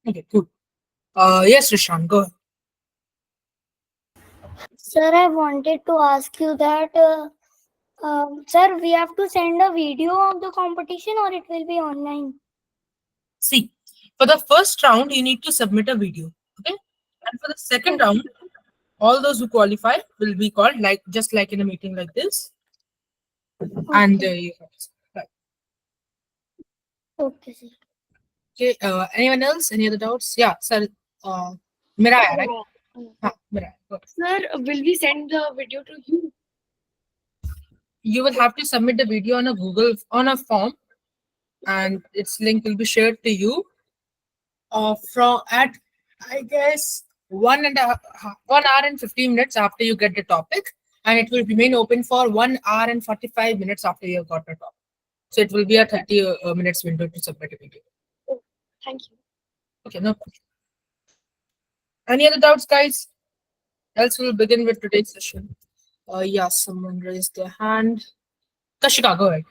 Okay, cool. Yes, Rishan, go ahead. Sir, I wanted to ask you that, sir, we have to send a video of the competition or it will be online? See, for the first round, you need to submit a video. Okay. And for the second Okay. round, all those who qualify will be called like just like in a meeting like this. And Okay. right. Okay, sir. Okay. Anyone else? Any other doubts? Yeah, sir. Miraya, right? Yeah. Miraya. Go ahead. Sir, will we send the video to you? You will have to submit the video on a Google on a form, and its link will be shared to you. From at I guess 1 hour and 15 minutes after you get the topic, and it will remain open for 1 hour and 45 minutes after you have got the topic. So it will be a 30 minutes window to submit a video. Oh, thank you. Okay, no problem. Any other doubts, guys? Else we'll begin with today's session. Yeah, someone raised their hand. Kashika, go ahead.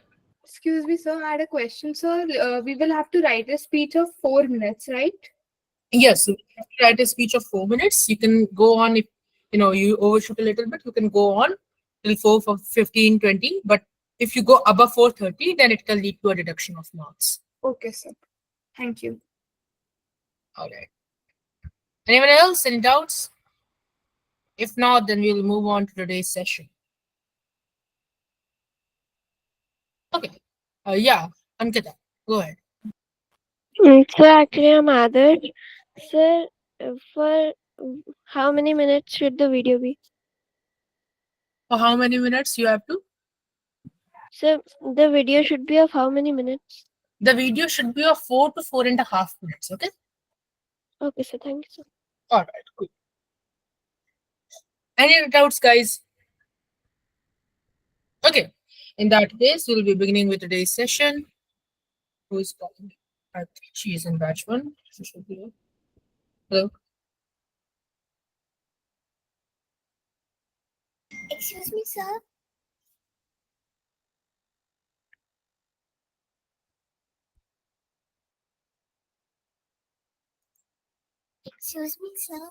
Excuse me, sir. I had a question, sir. We will have to write a speech of 4 minutes, right? Yes, so if you write a speech of 4 minutes. You can go on if you overshoot a little bit. You can go on till 4 for 15, 20. But if you go above 4:30, then it can lead to a reduction of marks. Okay, sir. Thank you. All right. Anyone else? Any doubts? If not, then we'll move on to today's session. Okay. Yeah, Ankita, go ahead. So actually, I'm Adarsh. Sir, for how many minutes should the video be? For how many minutes you have to? So the video should be of how many minutes? The video should be of 4 to 4.5 minutes. Okay. Okay, sir. Thank you, sir. All right. Cool. Any other doubts, guys? Okay. In that case, we'll be beginning with today's session. Who is calling? I think she is in batch one. She should be here. Hello. Excuse me, sir. Excuse me, sir.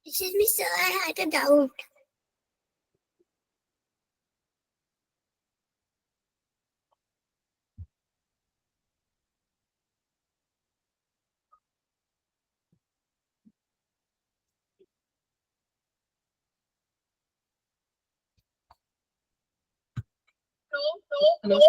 Excuse me, sir. I had a doubt. Hello.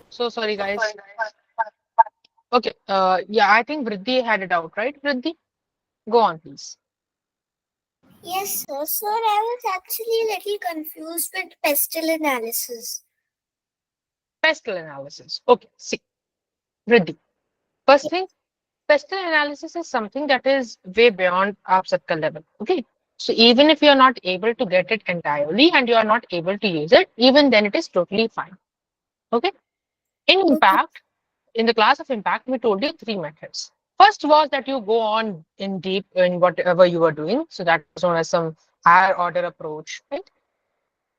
So sorry, guys. Okay. Yeah, I think Vriddhi had it out, right? Vriddhi, go on, please. Yes, sir. Sir, I was actually a little confused with pestle analysis. Pestle analysis. Okay. See, Vriddhi. First thing, pestle analysis is something that is way beyond our circle level. Okay. So even if you are not able to get it entirely and you are not able to use it, even then it is totally fine. Okay. In Okay. impact, in the class of impact, we told you three methods. First was that you go on in deep in whatever you were doing. So that was known as some higher order approach, right?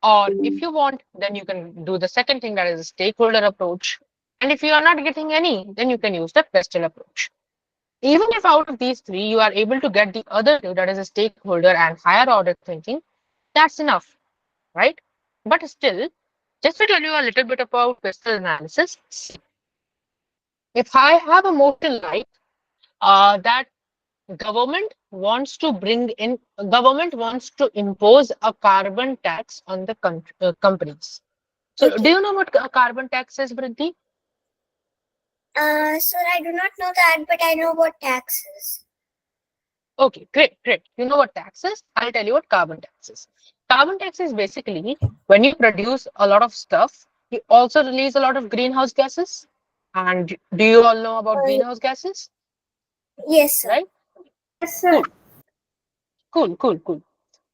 Or if you want, then you can do the second thing, that is a stakeholder approach. And if you are not getting any, then you can use the pestle approach. Even if out of these three, you are able to get the other two, that is a stakeholder and higher order thinking, that's enough, right? But still, just to tell you a little bit about pestle analysis, if I have a motion like that government wants to impose a carbon tax on the companies. So do Okay. you know what a carbon tax is, Vriddhi? Sir, I do not know that, but I know what taxes. Okay, great. You know what tax is? I'll tell you what carbon tax is. Carbon tax is basically when you produce a lot of stuff, you also release a lot of greenhouse gases. And do you all know about Uh, greenhouse gases? yes, sir. Right? Cool, cool.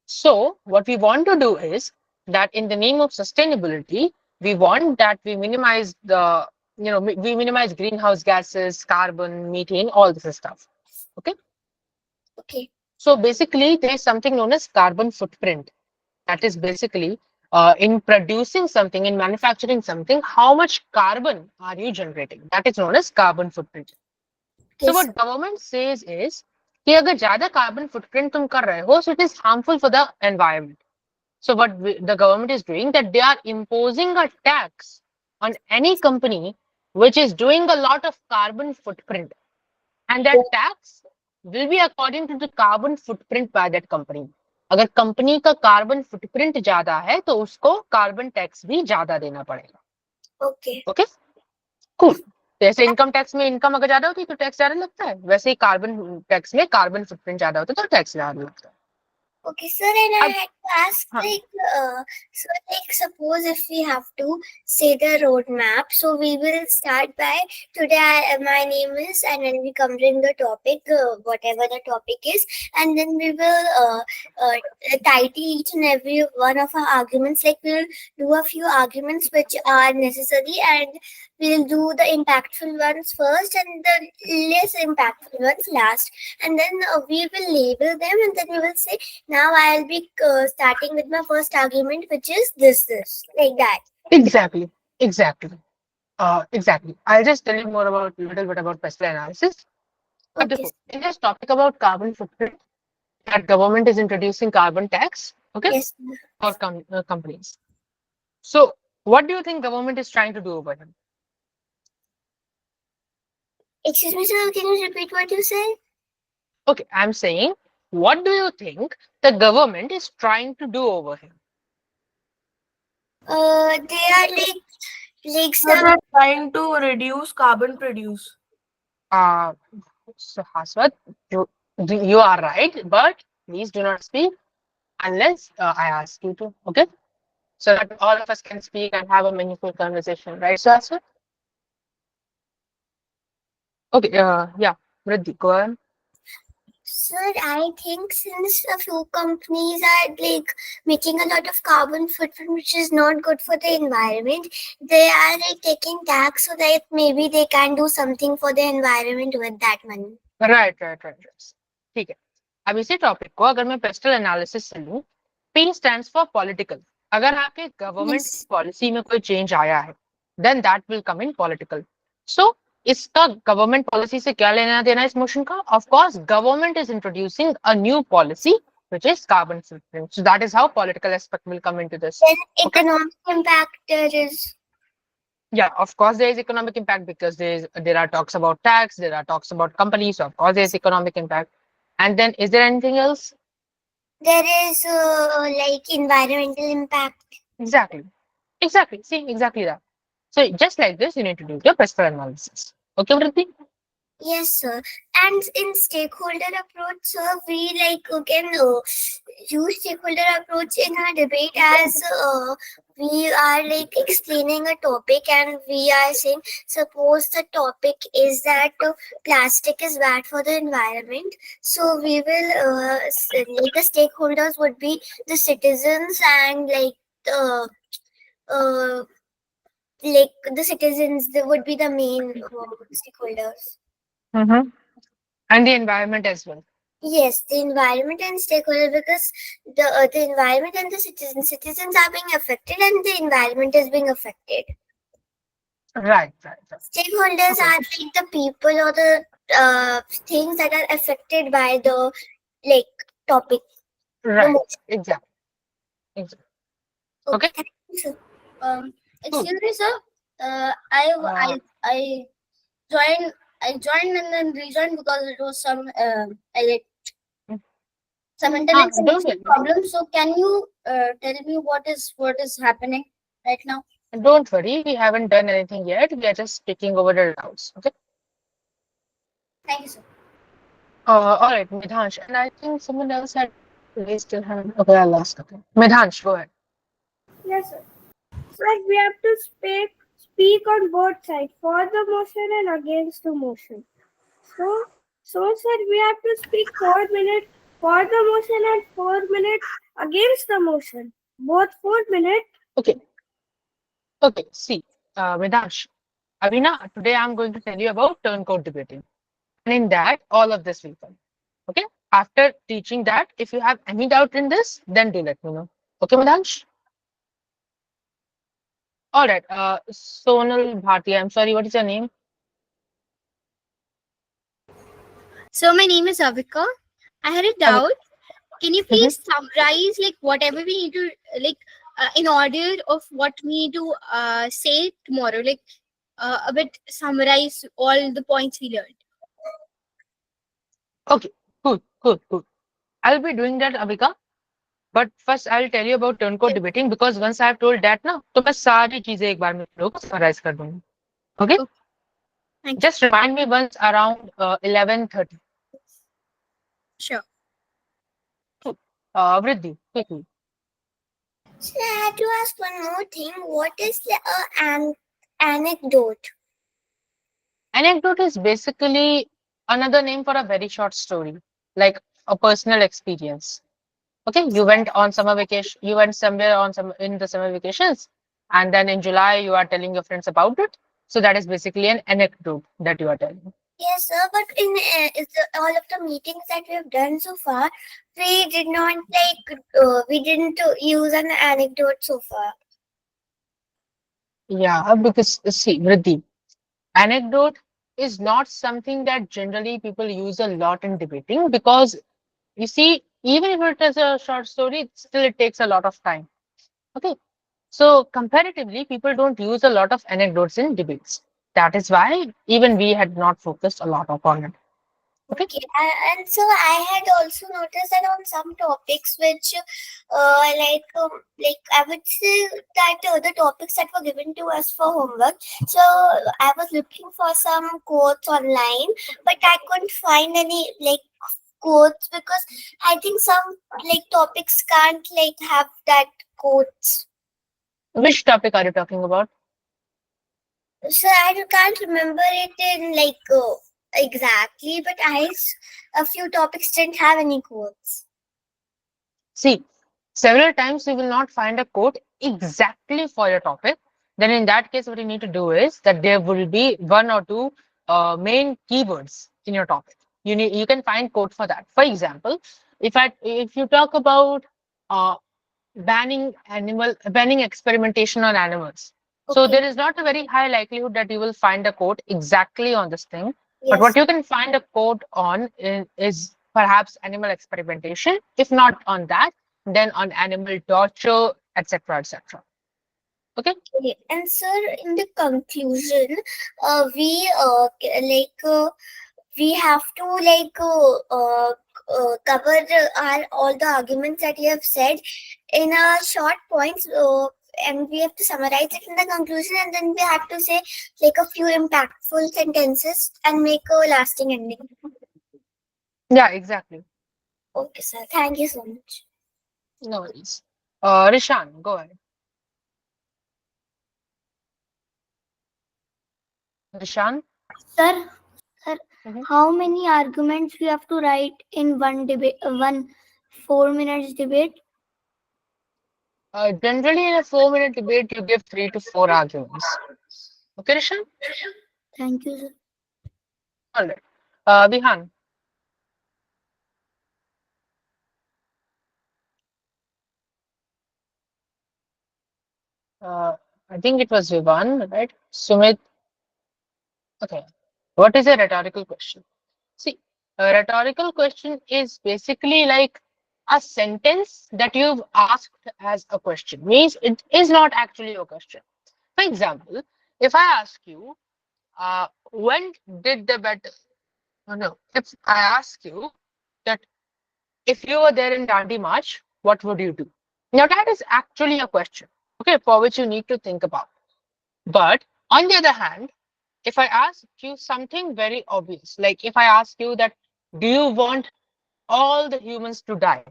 So what we want to do is that in the name of sustainability, we want that we minimize we minimize greenhouse gases, carbon, methane, all this stuff. Okay. Okay. So basically, there is something known as carbon footprint. That is basically in producing something, in manufacturing something, how much carbon are you generating? That is known as carbon footprint. So Yes, sir. what government says is कि अगर ज्यादा carbon footprint तुम कर रहे हो, so it is harmful for the environment. So what the government is doing, that they are imposing a tax on any company which is doing a lot of carbon footprint, and that tax will be according to the carbon footprint by that company. अगर company का carbon footprint ज्यादा है तो उसको carbon tax भी ज्यादा देना पड़ेगा. Okay. Okay, cool. जैसे इनकम टैक्स में इनकम अगर ज्यादा होती है तो टैक्स ज्यादा लगता है, वैसे ही कार्बन टैक्स में कार्बन फुटप्रिंट ज्यादा होता है तो टैक्स ज्यादा लगता है. Okay, sir, and I अब had to ask, हाँ, suppose if we have to say the roadmap, so we will start by today. My name is, and then we covering the topic, whatever the topic is, and then we will title each and every one of our arguments. Like we'll do a few arguments which are necessary, and we'll do the impactful ones first, and the less impactful ones last, and then we will label them, and then we will say now I'll be starting with my first argument, which is this, like that. exactly, exactly. I'll just tell you more about little bit about pestle analysis. अब Okay. देखो, in this topic about carbon footprint, that government is introducing carbon tax, okay, Yes. for companies. So, what do you think government is trying to do over here? Excuse me, sir. Can you repeat what you said? Okay, I'm saying, what do you think the government is trying to do over here? They are like So some. they're trying to reduce carbon produce. Uh, so Haswat, you are right, but please do not speak unless I ask you to, okay? So that all of us can speak and have a meaningful conversation, right, so Haswat? Okay, yeah, Vriddhi, go ahead. Sir, I think since a few companies are like making a lot of carbon footprint, which is not good for the environment, they are like taking tax so that maybe they can do something for the environment with that money. right. ठीक है. अब इसी topic को अगर मैं pastel analysis से लूं, P stands for political. अगर आपके गवर्नमेंट Yes. पॉलिसी में कोई चेंज आया है, then that will come in political. So इसका गवर्नमेंट पॉलिसी से क्या लेना देना इस मोशन का? Of course, government is introducing a new policy which is carbon footprint. So that is how political aspect will come into this. Then Okay. economic impact there is. Yeah, of course there is economic impact because there are talks about tax, there are talks about companies, so of course there is economic impact. And then is there anything else? There is like environmental impact. Exactly. See, exactly that. So just like this, you need to do your principal analysis. Okay, Vritti? Yes, sir. And in stakeholder approach, sir, we can use stakeholder approach in our debate as we are explaining a topic and we are saying, suppose the topic is that plastic is bad for the environment. So we will the stakeholders would be the citizens and the uh, the citizens. They would be the main stakeholders. Mm-hmm. And the environment as well. Yes, the environment and stakeholder, because the environment and the citizens are being affected and the environment is being affected. Right. Stakeholders Okay. are the people or the things that are affected by the topic. Right. motion. Exactly. Okay. Thank you, sir. Excuse me, sir. I Uh, joined. I joined and then rejoined because it was some internet don't connection worry. problem. So can you tell me what is happening right now? Don't worry. We haven't done anything yet. We are just speaking over the doubts. Okay. Thank you, sir. All right, Midhansh. And I think someone else had raised their hand. Okay, I'll ask. Okay. Midhansh, go ahead. Yes, sir. Sir, we have to speak on both sides, for the motion and against the motion. So sir, we have to speak 4 minutes for the motion and 4 minutes against the motion. Both 4 minutes. Okay. Okay. See, Midhansh, Avina, today I'm going to tell you about turncoat debating. And in that, all of this will come. Okay. After teaching that, if you have any doubt in this, then do let me know. Okay, Midhansh? All right. Sonal Bhatia, I'm sorry, what is your name? So my name is Avika. I had a Avika. doubt. Can you please summarize whatever we need to in order of what we need to say tomorrow? A bit summarize all the points we learned. Okay, cool. I'll be doing that, Avika. But first, I'll tell you about turncoat debating because once I've told that ना, तो मैं सारी चीजें एक बार में लोग summarize कर दूंगी. Okay? Okay. Thank you. Just remind me once around 11:30. Sure. Vriddhi, quickly. So I had to ask one more thing. What is an anecdote? Anecdote is basically another name for a very short story, like a personal experience. Okay, you went on summer vacation, you went somewhere on some in the summer vacations, and then in July you are telling your friends about it. So that is basically an anecdote that you are telling. Yes, sir. But in all of the meetings that we have done so far, we did not we didn't use an anecdote so far. Yeah, because see, Vriddhi, anecdote is not something that generally people use a lot in debating because you see, even if it is a short story, still it takes a lot of time. Okay. So comparatively, people don't use a lot of anecdotes in debates. That is why even we had not focused a lot upon it. Okay. Okay, and so I had also noticed that on some topics, which I would say that the topics that were given to us for homework. So I was looking for some quotes online, but I couldn't find any quotes because I think some topics can't have that quotes. Which topic are you talking about? So I can't remember it in exactly, but a few topics didn't have any quotes. See, several times you will not find a quote exactly for your topic. Then in that case, what you need to do is that there will be one or two main keywords in your topic. You can find quote for that. For example, if you talk about uh, banning experimentation on animals. So Okay. there is not a very high likelihood that you will find a quote exactly on this thing. But Yes. what you can find a quote on is perhaps animal experimentation. If not on that, then on animal torture, etc., etc. Okay. Okay. And sir, in the conclusion, we have to cover all the arguments that you have said in a short points. and we have to summarize it in the conclusion, and then we have to say like a few impactful sentences and make a lasting ending. Yeah, exactly. Okay, sir. Thank you so much. No worries. Rishan, go ahead. Rishan? Sir, Mhm. how many arguments we have to write in one debate, one 4 minutes debate? Generally, in a 4-minute debate, you give 3 to 4 arguments. Okay, Rishan? Thank you, sir. All right. Bihan. I think it was Vivan, right? Sumit. Okay. What is a rhetorical question? See, a rhetorical question is basically like a sentence that you've asked as a question. Means it is not actually a question. For example, if I ask you, when did the battle? Oh, no. If I ask you that if you were there in Dandi March, what would you do? Now that is actually a question, okay, for which you need to think about. But on the other hand, if I ask you something very obvious, like if I ask you that, do you want all the humans to die?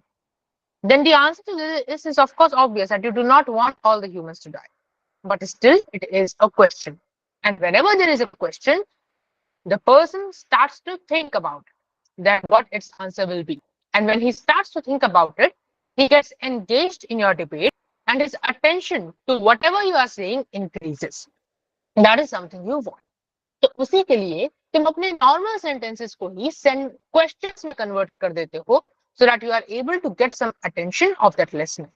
Then the answer to this is of course obvious that you do not want all the humans to die. But still, it is a question. And whenever there is a question, the person starts to think about that what its answer will be. And when he starts to think about it, he gets engaged in your debate and his attention to whatever you are saying increases. That is something you want. तो उसी के लिए तुम अपने normal sentences को ही questions में convert कर देते हो so that you are able to get some attention of that listener.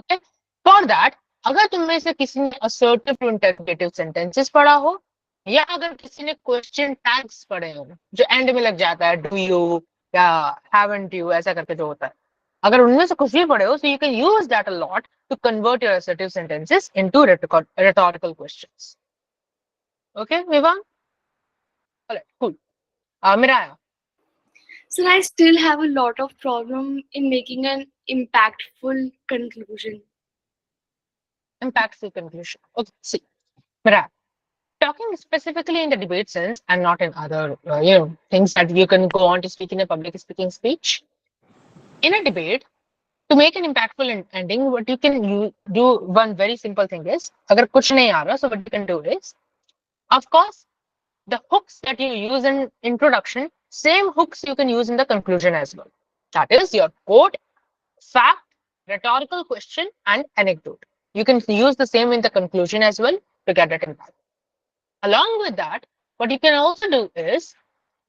Okay? For that, अगर तुम में से किसी ने assertive to interrogative sentences पढ़ा हो या अगर किसी ने क्वेश्चन टैग्स पढ़े हो जो एंड में लग जाता है डू यू या हैवंट यू ऐसा करके जो होता है अगर उनमें से कुछ भी पढ़े हो so you can use that a lot to convert your assertive sentences into rhetorical questions. Okay, Vivaan? All right, cool. Miraya, So I still have a lot of problem in making an impactful conclusion. impactful conclusion. Okay, see, Miraya, talking specifically in the debate sense and not in other, things that you can go on to speak in a public speaking speech. In a debate, to make an impactful ending, what you can do one very simple thing is, अगर कुछ नहीं आ रहा, so what you can do is, of course, the hooks that you use in introduction, same hooks you can use in the conclusion as well. That is your quote, fact, rhetorical question, and anecdote. You can use the same in the conclusion as well to get that impact. Along with that, what you can also do is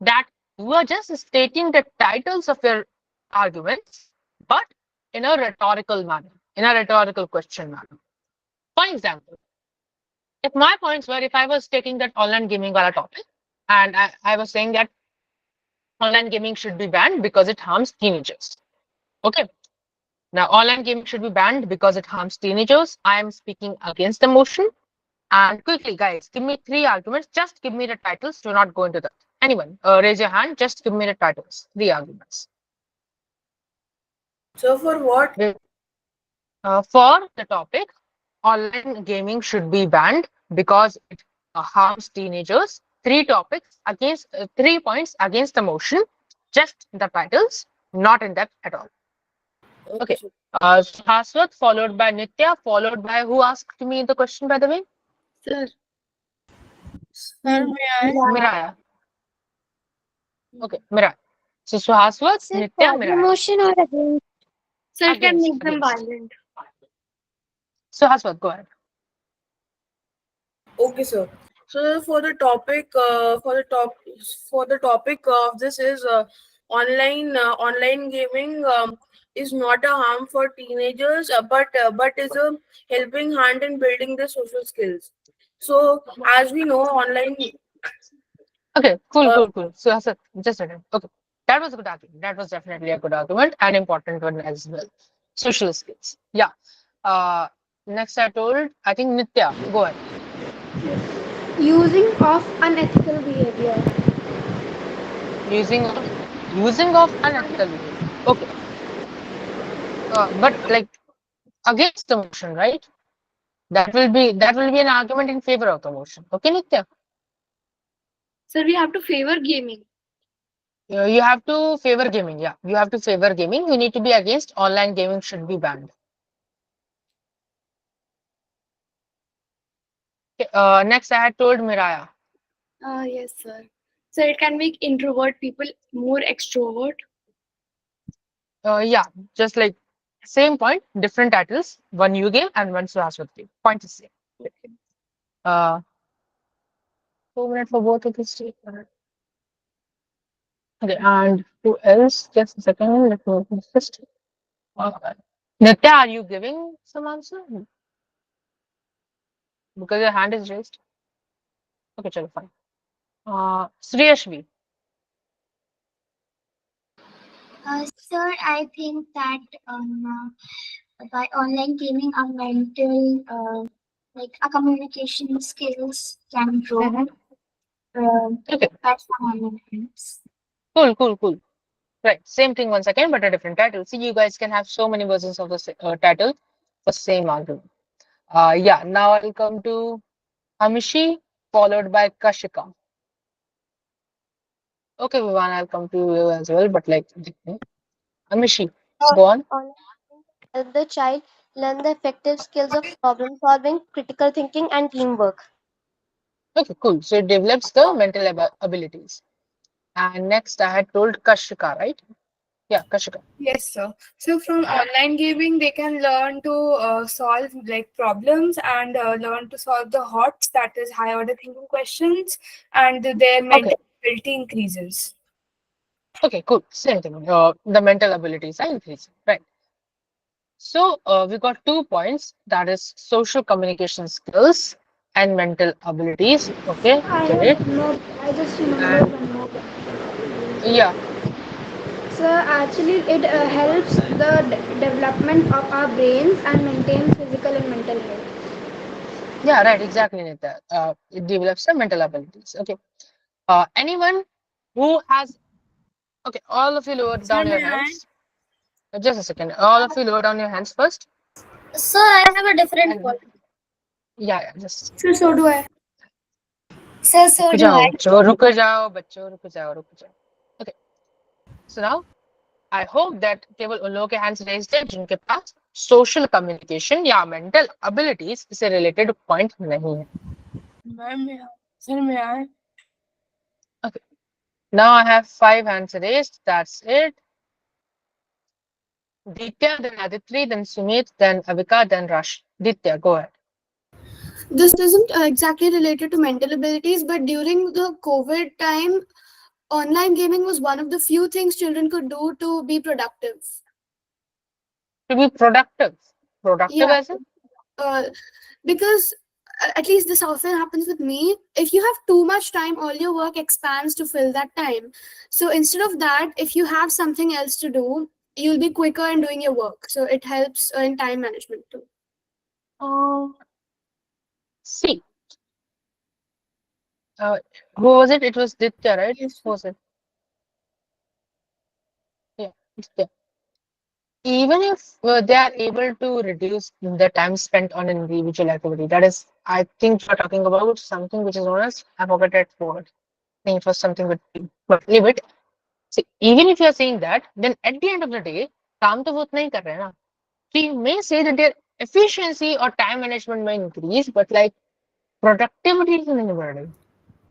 that you are just stating the titles of your arguments, but in a rhetorical manner, in a rhetorical question manner. For example, if my points were if I was taking that online gaming wala topic and I was saying that online gaming should be banned because it harms teenagers. Okay. Now, online gaming should be banned because it harms teenagers. I am speaking against the motion. And quickly, guys, give me 3 arguments. Just give me the titles. Do not go into that. Anyone, raise your hand. Just give me the titles. 3 arguments. So for what? For the topic, online gaming should be banned because it harms teenagers. 3 topics against 3 points against the motion. Just the titles, not in depth at all. Okay. Shaswat followed by Nitya, followed by who asked me the question, by the way? Sir. Sir, may I? Miraya. Okay, Miraya. So Shaswat, Sir, Nitya, for the Miraya. motion or against? Sir, it can Against, make them against. violent. So Shaswat, go ahead. Okay, sir. So for the topic, for the topic of this is online gaming is not a harm for teenagers, but is a helping hand in building the social skills. So as we know, online. Okay, cool. So Shaswat, just a minute. Okay, that was a good argument. That was definitely a good argument and important one as well. Social skills. Yeah. Next I told, I think Nitya, go ahead. Using of unethical behavior. Using of unethical behavior. Okay. But like against the motion, right? That will be an argument in favor of the motion. Okay, Nitya. Sir, we have to favor gaming. You have to favor gaming. Yeah, you have to favor gaming. You need to be against online gaming should be banned. Okay, next, I had told Miraya. Yes, sir. So it can make introvert people more extrovert. Yeah, just like same point, different titles. One you gave and one Saraswati. Point is same. Uh, 2 minutes for both of these statements. Okay, and who else? Just a second. Let me open the list. Nitya, are you giving some answer? Because your hand is raised. Okay, chalo, fine. Sriyashvi. Sir, I think that by online gaming, our mental, like our communication skills can grow. Okay, By some online games. cool. Right, same thing once again, but a different title. See, you guys can have so many versions of the title for same argument. Yeah, now I'll come to Amishi, followed by Kashika. Okay, Vivan, I'll come to you as well, but like, Amishi, go on. Online help the child learn the effective skills of problem solving, critical thinking, and teamwork. Okay, cool. So it develops the mental abilities. And next, I had told Kashika, right? Yeah, Kashika. Yes, sir. So from online gaming, they can learn to solve like problems and learn to solve the HOTS, that is high order thinking questions, and their Okay, mental ability increases. okay, cool. Same thing. The mental abilities are increasing, right? So we got 2 points. That is social communication skills and mental abilities. Okay, I great. have no. I just remembered And one more. yeah, So actually, it helps the development of our brains and maintains physical and mental health. yeah, right, exactly, Nitya. It develops the mental abilities. Okay. Anyone who has, okay, all of you lower Sir, down your may I? hands. Just a second. All of you lower down your hands first. Sir, I have a different And one. yeah, just So, so do I. So, so रुक do जाओ I. बच्चों रुक जाओ बच्चों रुक जाओ. Okay. So now I hope that केवल उन लोगों के hands raised है जिनके पास social communication या mental abilities से related point नहीं है. Ma'am, may I? Sir, may I? Okay. Now I have 5 hands raised. That's it. Ditya, then Aditri, then Sumit, then Avika, then Rush. Ditya, go ahead. This isn't exactly related to mental abilities, but during the COVID time, online gaming was one of the few things children could do to be productive. To be productive. Productive Yeah, as in? because at least this often happens with me. If you have too much time, all your work expands to fill that time. So instead of that, if you have something else to do, you'll be quicker in doing your work. So it helps in time management too. See, who was it? It was Ditya, right? Yes, Who sir. was it? Yeah, Ditya. Even if they are able to reduce the time spent on an individual activity, that is, I think you're talking about something which is known as, I forgot that word. I think it was something with P, but leave it. See, even if you're saying that, then at the end of the day, काम तो वो उतना ही कर रहे हैं ना. So you may say that their efficiency or time management may increase, but like productivity is not increasing.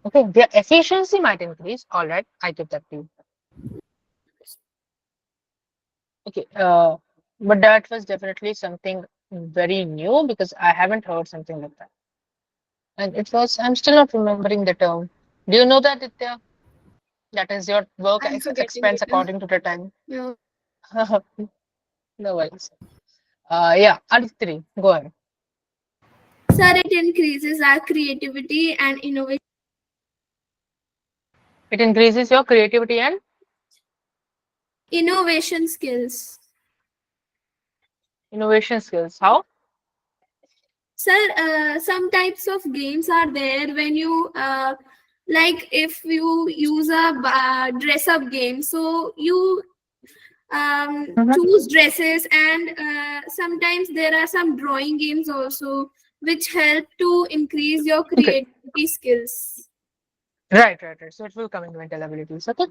Okay, their efficiency might increase. All right, I give that to you. Okay, but that was definitely something very new because I haven't heard something like that. And it was, I'm still not remembering the term. Do you know that, Ditya? That is your work I'm forgetting expense it now. according to the time. Yeah. No worries. Yeah, Aditri, go ahead. Sir, it increases our creativity and innovation. It increases your creativity and Innovation skills. innovation skills. How? Sir, some types of games are there when you like if you use a dress up game, so you Mhm. choose dresses, and sometimes there are some drawing games also, which help to increase your Okay. creativity skills. Right. So it will come in mental abilities. Okay.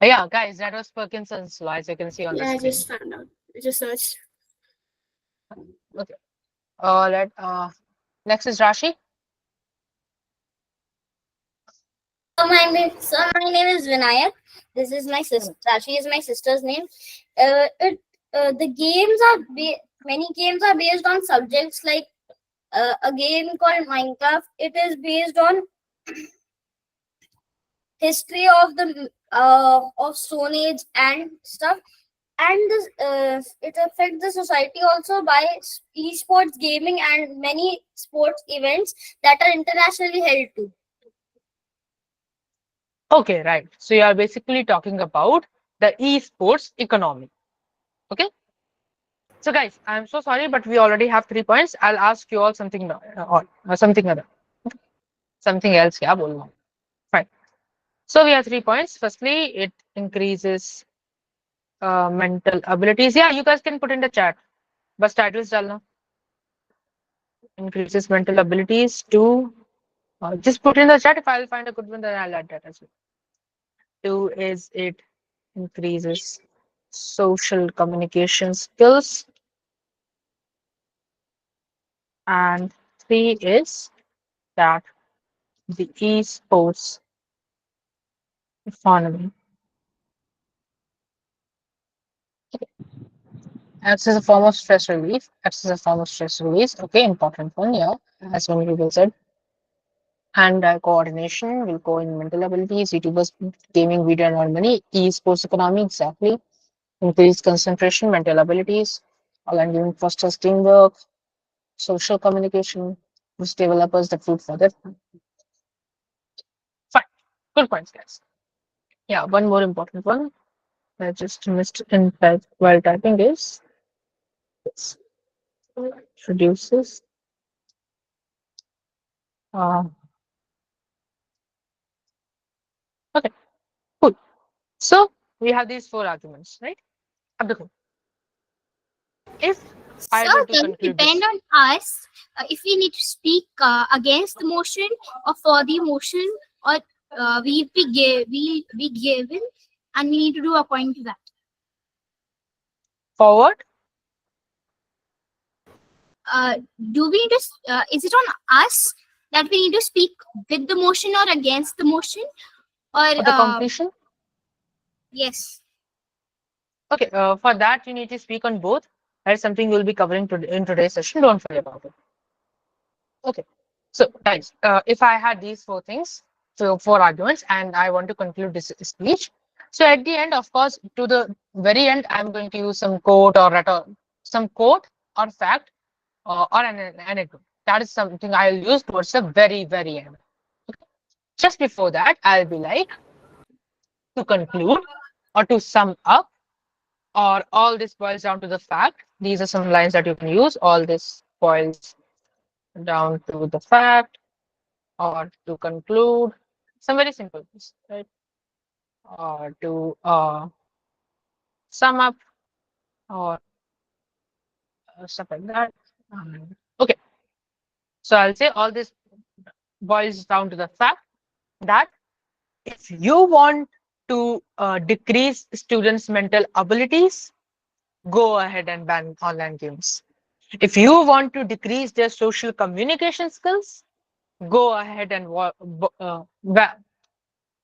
Yeah, guys, that was Parkinson's law, as you can see on the Yeah, I screen. just found out. I just searched. Okay. Let Next is Rashi. So my name is Vinayak. This is my sister. She is my sister's name. It the games are many games are based on subjects like a game called Minecraft. It is based on history of the of Stone Age and stuff. And this it affects the society also by esports gaming and many sports events that are internationally held too. Okay, right. So you are basically talking about the esports economy. Okay. So guys, I'm so sorry, but we already have 3 points. I'll ask you all something something other, something else. Yeah, bolna. Fine. So we have 3 points. Firstly, it increases mental abilities. Yeah, you guys can put in the chat. But titles dalna. Increases mental abilities to just put in the chat. If I'll find a good one, then I'll add that as well. Two is it increases social communication skills. And three is that the esports economy acts as a form of stress relief. Acts as a form of stress release. Okay, important one. Yeah, as many people said. And coordination will go in mental abilities, YouTubers, gaming, video, and earn money. Esports economy, exactly. Increase concentration, mental abilities. Online gaming fosters teamwork, social communication, which developers the food for that. Fine. Good points, guys. Yeah, one more important one I just missed in type while typing is this. Reduces uh, okay, cool. So we have these four arguments, right? Abdul, if I So were to then it conclude depend this, on us if we need to speak against the motion or for the motion, or we given and we need to do according to that. forward, Do we need to? Is it on us that we need to speak with the motion or against the motion, or or the completion. yes? Okay, for that you need to speak on both. That's something we'll be covering in today's session. Don't worry about it. Okay, so guys, if I had these four things, so four arguments, and I want to conclude this speech. So at the end, of course, to the very end, I'm going to use some quote or some quote or fact or an anecdote. That is something I'll use towards the very end. Just before that, I'll be like to conclude or to sum up, or all this boils down to the fact. These are some lines that you can use. All this boils down to the fact, or to conclude. Some very simple things, right? Or to sum up, or stuff like that. Okay, so I'll say all this boils down to the fact that if you want to decrease students' mental abilities, go ahead and ban online games. If you want to decrease their social communication skills, go ahead and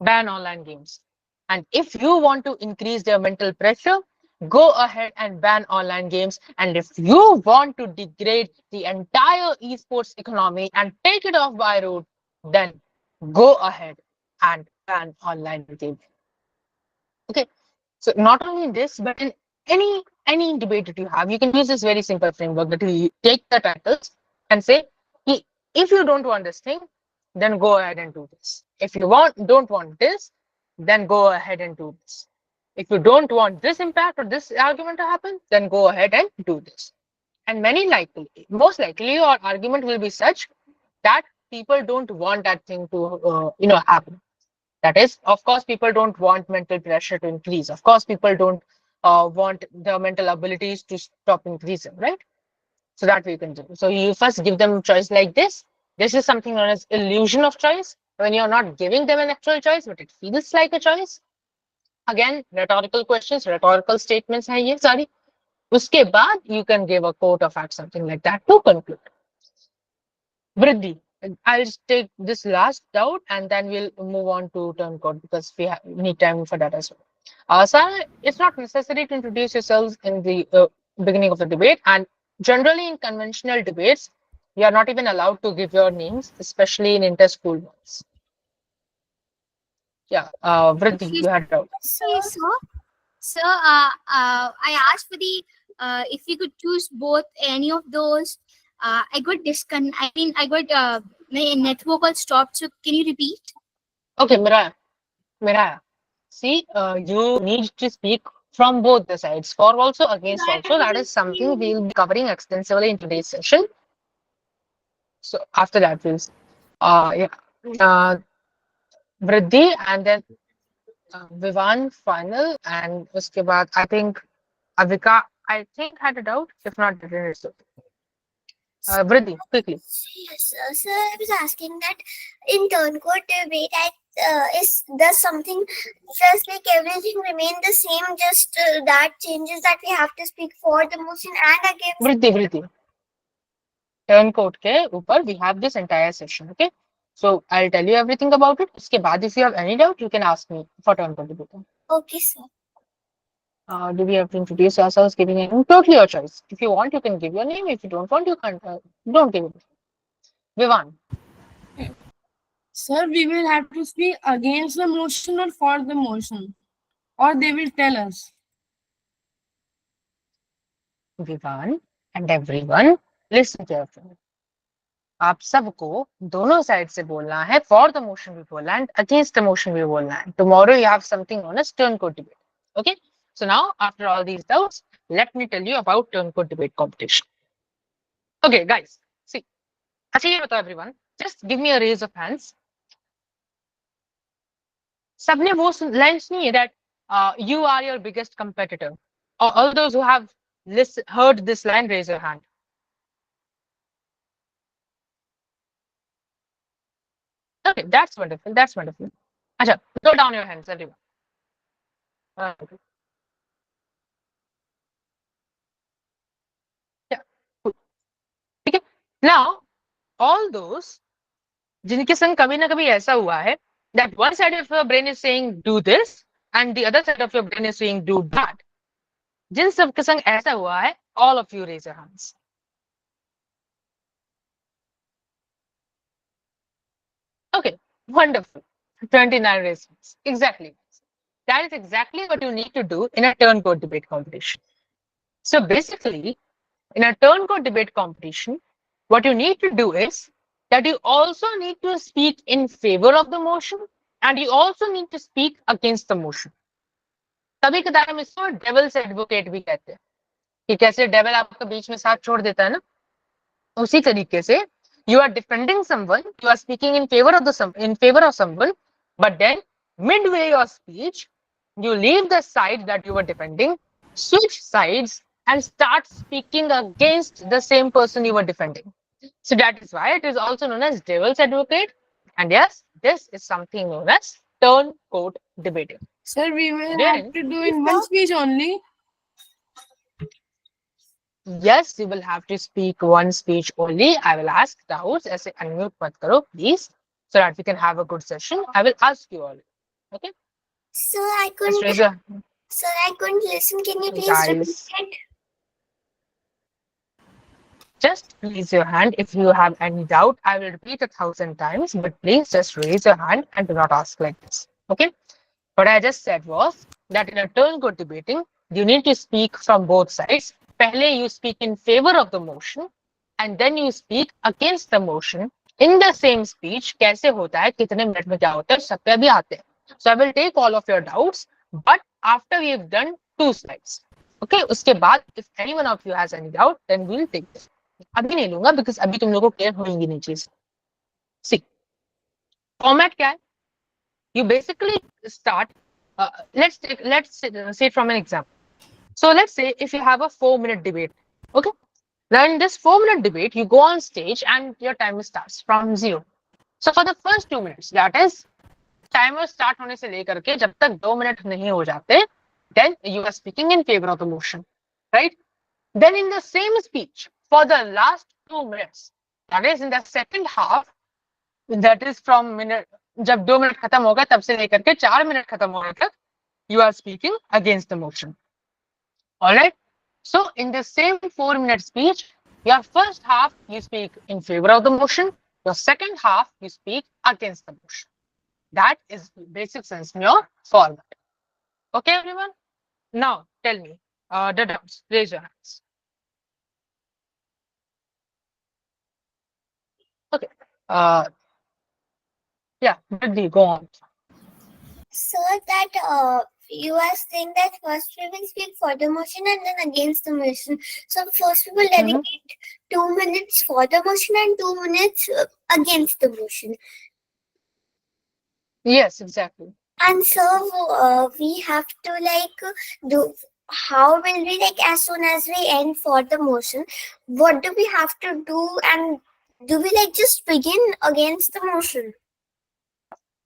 ban online games. And if you want to increase their mental pressure, go ahead and ban online games. And if you want to degrade the entire esports economy and take it off by road, then go ahead and ban online games. Okay. So not only in this, but in any debate that you have, you can use this very simple framework that you take the titles and say, if you don't want this thing, then go ahead and do this. If you don't want this, then go ahead and do this. If you don't want this impact or this argument to happen, then go ahead and do this. And most likely, your argument will be such that people don't want that thing to happen. That is, of course, people don't want mental pressure to increase. Of course, people don't want the mental abilities to stop increasing, right? So that we can do. So you first give them choice like this. This is something known as illusion of choice, when you're not giving them an actual choice, but it feels like a choice. Again, rhetorical questions, rhetorical statements हैं ये सारी. उसके बाद you can give a quote or fact, something like that to conclude. Vriddhi, I'll just take this last doubt and then we'll move on to turn code because we need time for that as well. Sir, it's not necessary to introduce yourselves in the beginning of the debate, and generally in conventional debates, you are not even allowed to give your names, especially in inter-school ones. Yeah, Vriddhi, you had a doubt. Okay, so I asked for the if we could choose both any of those. I got I got my network got stopped. So can you repeat? Okay, Miraya. See, you need to speak from both the sides, for also, against also. That is something we'll be covering extensively in today's session. So after that, we'll yeah, uh, Vriddhi and then Vivan final, and uske baad, I think Avika, I think had a doubt. If not, didn't it's okay. Vriddhi, quickly. Yes, sir. I was asking that in turncoat debate, does something just like everything remain the same? Just that changes that we have to speak for the motion and against. Vriddhi. Turncoat के ऊपर we have this entire session. Okay. So I'll tell you everything about it. उसके बाद, if you have any doubt, you can ask me for turncoat debate. Okay, sir. Do we have to introduce ourselves, giving a name? Totally your choice. If you want, you can give your name. If you don't want, you can't. Don't give it. Vivan. Sir, we will have to speak against the motion or for the motion, or they will tell us. Vivan and everyone, listen carefully. आप सबको दोनों side से बोलना है. For the motion भी बोलना है, against the motion भी बोलना है. Tomorrow you have something known as turncoat debate. Okay. So now, after all these doubts, let me tell you about turncoat debate competition. Okay, guys. See. अच्छा ये बताओ everyone. Just give me a raise of hands. सबने वो line सुनी है that you are your biggest competitor. All those who have heard this line, raise your hand. Okay, that's wonderful. That's wonderful. Acha, throw down your hands, everyone. Yeah. Cool. Okay. Now, all those जिनके संग कभी ना कभी ऐसा हुआ है that one side of your brain is saying do this and the other side of your brain is saying do that. जिन सबके संग ऐसा हुआ है, all of you raise your hands. Okay, wonderful. 29 raised hands. Exactly. That is exactly what you need to do in a turncoat debate competition. So basically, in a turncoat debate competition, what you need to do is that you also need to speak in favor of the motion and you also need to speak against the motion. कभी कदार हम इसको devil's advocate भी कहते हैं कि कैसे devil आपका बीच में साथ छोड़ देता है ना, उसी तरीके से you are defending someone, you are speaking in favor of someone, but then midway your speech you leave the side that you were defending, switch sides and start speaking against the same person you were defending. So that is why it is also known as devil's advocate, and yes, this is something known as turncoat debating. Sir, we will Then, have to do in one speech only. yes, you will have to speak one speech only. I will ask doubts. ऐसे unmute मत करो, please, so that we can have a good session. I will ask you all. Okay. Sir, I couldn't listen. Can you please repeat Guys, it? just raise your hand if you have any doubt. I will repeat 1,000 times, but please just raise your hand and do not ask like this. Okay. What I just said was that in a turncoat debating, you need to speak from both sides. Pehle you speak in favor of the motion and then you speak against the motion. In the same speech, कैसे होता है, कितने minute में क्या होता है, सब पे भी आते हैं. So I will take all of your doubts, but after we've done 2 slides. Okay, उसके बाद if any one of you has any doubt, then we'll take it. अभी नहीं लूंगा because अभी तुम लोगों को clear होंगी नहीं चीज. See, format क्या है? You basically start. Let's say from an example. So let's say if you have a 4-minute debate, okay, Now, in this 4 minute debate, you go on stage and your timer starts from zero. So for the first 2 minutes, that is timer start होने से लेकर के जब तक 2 minute नहीं हो जाते, then you are speaking in favor of the motion, right? Then in the same speech, for the last 2 minutes, that is in the second half, that is from minute जब 2 मिनट खत्म होगा तब से लेकर के 4 मिनट खत्म होने तक, you are speaking against the motion. All right. So in the same 4 minute speech, your first half you speak in favor of the motion, your second half you speak against the motion. That is basic sense in your format. Okay, everyone. Now tell me the doubts. Raise your hands. Okay. Yeah, Riddhi, go on. So that you are saying that first we will speak for the motion and then against the motion. So first we will dedicate 2 minutes for the motion and 2 minutes against the motion. Yes, exactly. And so we have to like do. How will we like as soon as we end for the motion? What do we have to do? And do we like just begin against the motion?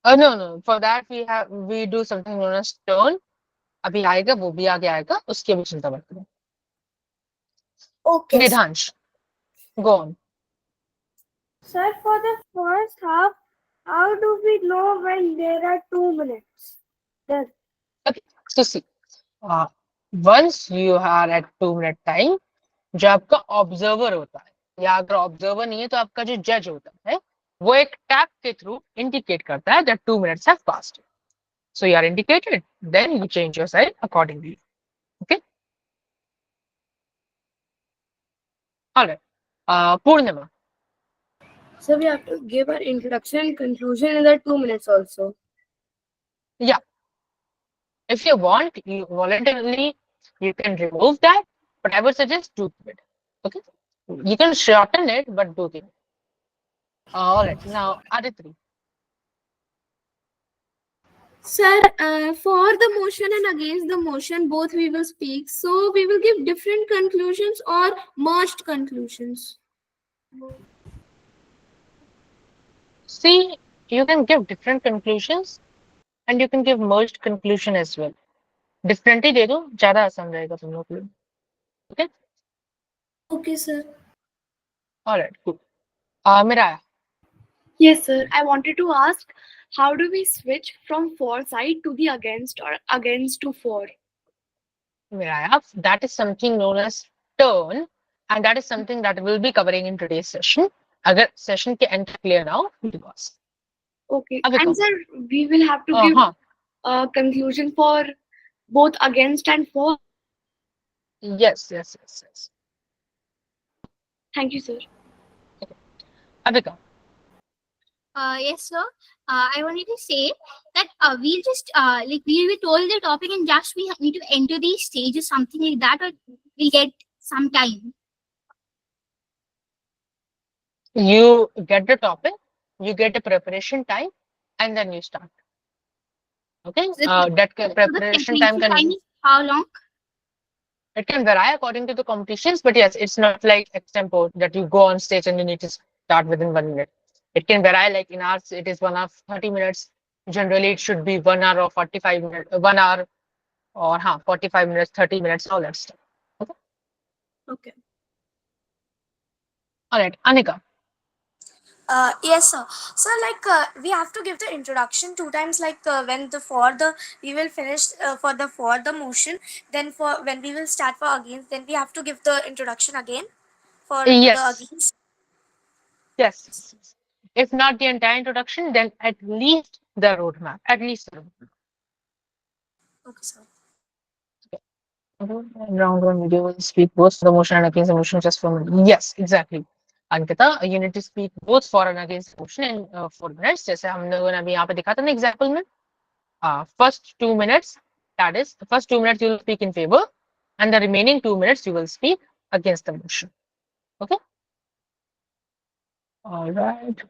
No. For that we do something known as turn. अभी आएगा वो भी आगे आएगा उसकी भी चिंता मत करो. Okay. Nidhansh, go on. Sir, for the first half, how do we know when there are 2 minutes? Then Okay, so see, once you are at 2 minute time, जो आपका ऑब्जर्वर होता है या अगर ऑब्जर्वर नहीं है तो आपका जो जज होता है वो एक टैप के थ्रू इंडिकेट करता है that 2 minutes have passed. So you are indicated, then you change your side accordingly. Okay. All right. Purnima. So we have to give our introduction and conclusion in the 2 minutes also. Yeah. If you want, you voluntarily you can remove that, but I would suggest do it. Okay. You can shorten it, but do it. All right. Now, Aditri. Sir, for the motion and against the motion, both we will speak. So we will give different conclusions or merged conclusions. See, you can give different conclusions and you can give merged conclusion as well. Differently दे दो, ज़्यादा आसान रहेगा तुम लोग के लिए. Okay. Okay, sir. All right. Cool. Miraya. Yes, sir. I wanted to ask, how do we switch from for side to the against or against to for? Miraya, that is something known as turn, and that is something that we'll be covering in today's session. अगर session के end clear now, because. Okay. Abhi And come. sir, we will have to give a conclusion for both against and for. Yes. Thank you, sir. Abhika. Yes, sir. I wanted to say that we'll just like we'll be told the topic and just we need to enter the stage or something like that, or we'll get some time. You get the topic, you get a preparation time, and then you start. Okay. That preparation time can is how long? it can vary according to the competitions, but yes, it's not like extempo that you go on stage and you need to start within 1 minute. It can vary. Like in ours, it is 1 hour 30 minutes. Generally, it should be 1 hour or 45 minutes. 1 hour or 45 minutes, 30 minutes, all that stuff. Okay. Okay. All right, Anika. Yes, sir. So, like, we have to give the introduction 2 times. Like, when the for the we will finish for the motion. Then for when we will start for against, then we have to give the introduction again for the Yes. against. Yes. If not the entire introduction, then at least the roadmap. At least the roadmap. Okay, sir. Round one video will speak both for the motion and against the motion just for a minute. Yes, exactly. Ankita, you need to speak both for and against the motion in 4 minutes. जैसे हम लोगों ने अभी यहाँ पे दिखा था ना example में. First 2 minutes, that is, the first 2 minutes you will speak in favor, and the remaining 2 minutes you will speak against the motion. Okay. All right.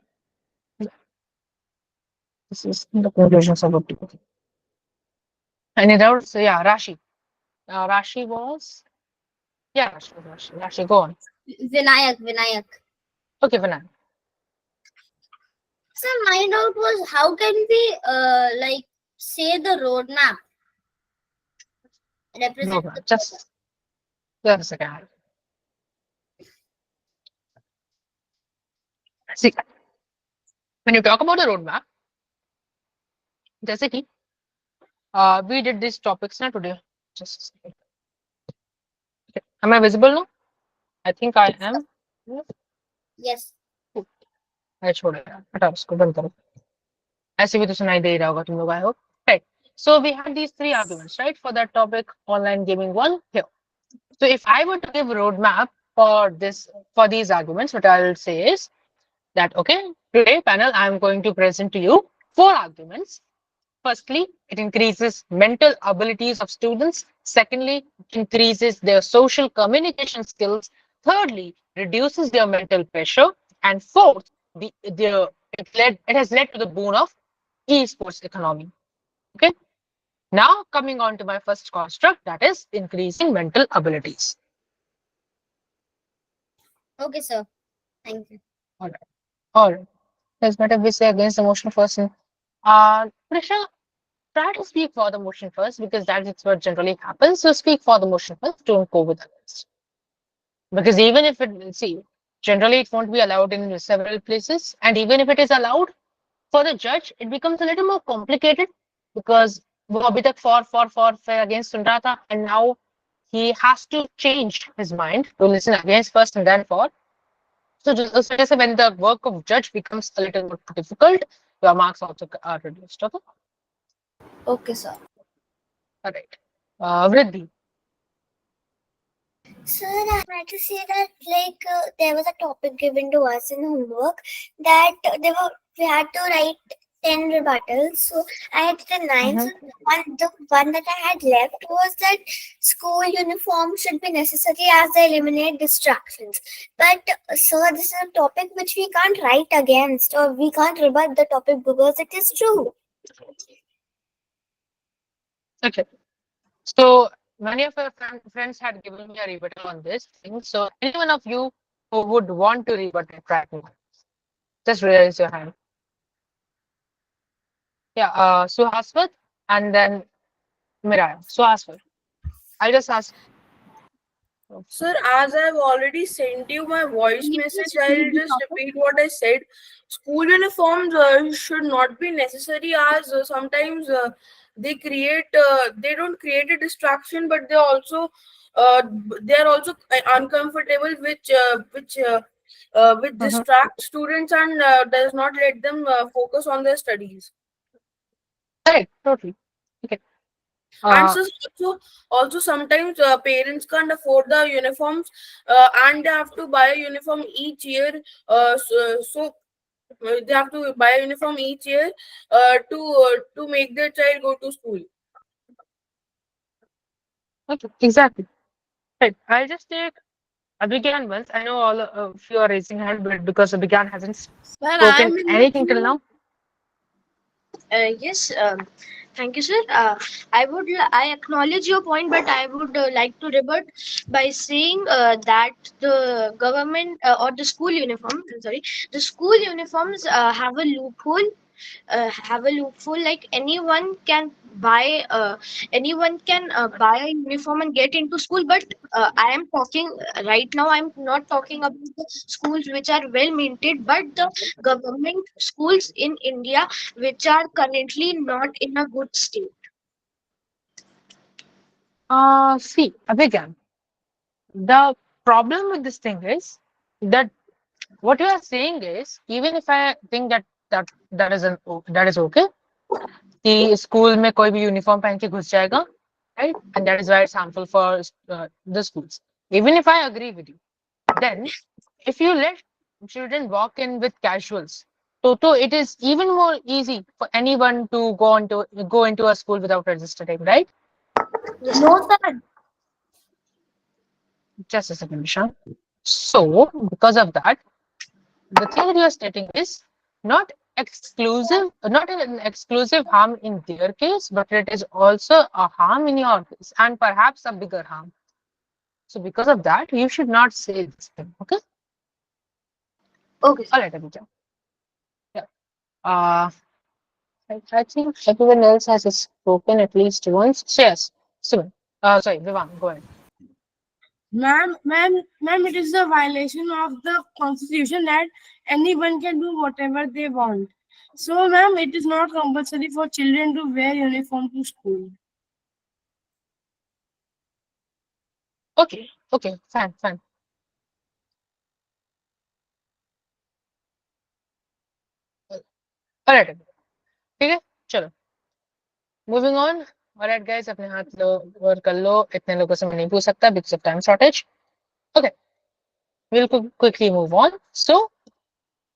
This is the conclusions of the topic. Any doubts? Yeah, Rashi. Rashi was. Yeah, Rashi, go on. Vinayak. Okay, Vinay. So my doubt was how can we like say the roadmap No, represent no, the just a second. See, when you talk about the roadmap, जैसे कि we did these topics now today. Just a second. Okay. Am I visible now? I think I am. Yes. yes. अरे छोड़ो यार, हटाओ उसको, बंद करो. ऐसे भी तो सुनाई दे रहा होगा तुम लोग, I hope. Right. So we had these three arguments, right, for that topic, online gaming one here. So if I were to give a roadmap for this, for these arguments, what I'll say is that, okay, today panel, I'm going to present to you four arguments. Firstly, it increases mental abilities of students. Secondly, it increases their social communication skills. Thirdly, reduces their mental pressure. And fourth, it has led to the boon of esports economy. Okay. Now coming on to my first construct, that is increasing mental abilities. Okay, sir. Thank you. All right. All right. Let's better we say against the motion person. Prisha, try to speak for the motion first because that is what generally happens. So speak for the motion first. Don't go with others. Because even if it, see, generally it won't be allowed in several places. And even if it is allowed for the judge, it becomes a little more complicated because वो अभी तक for against सुन रहा था, and now he has to change his mind to listen against first and then for. So just when the work of judge becomes a little more difficult, your marks also are reduced. Okay. Okay, sir. All right. Vriddhi. Sir, I had to say that there was a topic given to us in homework that we had to write 10 rebuttals. So I had written 9. So the one that I had left was that school uniform should be necessary as they eliminate distractions. But sir, this is a topic which we can't write against, or we can't rebut the topic because it is true. Okay. So many of our friends had given me a rebuttal on this thing. So any one of you who would want to rebut it right now, just raise your hand. Yeah, Suhaswat and then Miraya. Suhaswat. I'll just ask. Sir, as I've already sent you my voice message, I'll just repeat what I said. School uniforms should not be necessary as sometimes they don't create a distraction, but uh, they are also uncomfortable, which distract students and does not let them focus on their studies. Correct, totally. Okay. And so also sometimes parents can't afford the uniforms and they have to buy a uniform each year. They have to buy a uniform each year to make their child go to school. Okay, exactly. Right. I'll just take Abhigyan once. I know all of you are raising hand, but because Abhigyan hasn't Sir, spoken I'm in the anything till now. Yes, thank you, sir. I acknowledge your point, but I would like to rebut by saying that the government or the school uniform, I'm sorry, the school uniforms have a loophole, like anyone can buy a uniform and get into school, but I am talking right now, I'm not talking about the schools which are well maintained, but the government schools in India which are currently not in a good state. See, Abhigyan, the problem with this thing is that what you are saying is, even if I think that is okay, कि school में कोई भी uniform पहन के घुस जाएगा, right? And that is why it's harmful for the schools. Even if I agree with you, then if you let children walk in with casuals, so it is even more easy for anyone to go into a school without registering, right? No, sir. Just a second, Nishan. So because of that, the thing that you are stating is not not an exclusive harm in their case, but it is also a harm in your case, and perhaps a bigger harm. So because of that, you should not say this thing. Okay. Okay. All right, Abhijit. Yeah. I think everyone else has spoken at least once. So yes, Suman. Sorry, Vivaan, go ahead. Ma'am, it is a violation of the constitution that anyone can do whatever they want. So, ma'am, it is not compulsory for children to wear uniform to school. Okay, okay, fine, fine. All right, ठीक है, चलो. Moving on. All right, guys, अपने हाथ लो और कर लो. इतने लोगों से मैं नहीं पूछ सकता because of time shortage. Okay, we'll quickly move on. So,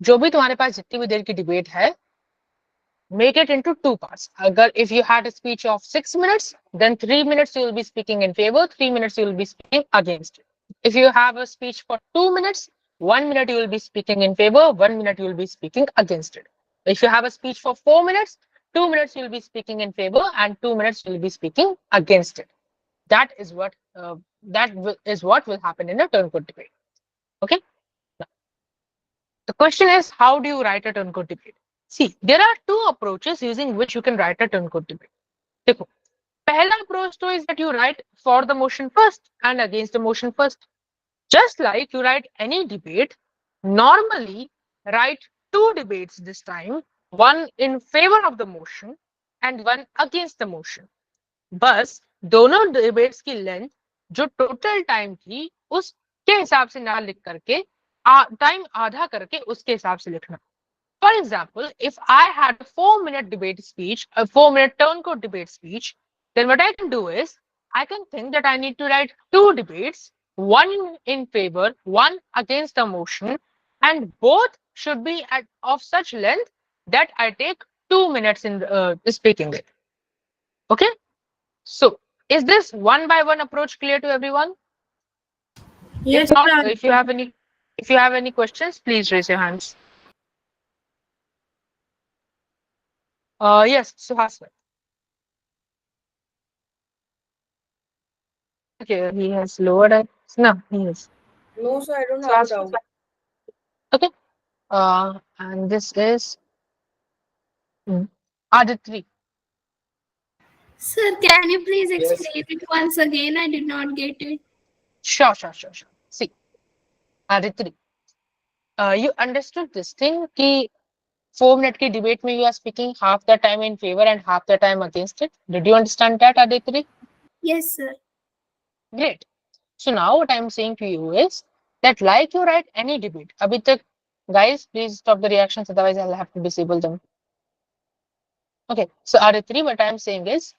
जो भी तुम्हारे पास जितनी भी देर की डिबेट है, make it into two parts. Agar if you had a speech of 6 minutes, then 3 minutes you will be speaking in favor, 3 minutes you will be speaking against it. If you have a speech for 2 minutes, 1 minute you will be speaking in favor, 1 minute you will be speaking against it. If you have a speech for 4 minutes, 2 minutes you will be speaking in favor and 2 minutes you will be speaking against it. That is what will happen in a turn code debate. Okay. Now, the question is, how do you write a turn code debate? See, there are two approaches using which you can write a turn code debate. देखो, पहला approach तो is that you write for the motion first and against the motion first. Just like you write any debate, normally write two debates this time, one in favor of the motion and one against the motion. बस दोनों debates की length जो total time थी उसके हिसाब से ना लिख करके टाइम आधा करके उसके हिसाब से लिखना. For example, if I had a 4-minute debate speech, a 4-minute turn code debate speech, then what I can do is I can think that I need to write two debates, one in favor, one against the motion, and both should be of such length that I take 2 minutes in speaking it. Okay. So is this one by one approach clear to everyone? Yes, If not, sir. if you have any questions, please raise your hands. Yes, Suhasna. Okay, he has lowered it. No, he is. No, sir, I don't have a doubt. Okay. And this is Aditri. Sir, can you please explain it once again? I did not get it. Sure. See, Aditri, you understood this thing कि 4 minute की debate में you are speaking half the time in favor and half the time against it. Did you understand that, Aditri? Yes, sir. Great. So now what I'm saying to you is that like you write any debate. अभी तक, guys, please stop the reactions, otherwise I'll have to disable them. Okay, so Aditri, what I'm saying is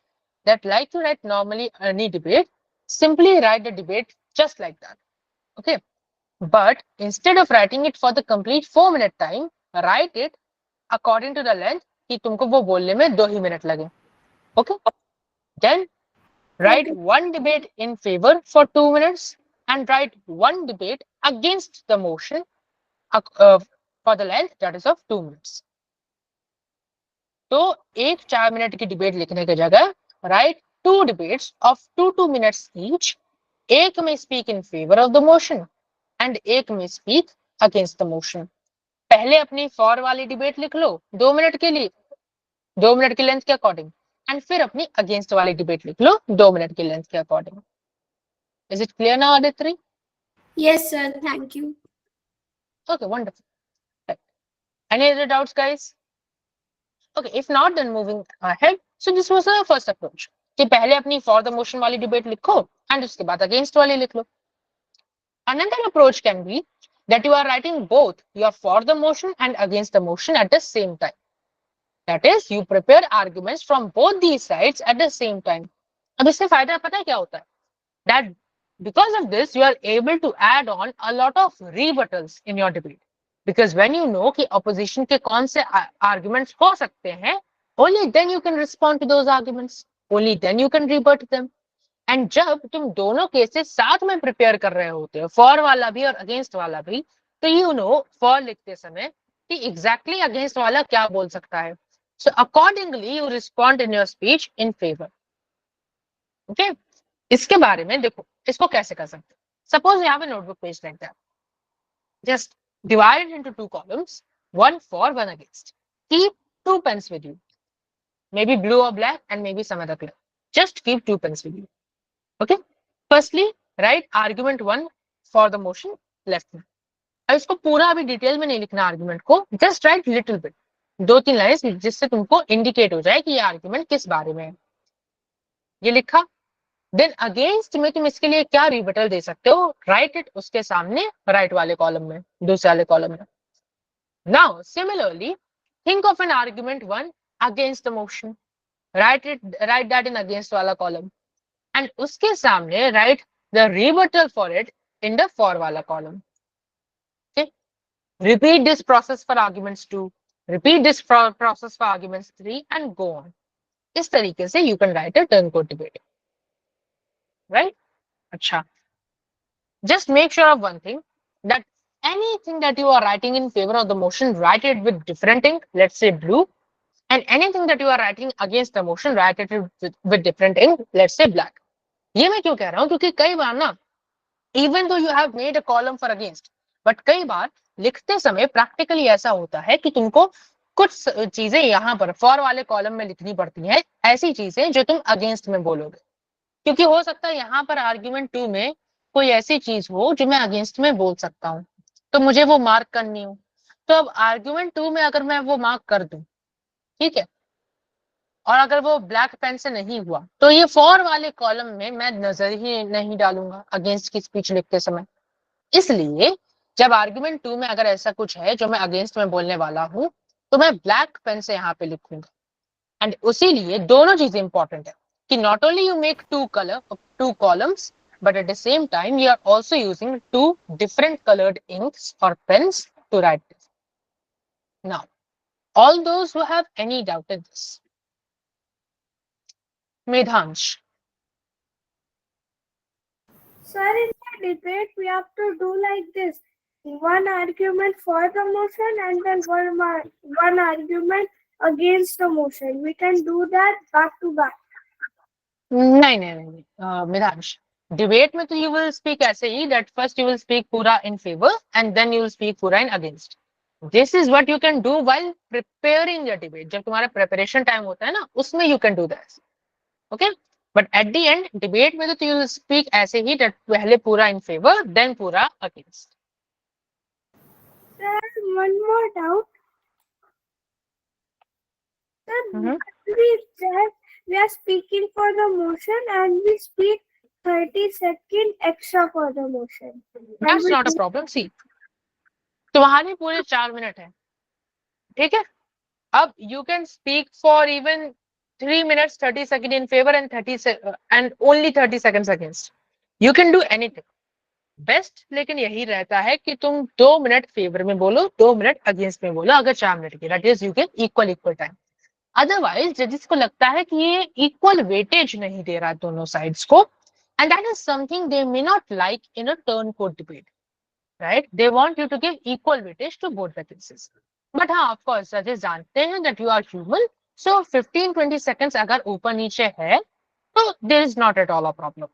that like you write normally any debate, simply write the debate just like that. Okay, but instead of writing it for the complete 4-minute time, write it according to the length कि तुमको वो बोलने में 2 ही minute लगे. Okay, then write one debate in favor for 2 minutes and write one debate against the motion for the length that is of 2 minutes. तो एक 4 minute की debate लिखने की जगह write two debates of 2 minutes each. एक में speak in favour of the motion and एक में स्पीक अगेंस्ट द मोशन. पहले अपनी फॉर वाली डिबेट लिख लो 2 मिनट के लिए, 2 मिनट की लेंथ के अकॉर्डिंग, एंड फिर अपनी अगेंस्ट वाली डिबेट लिख लो 2 मिनट की लेंथ के according. Is it clear now, Aditri? Yes, sir. Thank you. Okay, wonderful. Right. Any other doubts, guys? Okay, if not, then moving ahead. So this was the first approach कि पहले अपनी for the motion वाली debate लिखो and उसके बाद against वाली लिख लो. Another approach can be that you are writing both your for the motion and against the motion at the same time. That is, you prepare arguments from both these sides at the same time. अब इससे फायदा पता है क्या होता है? That because of this, you are able to add on a lot of rebuttals in your debate. Because when you know कि opposition के कौन से arguments हो सकते हैं, only then you can respond to those arguments. Only then you can rebut them. And जब तुम दोनों केसेस साथ में प्रिपेयर कर रहे होते हो, फॉर वाला भी और अगेंस्ट वाला भी, तो यू नो फॉर लिखते समय कि एग्जैक्टली अगेंस्ट वाला क्या बोल सकता है. So accordingly you respond in your speech in favour. Okay, इसके बारे में देखो इसको कैसे कर सकते. Suppose you have a notebook page like that. Just divide it into two columns, one for, one against. Keep two pens with you, maybe blue or black, and maybe some other color. Just keep two pens with you. Okay. Firstly, write argument one for the motion left में. अब इसको पूरा अभी detail में नहीं लिखना argument को, just right little bit, 2-3 line जिससे तुमको इंडिकेट हो जाए कि ये आर्ग्यूमेंट किस बारे में है. ये लिखा. देन अगेंस्ट में तुम इसके लिए क्या रिबटल दे सकते हो, राइट इट उसके सामने राइट वाले कॉलम में, दूसरे वाले कॉलम में. Now similarly think of an argument one against the motion, right that in against वाला कॉलम, एंड उसके सामने right the rebuttal for it in the for वाला column. Repeat this process for arguments 2, repeat this process for arguments 3, and go on. इस तरीके से you can write a turn code debate. Right? अच्छा. Just make sure of one thing, that anything that you are writing in favor of the motion, write it with different ink, let's say blue, and anything that you are writing against the motion, write it with different ink, let's say black. ये मैं क्यों कह रहा हूँ, क्योंकि कई बार ना, even though you have made a column for against, but कई बार लिखते समय प्रैक्टिकली ऐसा होता है कि तुमको कुछ चीजें यहाँ पर फॉर वाले कॉलम में लिखनी पड़ती हैं, ऐसी चीजें जो तुम अगेंस्ट में बोलोगे, क्योंकि हो सकता है यहाँ पर आर्ग्यूमेंट 2 में कोई ऐसी चीज हो जो मैं अगेंस्ट में बोल सकता हूँ, तो मुझे वो मार्क करनी हो. तो अब आर्ग्यूमेंट 2 में अगर मैं वो मार्क कर दूं, ठीक है, और अगर वो ब्लैक पेन से नहीं हुआ, तो ये फॉर वाले कॉलम में मैं नजर ही नहीं डालूंगा अगेंस्ट की स्पीच लिखते समय. इसलिए जब आर्ग्यूमेंट 2 में अगर ऐसा कुछ है जो मैं अगेंस्ट में बोलने वाला हूं, तो मैं ब्लैक पेन से यहाँ पे लिखूंगा. एंड उसी लिए दोनों चीजें इंपॉर्टेंट है कि not only you make two columns, but at the same time you are also using two different colored inks or pens to write this. Now, all those who have any doubt in this, Medhansh. Sir, in the debate, we have to do like this. One argument for the motion and then one argument against the motion. We can do that back to back. नहीं, Medhansh. Debate में तो you will speak ऐसे ही, that first you will speak पूरा in favor and then you will speak पूरा in against. This is what you can do while preparing your debate. जब तुम्हारा preparation time होता है ना, उसमें you can do that. Okay? But at the end, debate में तो you will speak ऐसे ही, that पहले पूरा in favor, then पूरा against. Sir, one more doubt. Sir, we are speaking for the motion and we speak 30 seconds extra for the motion. That's not a problem. See, तुम्हारे पूरे 4 minute है, ठीक है. अब you can speak for even 3 minutes 30 seconds in favor and only 30 seconds against. You can do anything. Best लेकिन यही रहता है कि तुम 2 मिनट फेवर में बोलो, 2 मिनट अगेंस्ट में बोलो, अगर 4 मिनट की, that is you get equal time. Otherwise जजेस को लगता है कि ये इक्वल वेटेज नहीं दे रहा दोनों साइड्स को, and that is something they may not like in a turncoat debate, right. They want you to give equal weightage to both the cases. But हाँ, ऑफ कोर्स जजेस जानते हैं that you are human, so 15-20 seconds अगर ऊपर नीचे है तो there is not at all a problem.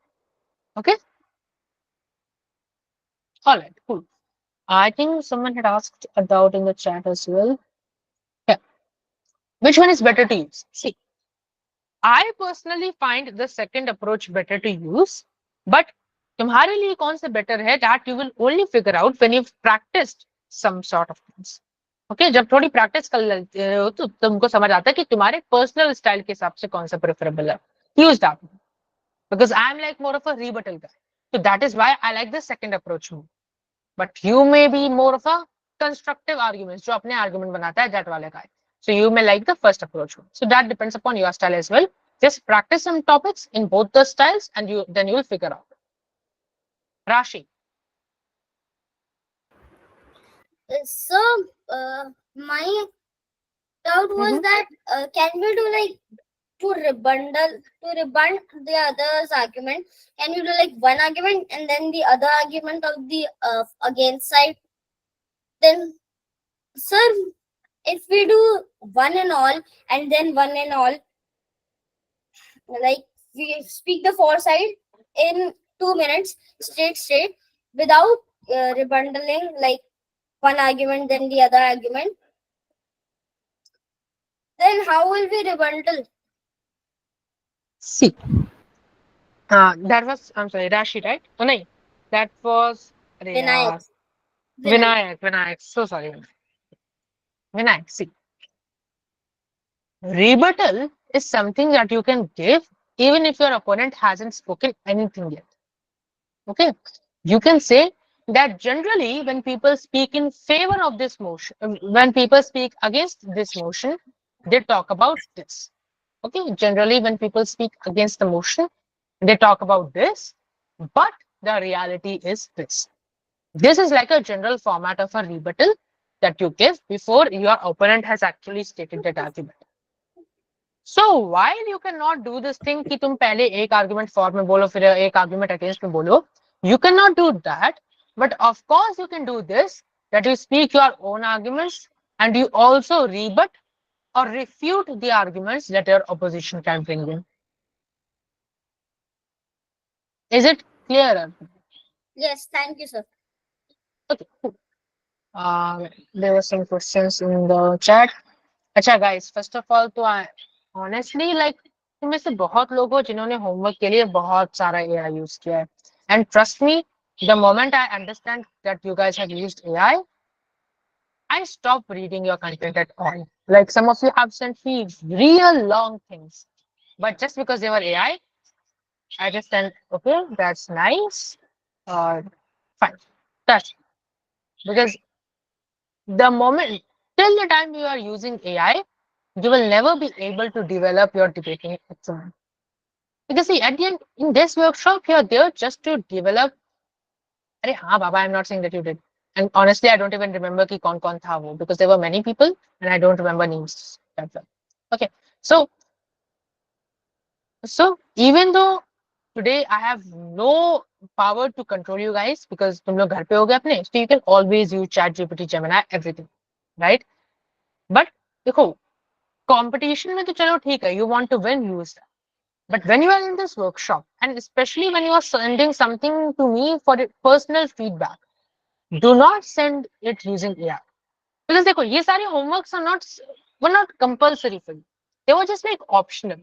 Okay, all right, cool. I think someone had asked a doubt in the chat as well. Yeah. Which one is better to use? See, I personally find the second approach better to use, but तुम्हारे लिए कौन से better है, that you will only figure out when you've practiced some sort of things. Okay, जब थोड़ी practice कर लेते हो तो तुमको समझ आता है कि तुम्हारे personal style के हिसाब से कौन सा preferable है. Use that one. Because I am like more of a rebuttal guy. So that is why I like the second approach more. But you may be more of a constructive arguments, जो अपने argument बनाता है, that वाले guy. So you may like the first approach. So that depends upon your style as well. Just practice some topics in both the styles and then you will figure out. Rashi. So, my doubt was that can we do like to rebut the other's argument? Can you do like one argument and then the other argument of the against side? Then, sir, if we do one and all and then one and all, like we speak the for side in 2 minutes straight, without rebundling, like one argument then the other argument, then how will we rebundle? See, that was, I'm sorry, Rashi, right? Oh, no, that was अरे Vinayak. यार, Vinayak. So sorry, Vinayak. See, rebuttal is something that you can give even if your opponent hasn't spoken anything yet. Okay, you can say that generally when people speak in favor of this motion, when people speak against this motion, they talk about this. Okay, generally when people speak against the motion, they talk about this, but the reality is this. This is like a general format of a rebuttal that you give before your opponent has actually stated that argument. So while you cannot do this thing कि तुम पहले एक argument for में बोलो फिर एक argument against में बोलो, you cannot do that. But of course you can do this, that you speak your own arguments and you also rebut or refute the arguments that your opposition can bring in. Is it clear? Yes, thank you, sir. Okay, cool. There were some questions in the chat. अच्छा guys, first of all तो honestly like तुम में से बहुत लोग हो जिन्होंने homework के लिए बहुत सारा AI यूज किया है. And trust me, the moment I understand that you guys have used AI, I stop reading your content at all. Like some of you have sent me real long things, but just because they were AI, I just sent, okay, that's nice. Fine. That's because the moment till the time you are using AI, you will never be able to develop your debating excellence. Because see, at the end, in this workshop, you're there just to develop. Arey, हाँ, Baba, I'm not saying that you did. And honestly, I don't even remember ki kaun tha wo, because there were many people and I don't remember names that well. Okay, so even though today I have no power to control you guys because तुम लोग घर पे हो गए अपने, so you can always use ChatGPT, Gemini, everything, right? But देखो, competition में तो चलो ठीक है, you want to win, use that. But when you are in this workshop, and especially when you are sending something to me for personal feedback, do not send it using AI. Because देखो, ये सारे homeworks were not compulsory for you. They were just like optional.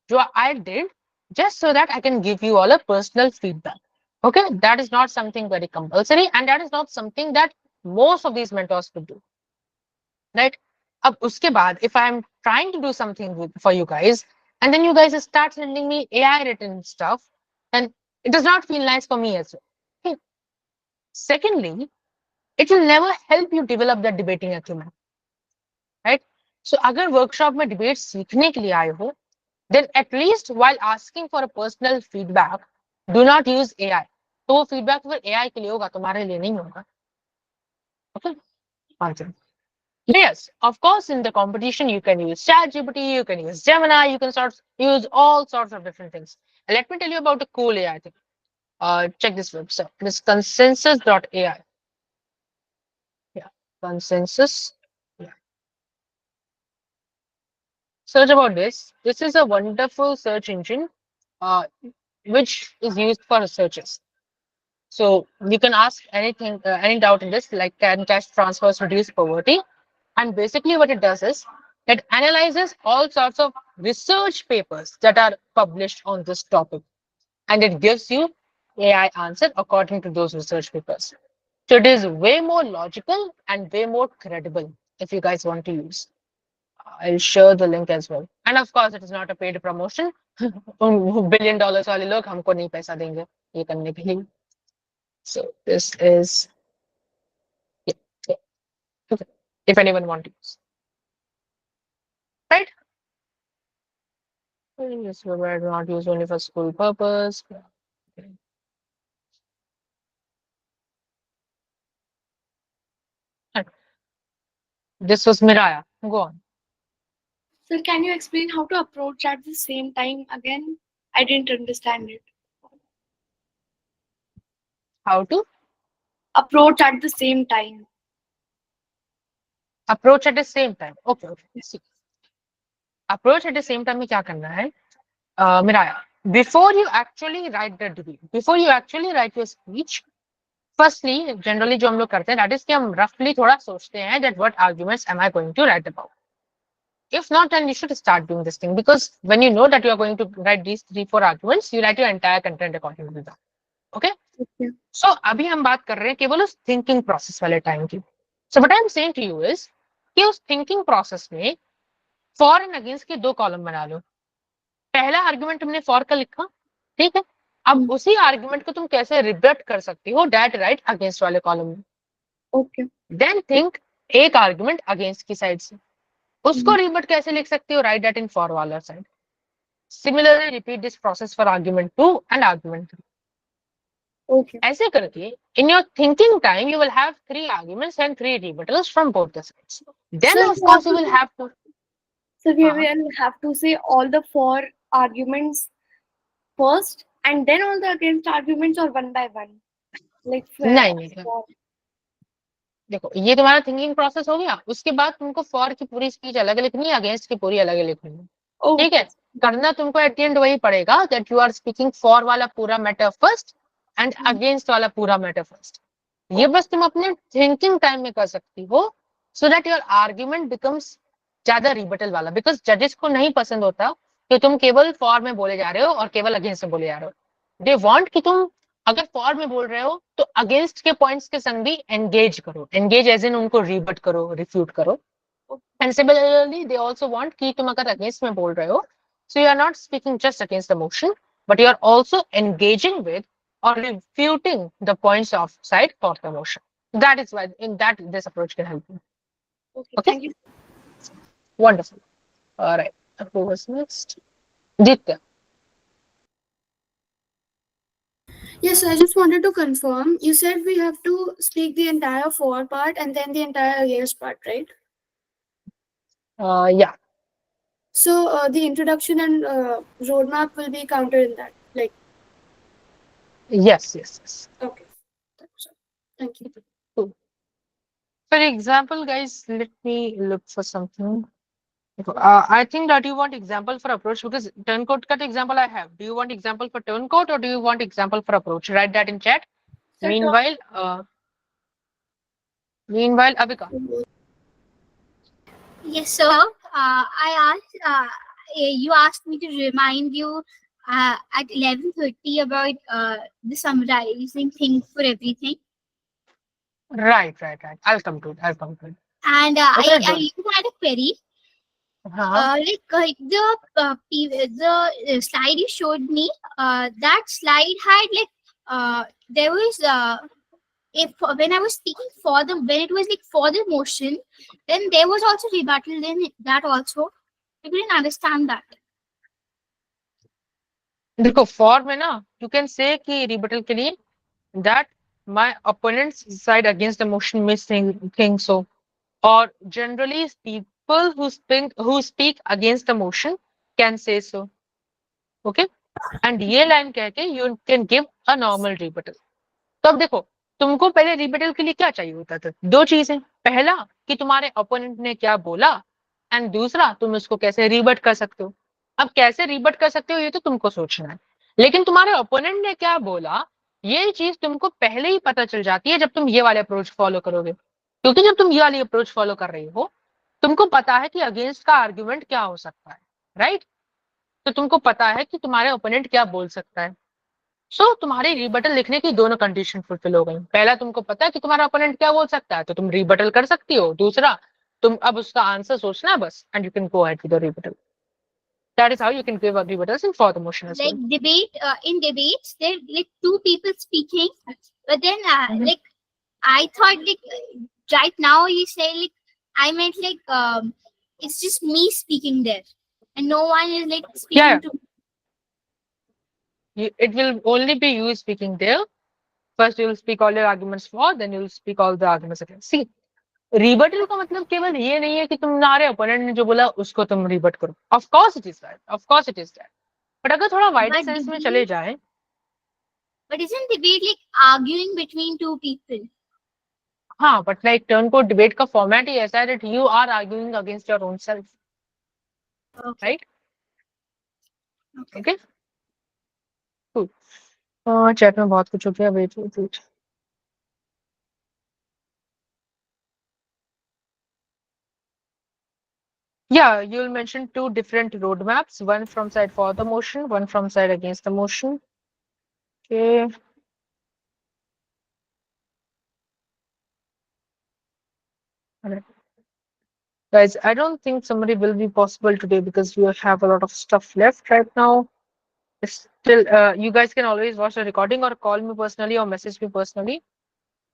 So I did just so that I can give you all a personal feedback. Okay, that is not something very compulsory, and that is not something that most of these mentors would do. Right? अब उसके बाद, if I'm trying to do something for you guys, and then you guys start sending me AI written stuff, then it does not feel nice for me as well. Okay. Secondly, it will never help you develop that debating acumen. Right? So अगर workshop में debate सीखने के लिए आए हो, then at least while asking for a personal feedback, do not use AI. तो वो feedback फिर AI के लिए होगा, तुम्हारे लिए नहीं होगा. Okay? Answer. Yes, of course, in the competition, you can use ChatGPT, you can use Gemini, you can use all sorts of different things. And let me tell you about a cool AI thing. Check this website. This consensus.ai. Yeah, consensus. Yeah. Search about this. This is a wonderful search engine, uh, which is used for researchers. So you can ask anything, any doubt in this, like can cash transfers reduce poverty? And basically, what it does is it analyzes all sorts of research papers that are published on this topic, and it gives you AI answer according to those research papers. So it is way more logical and way more credible if you guys want to use. I'll share the link as well. And of course, it is not a paid promotion. $1 billion वाले लोग हमको नहीं पैसा देंगे ये करने के लिए. So this is, yeah, yeah. Okay. If anyone wants to use, right? Yes, we were not used only for school purpose. Okay. And this was Miraya. Go on. Sir, can you explain how to approach at the same time again? I didn't understand it. How to Approach at the same time. approach at the same time. Okay, okay. See. Approach at the same time में क्या करना है? Miraya, before you actually write the debate, before you actually write your speech, firstly generally जो हम लोग करते हैं that is कि हम रफली थोड़ा सोचते हैं that what arguments am I going to write about. If not, then you should start doing this thing, because when you know that you are going to write these 3-4 arguments, you write your entire content according to that. Okay? Okay. So अभी हम बात कर रहे हैं केवल उस thinking process वाले time की. So what I am saying to you is कि उस थिंकिंग प्रोसेस में फॉर एंड अगेंस्ट के 2 कॉलम बना लो. पहला आर्गुमेंट तुमने फॉर का लिखा, ठीक है. अब उसी आर्गुमेंट को तुम कैसे रिबट कर सकती हो डेट राइट अगेंस्ट वाले कॉलम में. Okay. देन थिंक एक आर्गुमेंट अगेंस्ट की साइड से, उसको रिबट कैसे लिख सकती हो, राइट दैट इन फॉर वाला side. Similarly repeat this process for argument 2 and argument 3. Okay. ऐसे करके in your thinking time you will have 3 arguments and 3 rebuttals from both the sides. Then So of you course have you to will have to. So we will have to say all the 4 arguments first and then all the against arguments, or one by one? Like नहीं, देखो ये तुम्हारा thinking process हो गया. उसके बाद तुमको for की पूरी स्पीच अलग लिखनी है, अगेंस्ट की पूरी अलग लिखनी है. ठीक है. करना तुमको एट द एंड वही पड़ेगा that you are speaking for वाला पूरा मैटर फर्स्ट एंड अगेंस्ट वाला पूरा मैटर फर्स्ट. ये बस तुम अपने थिंकिंग टाइम में कर सकती हो, so that your argument becomes ज्यादा रिबटल वाला. बिकॉज जजेस को नहीं पसंद होता कि तुम केवल फॉर में बोले जा रहे हो और केवल अगेंस्ट में बोले जा रहे हो. दे वॉन्ट कि तुम अगर फॉर में बोल रहे हो तो अगेंस्ट के पॉइंट्स के संग भी एंगेज करो. एंगेज एज इन उनको रिबट करो, रिफ्यूट करो. And similarly they also want कि तुम अगर अगेंस्ट में बोल रहे हो, so you are not speaking just against the motion, but you are also engaging with or refuting the points of side for the motion. That is why in that this approach can help you. Okay. Okay. Thank you. Wonderful. All right. Who was next? Ditya. Yes, I just wanted to confirm. You said we have to speak the entire for part and then the entire against part, right? Yeah. So the introduction and roadmap will be counted in that. Like. Yes. Okay. Thank you. Cool. For example, guys, let me look for something. I think that you want example for approach, because turncoat cut example I have. Do you want example for turncoat or do you want example for approach? Write that in chat. Meanwhile, Abhika. Yes, sir. I asked. You asked me to remind you at 11:30 about the summarizing thing for everything. Right. I'll come to it. And Okay, I had a query. The slide you showed me, that slide had there was if when I was speaking for the when it was like for the motion, then there was also rebuttal in that also. I couldn't understand that. देखो for में ना you can say कि rebuttal के लिए that my opponent's side against the motion may think so, or generally people who speak against the motion can say so. Okay, and ये line कह के you can give a normal rebuttal. तो अब देखो तुमको पहले रिबेटल के लिए क्या चाहिए होता था, 2 चीजें. पहला कि तुम्हारे ओपोनेंट ने क्या बोला, एंड दूसरा तुम उसको कैसे रिबट कर सकते हो. अब कैसे रिबट कर सकते हो ये तो तुमको सोचना है, लेकिन तुम्हारे ओपोनेंट ने क्या बोला ये चीज तुमको पहले ही पता चल जाती है जब तुम ये वाले अप्रोच फॉलो करोगे. क्योंकि जब तुम ये वाली अप्रोच फॉलो कर रही हो तुमको पता है कि अगेंस्ट का आर्ग्यूमेंट क्या हो सकता है, राइट. तो तुमको पता है कि तुम्हारे ओपोनेंट क्या बोल सकता है. सो तुम्हारी रिबटल लिखने की दोनों कंडीशन फुलफिल हो गई. पहला तुमको पता है कि तुम्हारा ओपोनेंट क्या बोल सकता है तो तुम रिबटल कर सकती हो. दूसरा तुम अब उसका आंसर सोचना है बस, and you can go ahead with the rebuttal. That is how you can give a rebuttals in for the motion as Like well. debate, in debates, there like 2 people speaking, but then like I thought right now you say I meant it's just me speaking there, and no one is speaking Yeah. to. It will only be you speaking there. First you will speak all your arguments for, then you will speak all the arguments against. See, rebuttal का मतलब केवल ये नहीं है कि तुम्हारे opponent ने जो बोला उसको तुम रिबट करो. Of course it is that, but अगर थोड़ा वाइडर सेंस में चले जाए. But isn't debate arguing between 2 people? हाँ, but like turncoat debate का फॉर्मेट ही ऐसा है that you are arguing against your own self, right. Okay, cool. Chat में बहुत कुछ हो गया. Wait. Yeah, you'll mention two different roadmaps, one from side for the motion, one from side against the motion. Okay. Alright. Guys, I don't think summary will be possible today because we have a lot of stuff left right now. It's still, you guys can always watch the recording or call me personally or message me personally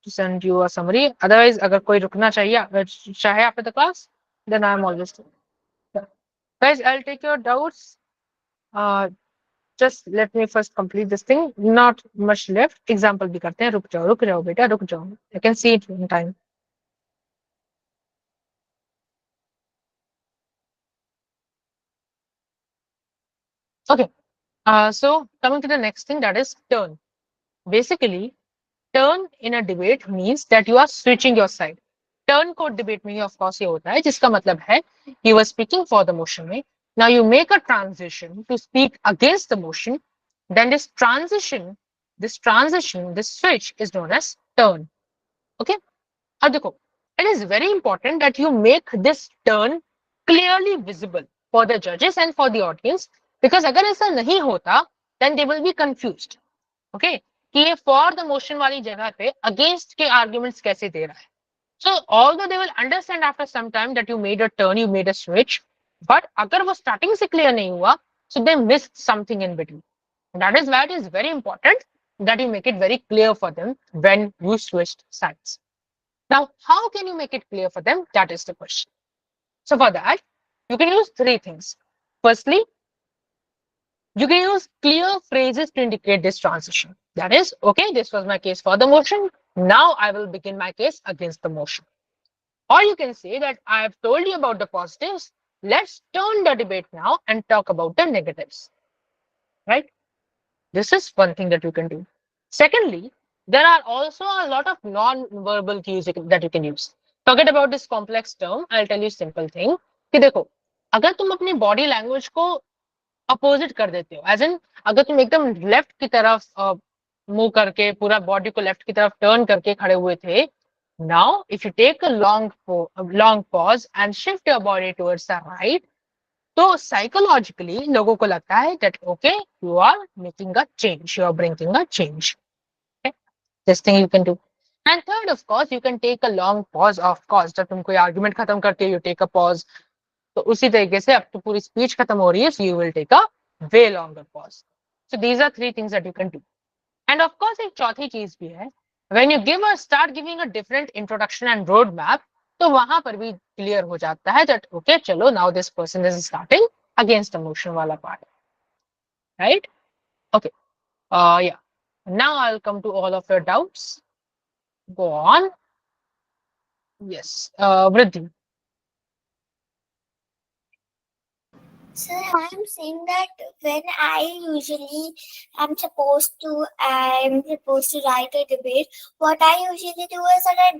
to send you a summary. Otherwise, अगर कोई रुकना चाहे after the class, then I'm always there. Yeah. Guys, I'll take your doubts. Uh, just let me first complete this thing. Not much left. Example भी करते हैं. रुक जाओ बेटा, रुक जाओ. I can see it in time. Okay. So coming to the next thing, that is turn. Basically, turn in a debate means that you are switching your side. Turn को debate में ही ऑफ कोर्स ये होता है, जिसका मतलब है you were speaking for the motion में, now you make a transition to speak against the motion, then this switch is known as turn. Okay, अब देखो, it is very important that you make this turn clearly visible for the जजेस and for the audience, because अगर ऐसा नहीं होता then they will be confused. Okay, कि ये for the motion वाली जगह पे अगेंस्ट के आर्ग्यूमेंट्स कैसे दे रहा है. So although they will understand after some time that you made a turn, you made a switch, but अगर वो starting से clear नहीं हुआ, so they missed something in between. That is why it is very important that you make it very clear for them when you switched sides. Now, how can you make it clear for them? That is the question. So for that, you can use three things. Firstly, you can use clear phrases to indicate this transition. That is, okay, this was my case for the motion. Now I will begin my case against the motion. Or you can say that I have told you about the positives. Let's turn the debate now and talk about the negatives. Right? This is one thing that you can do. Secondly, there are also a lot of non-verbal cues that you can use. Forget about this complex term. I'll tell you a simple thing. कि देखो, अगर तुम अपनी body language को opposite कर देते हो, as in अगर तुम एकदम लेफ्ट की तरफ मुंह करके पूरा बॉडी को लेफ्ट की तरफ टर्न करके खड़े हुए थे, now if you take a long pause and shift your body towards the right, तो साइकोलॉजिकली लोगों को लगता है that okay, you are making a change, you are bringing a change. Okay? This thing you can do. And third, of course, you can take a long pause. Of course, जब तुम कोई argument खत्म करते हो, you take a pause. तो उसी तरीके से अब तो पूरी स्पीच खत्म हो रही है, so you will take a way longer pause. So these are three things that you can do. And of course, एक चौथी चीज भी है, when you start giving a different introduction and roadmap, तो वहां पर भी क्लियर हो जाता है that okay, चलो, now this person is starting against the motion वाला part, right? Okay, yeah. Now I'll come to all of your doubts. Go on. Yes, Vriddhi. So I'm saying that when I'm supposed to write a debate, what I usually do is that I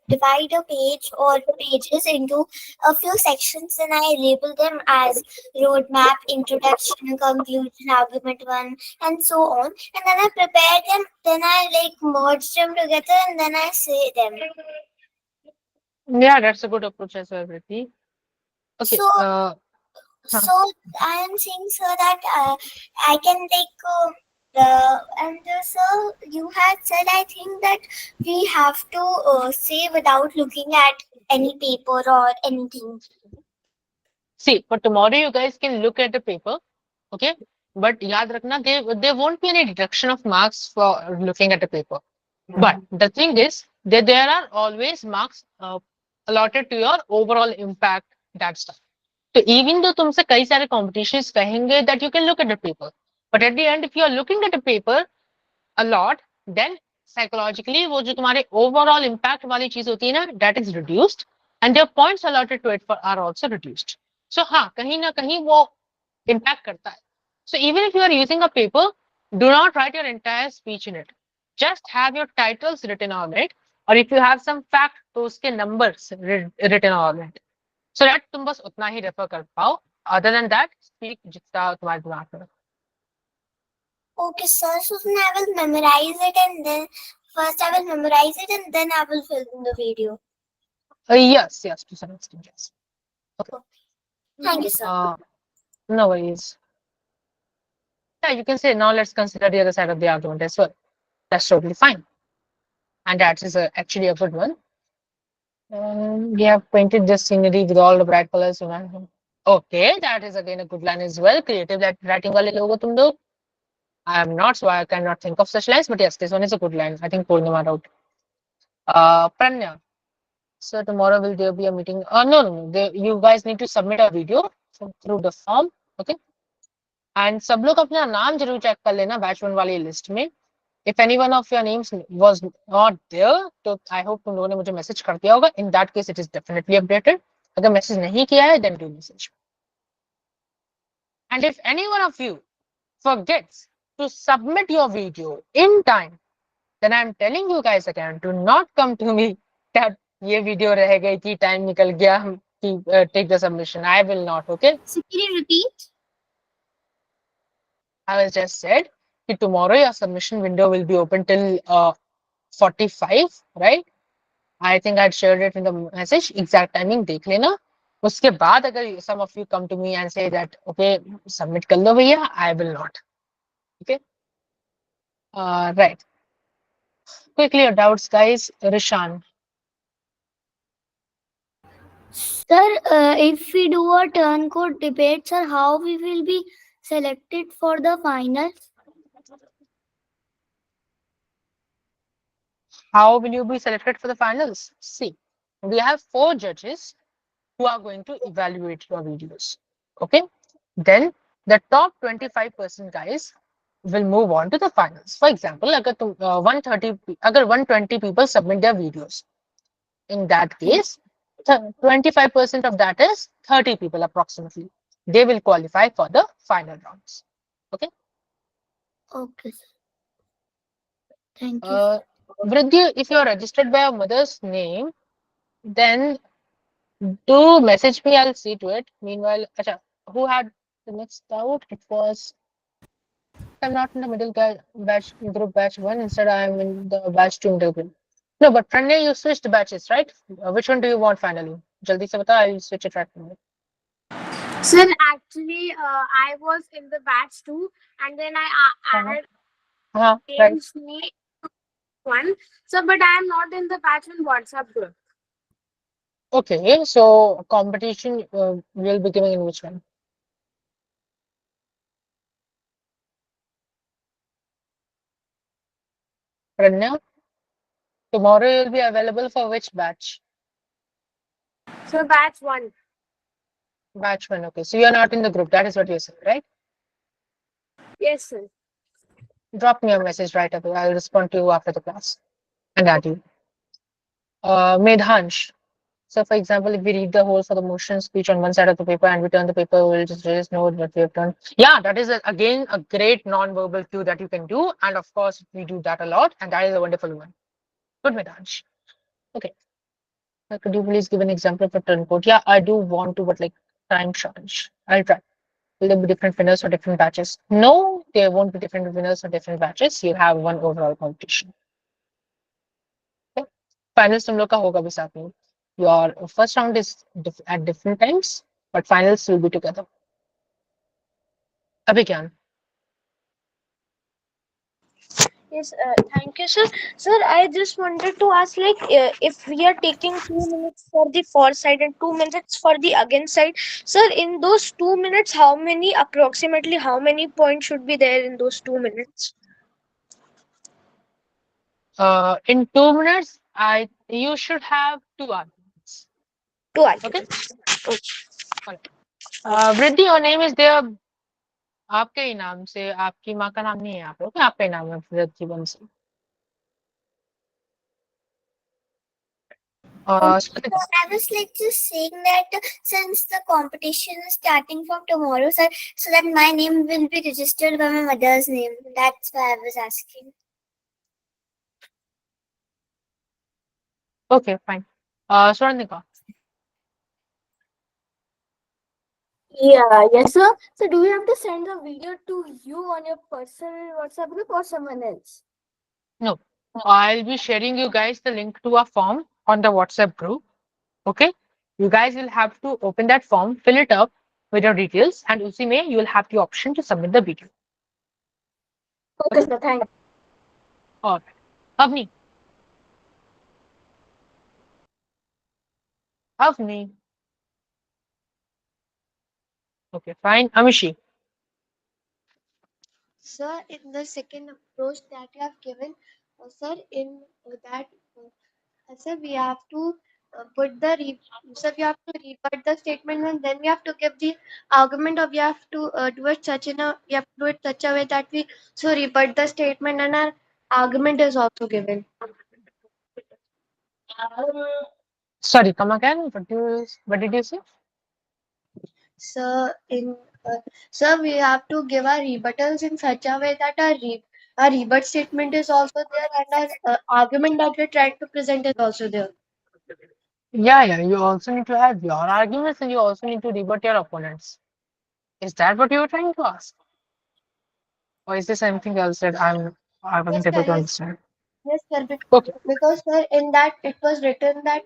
divide a page or pages into a few sections and I label them as roadmap, introduction, conclusion, argument one, and so on. And then I prepare them, then I merge them together and then I say them. Yeah, that's a good approach as well, Vriddhi. Okay. So I am saying, sir, that I can sir, you had said, I think that we have to say without looking at any paper or anything. See, for tomorrow you guys can look at the paper, okay? But yaad rakhna, there won't be any deduction of marks for looking at the paper. But the thing is that there are always marks allotted to your overall impact, that stuff. So even though तुमसे कई सारे competitions कहेंगे that you can look at the paper, but at the end if you are looking at the paper a lot, then psychologically वो जो तुम्हारे overall impact वाली चीज होती है ना, that is reduced and your points allotted to it are also reduced. So हाँ, कहीं ना कहीं वो impact करता है. So even if you are using a paper, do not write your entire speech in it. Just have your titles written on it, or if you have some fact, तो उसके numbers written on it. So that तुम बस उतना ही refer कर पाओ. Other than that, speak जितना तुम्हारे दिमाग में. Okay, sir. So then I will memorize it and then first I will memorize it and then I will film the video. Yes, to some extent, yes. Okay. Thank you, sir. No worries. Yeah, you can say now let's consider the other side of the argument as well. That's totally fine. And that is actually a good one. We have painted this scenery with all the bright colors. Okay, that is again a good line as well. Creative writing wale logo tum log. I am not, so I cannot think of such lines. But yes, this one is a good line. I think Purnima wrote. Pranya. So tomorrow will there be a meeting? No, no, no. You guys need to submit a video through the form. Okay. And सब लोग अपना नाम जरूर check कर लेना batch one वाली list में. If any one of your names was not there, तो I hope तुम लोगों ने मुझे मैसेज कर दिया होगा. In that case, it is definitely updated. अगर मैसेज नहीं किया है, then do message. And if any one of you forgets to submit your video in time, then I'm telling you guys again, do not come to me that ये video रह गई थी, time निकल गया, take the submission. I will not, okay? So can you repeat? I was just said that tomorrow your submission window will be open till 45, right? I think I'd shared it in the message. Exact timing देख लेना. उसके बाद अगर some of you come to me and say that okay submit कर लो भैया, I will not. Okay. Right. Quickly your doubts, guys. Rishan. Sir, if we do a turn code debate, sir, how we will be selected for the finals? How will you be selected for the finals? See, we have 4 judges who are going to evaluate your videos. Okay. Then the top 25% guys will move on to the finals. For example, अगर 120 people submit their videos, in that case, 25% of that is 30 people approximately. They will qualify for the final rounds. Okay. Okay, sir. Thank you. Vridhi, if you are registered by your mother's name, then do message me. I'll see to it. Meanwhile, who had the next doubt? It was I'm not in the batch group batch one. Instead, I'm in the batch two middle group. No, but Pranay, you switched batches, right? Which one do you want finally? Jaldi se bata, I'll switch it right now. Sir, actually, I was in the batch 2, and then I added Right. changed me to one. So, but I am not in the batch 1 WhatsApp group. Okay, so competition will be giving in which one? Pranya, tomorrow you'll be available for which batch? So, batch 1. Batch one. Okay, so you're not in the group. That is what you're saying, right? Yes, sir. Drop me a message right away. I'll respond to you after the class and add you. Medhansh. So, for example, if we read the whole for the motion speech on one side of the paper and we turn the paper, we'll just know what we have done. Yeah, that is again a great non-verbal cue that you can do. And of course, we do that a lot. And that is a wonderful one. Good, Medhansh. Okay. Could you please give an example of a turn code? Yeah, I do want to, but like time shortage. I'll try. Will there be different winners or different batches? No, there won't be different winners or different batches. You have one overall competition. Okay. Finals तुम लोग का होगा भी साथ में. Your first round is at different times, but finals will be together. Abhigyan. Yes, thank you, sir. Sir, I just wanted to ask, like, if we are taking 2 minutes for the for side and 2 minutes for the against side, sir, in those 2 minutes, approximately how many points should be there in those 2 minutes? In 2 minutes, you should have 2 arguments. Two arguments. Okay. Vriddhi, your name is there. आपके ही नाम से आपकी माँ का नाम नहीं है यहाँ पे. ओके, आपका ही नाम है वृद्धि बंसी. I was like just saying that since the competition is starting from tomorrow, sir, so that my name will be registered by my mother's name. That's why I was asking. Okay, fine. Swarnika. Yeah, yes, sir. So, do we have to send the video to you on your personal WhatsApp group or someone else? No, I'll be sharing you guys the link to a form on the WhatsApp group. Okay, you guys will have to open that form, fill it up, with your details, and usi mein you will have the option to submit the video. Okay, sir. Thank you. All right. Avni. Avni. Okay, fine. Amishi. Sir, in the second approach that you have given, sir, in that, sir, we have to put the sir, we have to rebut the statement and then we have to give the argument, or we have to do it we have to do it such a way that we so rebut the statement and our argument is also given. Sorry, come again. What did you say? So in sir, we have to give our rebuttals in such a way that our rebut statement is also there and our argument that we're trying to present is also there. Yeah, yeah. You also need to have your arguments, and you also need to rebut your opponents. Is that what you were trying to ask? Or is there something else that I Yes, wasn't sir. able to Yes, understand? yes, sir. Okay. Because sir, in that it was written that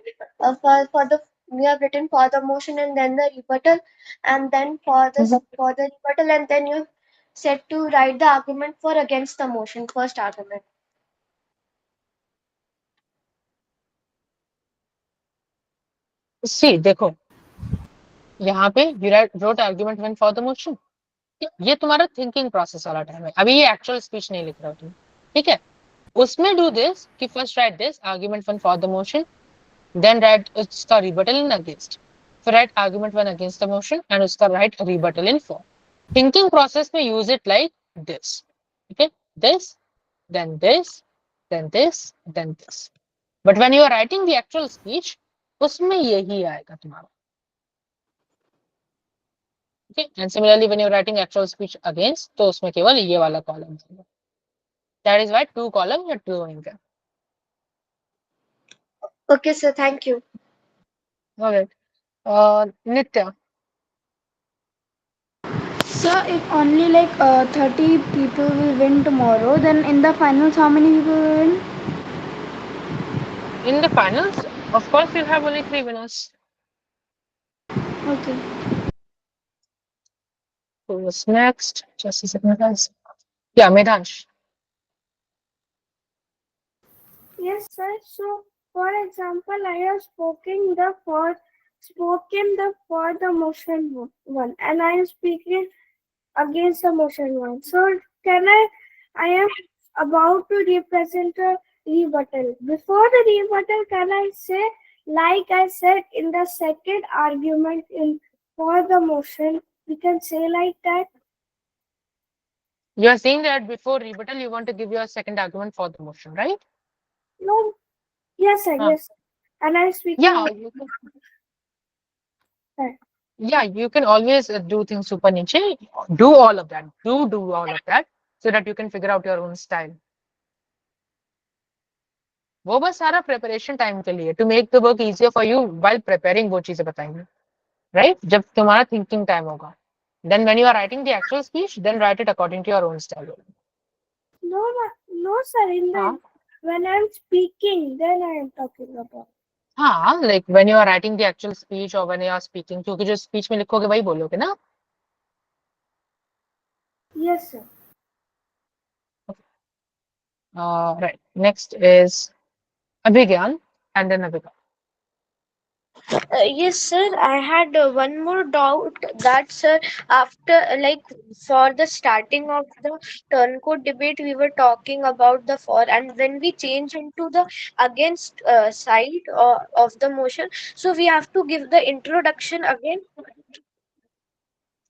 for the we have written for the motion and then the rebuttal, and then for the rebuttal, and then you said to write the argument for against the motion, first argument. See, देखो यहाँ पे you wrote argument when for the motion. ये तुम्हारा thinking process वाला time है, अभी ये actual speech नहीं लिख रहा हो तुम, ठीक है? उसमें डू दिस कि first write this argument one for the motion, then write उसका रिबटल इन अगेंस्ट, फिर write argument one against the motion and उसका write rebuttal in for. Thinking process में use it like this, okay? This, then this, then this, then this. But when you are writing the actual speech, उसमें यही आएगा तुम्हारा. Okay, and similarly when you're writing actual speech against, तो उसमें केवल ये वाला कॉलम आएगा. That is why two column you're doing them. Okay, sir. Thank you. All right. Nitya. So if only like 30 people will win tomorrow, then in the finals, how many people will win? In the finals, of course, you'll have only 3 winners. Okay. Who's next? Just a second, guys. Yeah, Medhansh. Yes, sir. So, for example, I have spoken the for the motion one, and I am speaking against the motion one. So, can I am about to represent a rebuttal. Before the rebuttal, can I say, like I said in the second argument in for the motion, we can say like that? You are saying that before rebuttal, you want to give your second argument for the motion, right? No. Yes, sir. Huh. Yes. And I'm speaking. Yeah, you can. Right. Yeah, you can always do things super niche. Do all of that. Do all of that so that you can figure out your own style. वो बस सारा preparation time के लिए, to make the work easier for you while preparing, वो चीजें बताएंगे, राइट? जब तुम्हारा थिंकिंग टाइम होगा, then when you are writing the actual speech, then write it according to your own style. No, sir. When I'm speaking, then I am talking about. हाँ, like when you are writing the actual speech or when you are speaking, क्योंकि जो speech में लिखोगे वही बोलोगे ना? Yes, sir. Right. Next is Abhigyan and then Abhika. Yes, sir. I had one more doubt that, sir, after for the starting of the turncoat debate, we were talking about the for, and when we change into the against side of the motion, so we have to give the introduction again.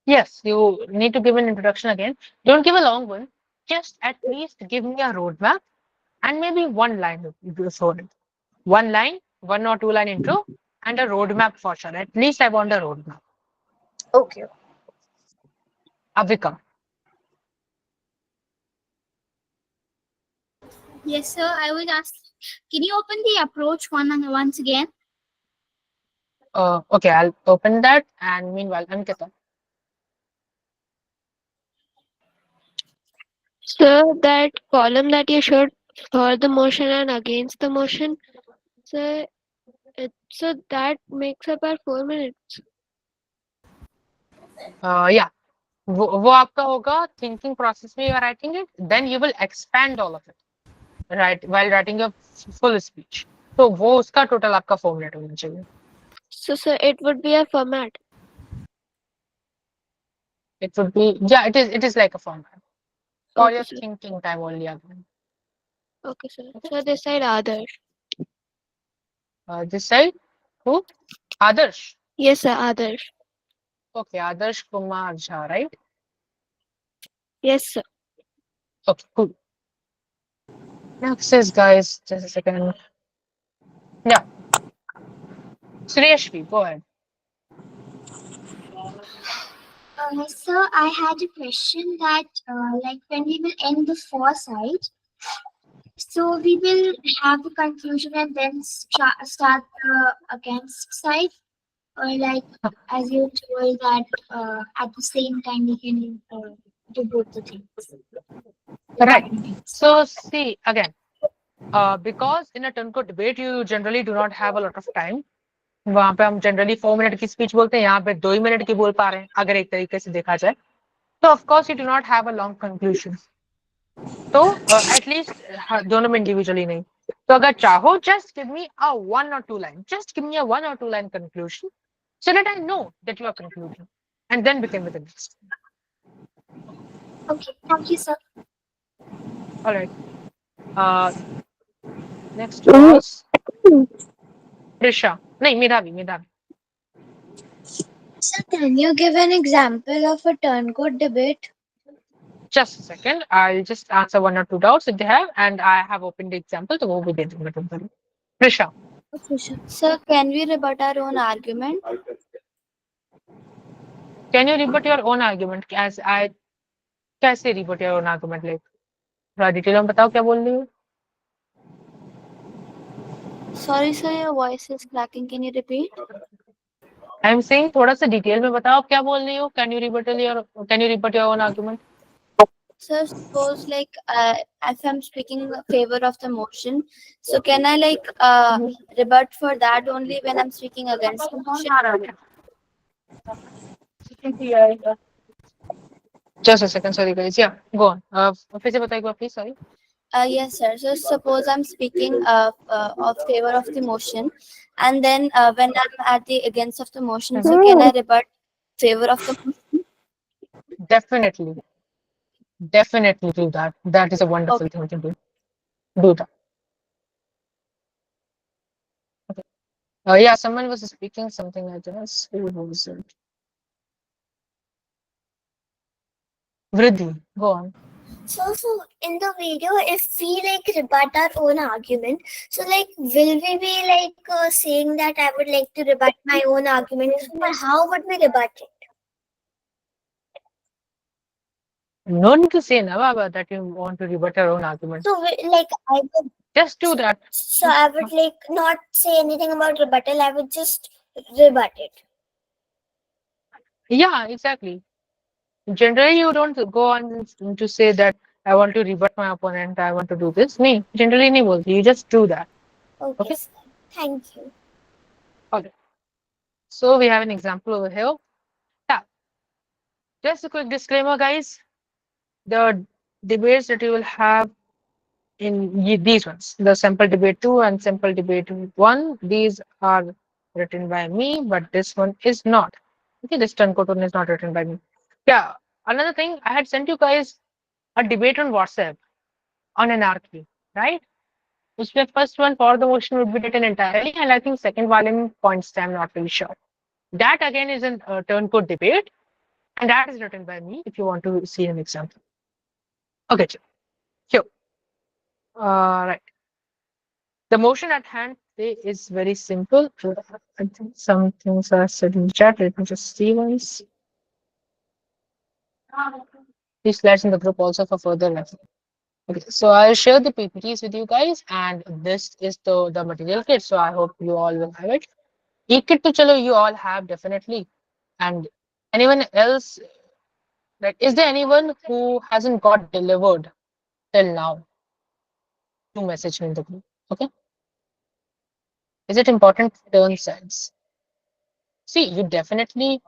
Yes, you need to give an introduction again. Don't give a long one. Just at least give me a roadmap and maybe one line before it. One line, 1 or 2 line intro, and a roadmap for sure. At least I want a roadmap. Okay. Avika. Yes, sir. I was asking, can you open the approach one once again? Okay, I'll open that. And meanwhile, Ankita. So that column that you showed for the motion and against the motion, so so that makes up our 4 minutes. Yeah, वो आपका होगा thinking process में you are writing it, then you will expand all of it, right, while writing a full speech. तो वो उसका total आपका 4 minute होना चाहिए. So, sir, it would be a format. It would be, yeah, it is like a format. For Okay, your sir. thinking time only again. Okay, sir. So this side other. This side, who? Adarsh. Yes, sir, other. Okay, Adarsh Kumar Jha, right? Yes, sir. Okay, cool. Next is, guys, just a second. Yeah, Sureshvi, go ahead. So I had a question that, like, when we will end the foresight, so we will have the conclusion and then start the against side, or like as you told that at the same time we can do both the things. Right. So, see, again, because in a turn code debate, you generally do not have a lot of time. वहां पे हम generally 4 minute की speech बोलते हैं, यहाँ पे 2 ही minute की बोल पा रहे हैं अगर एक तरीके से देखा जाए तो of course you do not have a long conclusion. तो एटलीस्ट दोनों में इंडिविजुअली नहीं. तो अगर चाहो just give me a 1 or 2 line, just give me a 1 or 2 line conclusion so that I know that you are concluding and then begin with the next. Okay, thank you, sir. All right. Next was Trisha. No, Medhavi. Sir, can you give an example of a turncoat debate? Just a second. I'll just answer 1 or 2 doubts if they have, and I have opened the example to go with it. Trisha, Okay, sir. Sir, can we rebut our own argument? can you rebut your own argument? As I कैसे rebut your own argument? Like, थोड़ा detail में बताओ क्या बोल रही हो? Sorry, sir, your voice is cracking. Can you repeat? I'm saying थोड़ा सा डिटेल में बताओ आप क्या बोल रही हो? Can you rebut your own argument? Sir, suppose like if I'm speaking in favor of the motion, so can I like rebut for that only when I'm speaking against the motion? Just a second, sorry guys. Yeah, go on. फिर से बताइए please. Sorry. Yes, sir. So suppose I'm speaking of favor of the motion, and then when I'm at the against of the motion, so can I rebut favor of the motion? Definitely do that. That is a wonderful thing to do. Do that. Okay. Yeah, someone was speaking something, I guess. Who was it? Vriddhi, go on. So in the video, if we like rebut our own argument, so like, will we be like saying that I would like to rebut my own argument, or how would we rebut it? No need to say now that you want to rebut your own argument. So like I would Just do that. So I would like not say anything about rebuttal. I would just rebut it. Yeah, exactly. Generally, you don't go on to say that I want to rebut my opponent, I want to do this. No, generally, नहीं बोलते. You just do that. Okay, sir. Thank you. Okay. So we have an example over here. Yeah. Just a quick disclaimer, guys. The debates that you will have in these ones, the sample debate 2 and sample debate 1, these are written by me, but this one is not. Okay, this Tankoton one is not written by me. Yeah. Another thing, I had sent you guys a debate on WhatsApp on anarchy, right? Which the first one for the motion would be written entirely, and I think second one in points. I'm not really sure. That again is a turncoat debate, and that is written by me. If you want to see an example, okay, sure. Right. The motion at hand today is very simple. I think some things are said in the chat. Let me just see once. These slides in the group also for further reference. Okay, so I'll share the PPTs with you guys, and this is the material kit. So I hope you all will have it. E-kit to chalo, you all have definitely. And anyone else, like, is there anyone who hasn't got delivered till now? To message me in the group. Okay. Is it important? Turn sides. See, you definitely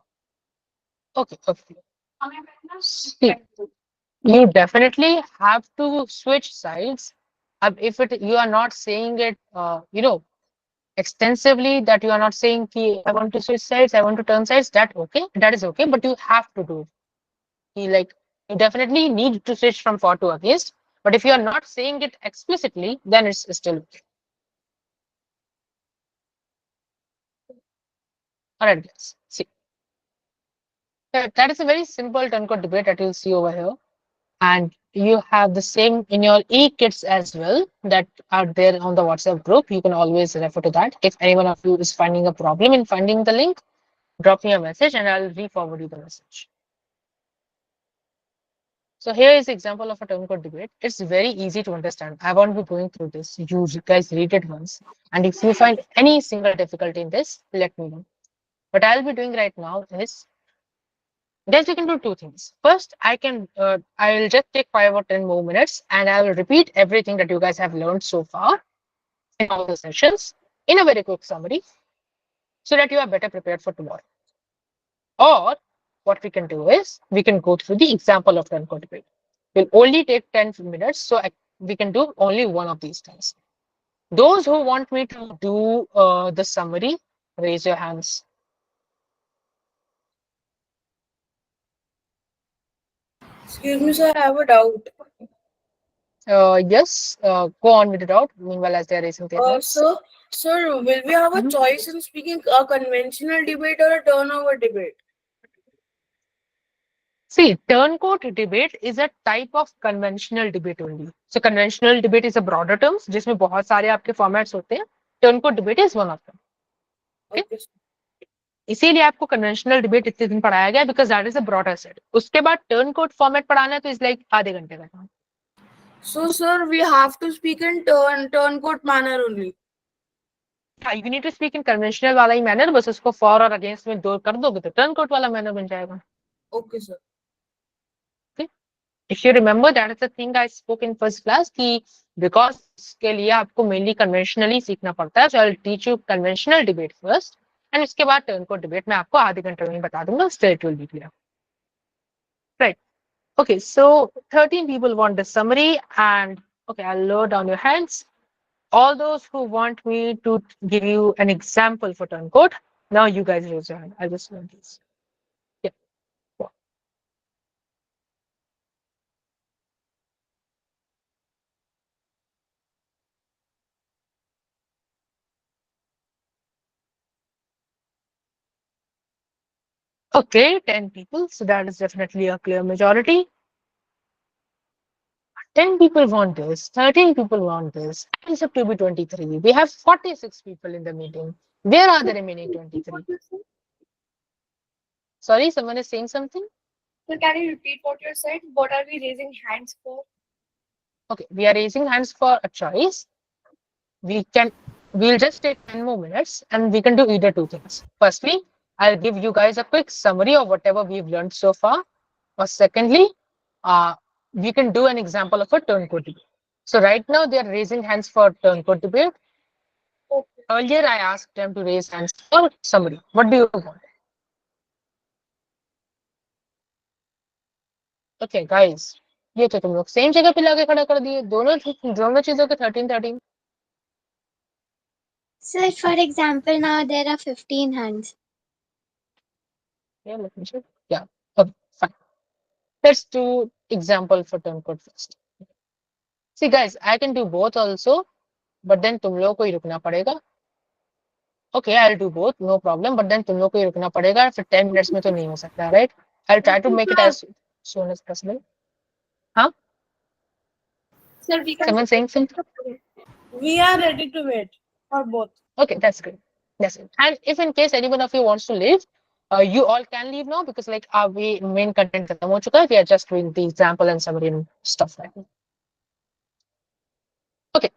Okay, okay. See, you definitely have to switch sides. If you are not saying it, extensively, that you are not saying, "Ki, I want to switch sides, I want to turn sides." That is okay, but you have to do it. You definitely need to switch from for to against. But if you are not saying it explicitly, then it's still okay. All right, guys. See, that is a very simple turn code debate that you'll see over here. And you have the same in your e-kits as well that are there on the WhatsApp group. You can always refer to that. If any one of you is finding a problem in finding the link, drop me a message and I'll re-forward you the message. So here is example of a term code debate. It's very easy to understand. I won't be going through this. You guys read it once. And if you find any single difficulty in this, let me know. What I'll be doing right now is, guys, you can do two things. First, I'll just take 5 or 10 more minutes and I will repeat everything that you guys have learned so far in all the sessions in a very quick summary so that you are better prepared for tomorrow. Or what we can do is we can go through the example of turn code debate. Will only take 10 minutes, so we can do only one of these things. Those who want me to do the summary, raise your hands. Excuse me, sir, I have a doubt. Yes, go on with it out. Meanwhile, as they are raising their hands. Sir, will we have a Mhm. choice in speaking a conventional debate or a turnover debate? See, turncoat debate is a type of conventional debate only. So conventional debate is a broader term जिसमें बहुत सारे आपके formats होते हैं. Turncoat debate is one of them. Okay? Okay. इसीलिए आपको conventional debate इतने दिन पढ़ाया गया because that is a broader set. उसके बाद टर्न कोड फॉर्मेट पढ़ाना है तो इज लाइक आधे घंटे का काम. So, sir, we have to speak in turncoat manner only. You need to speak in conventional वाला ही मैनर, बस उसको फॉर और अगेंस्ट में दो कर दोगे तो टर्न कोड वाला मैनर बन जाएगा. Okay, sir. If you remember that is the thing I spoke in first class कि बिकॉज इसके लिए आपको मेनली कन्वेंशनली सीखना पड़ता है. So I will teach you conventional debate first and उसके बाद टर्न कोड डिबेट मैं आपको आधे घंटे में बता दूंगा. Still it will be clear. Right. Okay, so 13 people want the summary and okay, I'll lower down your hands. All those who want me to give you an example for turn code, now you guys raise your hand. I'll just learn this. Yeah. Go on. Okay, 10 people. So that is definitely a clear majority. 10 people want this, 13 people want this. It's up to be 23. We have 46 people in the meeting. Where are the remaining 23? Sorry, someone is saying something? So can you repeat what you said? What are we raising hands for? Okay, we are raising hands for a choice. We'll just take 10 more minutes and we can do either two things. Firstly, I'll give you guys a quick summary of whatever we've learned so far. Or secondly, we can do an example of a turn code debate. So right now they are raising hands for turn code debate. Okay. Earlier I asked them to raise hands for summary. What do you want? Okay, guys. ये तो तुम लोग same जगह पे लाके खड़ा कर दिए. दोनों चीजों के 13. Sir, for example, now there are 15 hands. Yeah, let me check. Yeah. Okay, fine. Let's do example for turn code first. See guys, I can do both also, but then तुम लोगों को ही रुकना पड़ेगा. Okay, I'll do both, no problem, but then तुम लोगों को ही रुकना पड़ेगा. फिर 10 minutes में तो नहीं हो सकता, right? I'll try to make it as soon as possible. Huh? Sir, we can. Someone saying something? We are ready to wait for both. Okay, that's good. That's it. And if in case any one of you wants to leave, you all can leave now because like our main content खत्म हो चुका है. We are just doing the example and summary and stuff like that. Okay.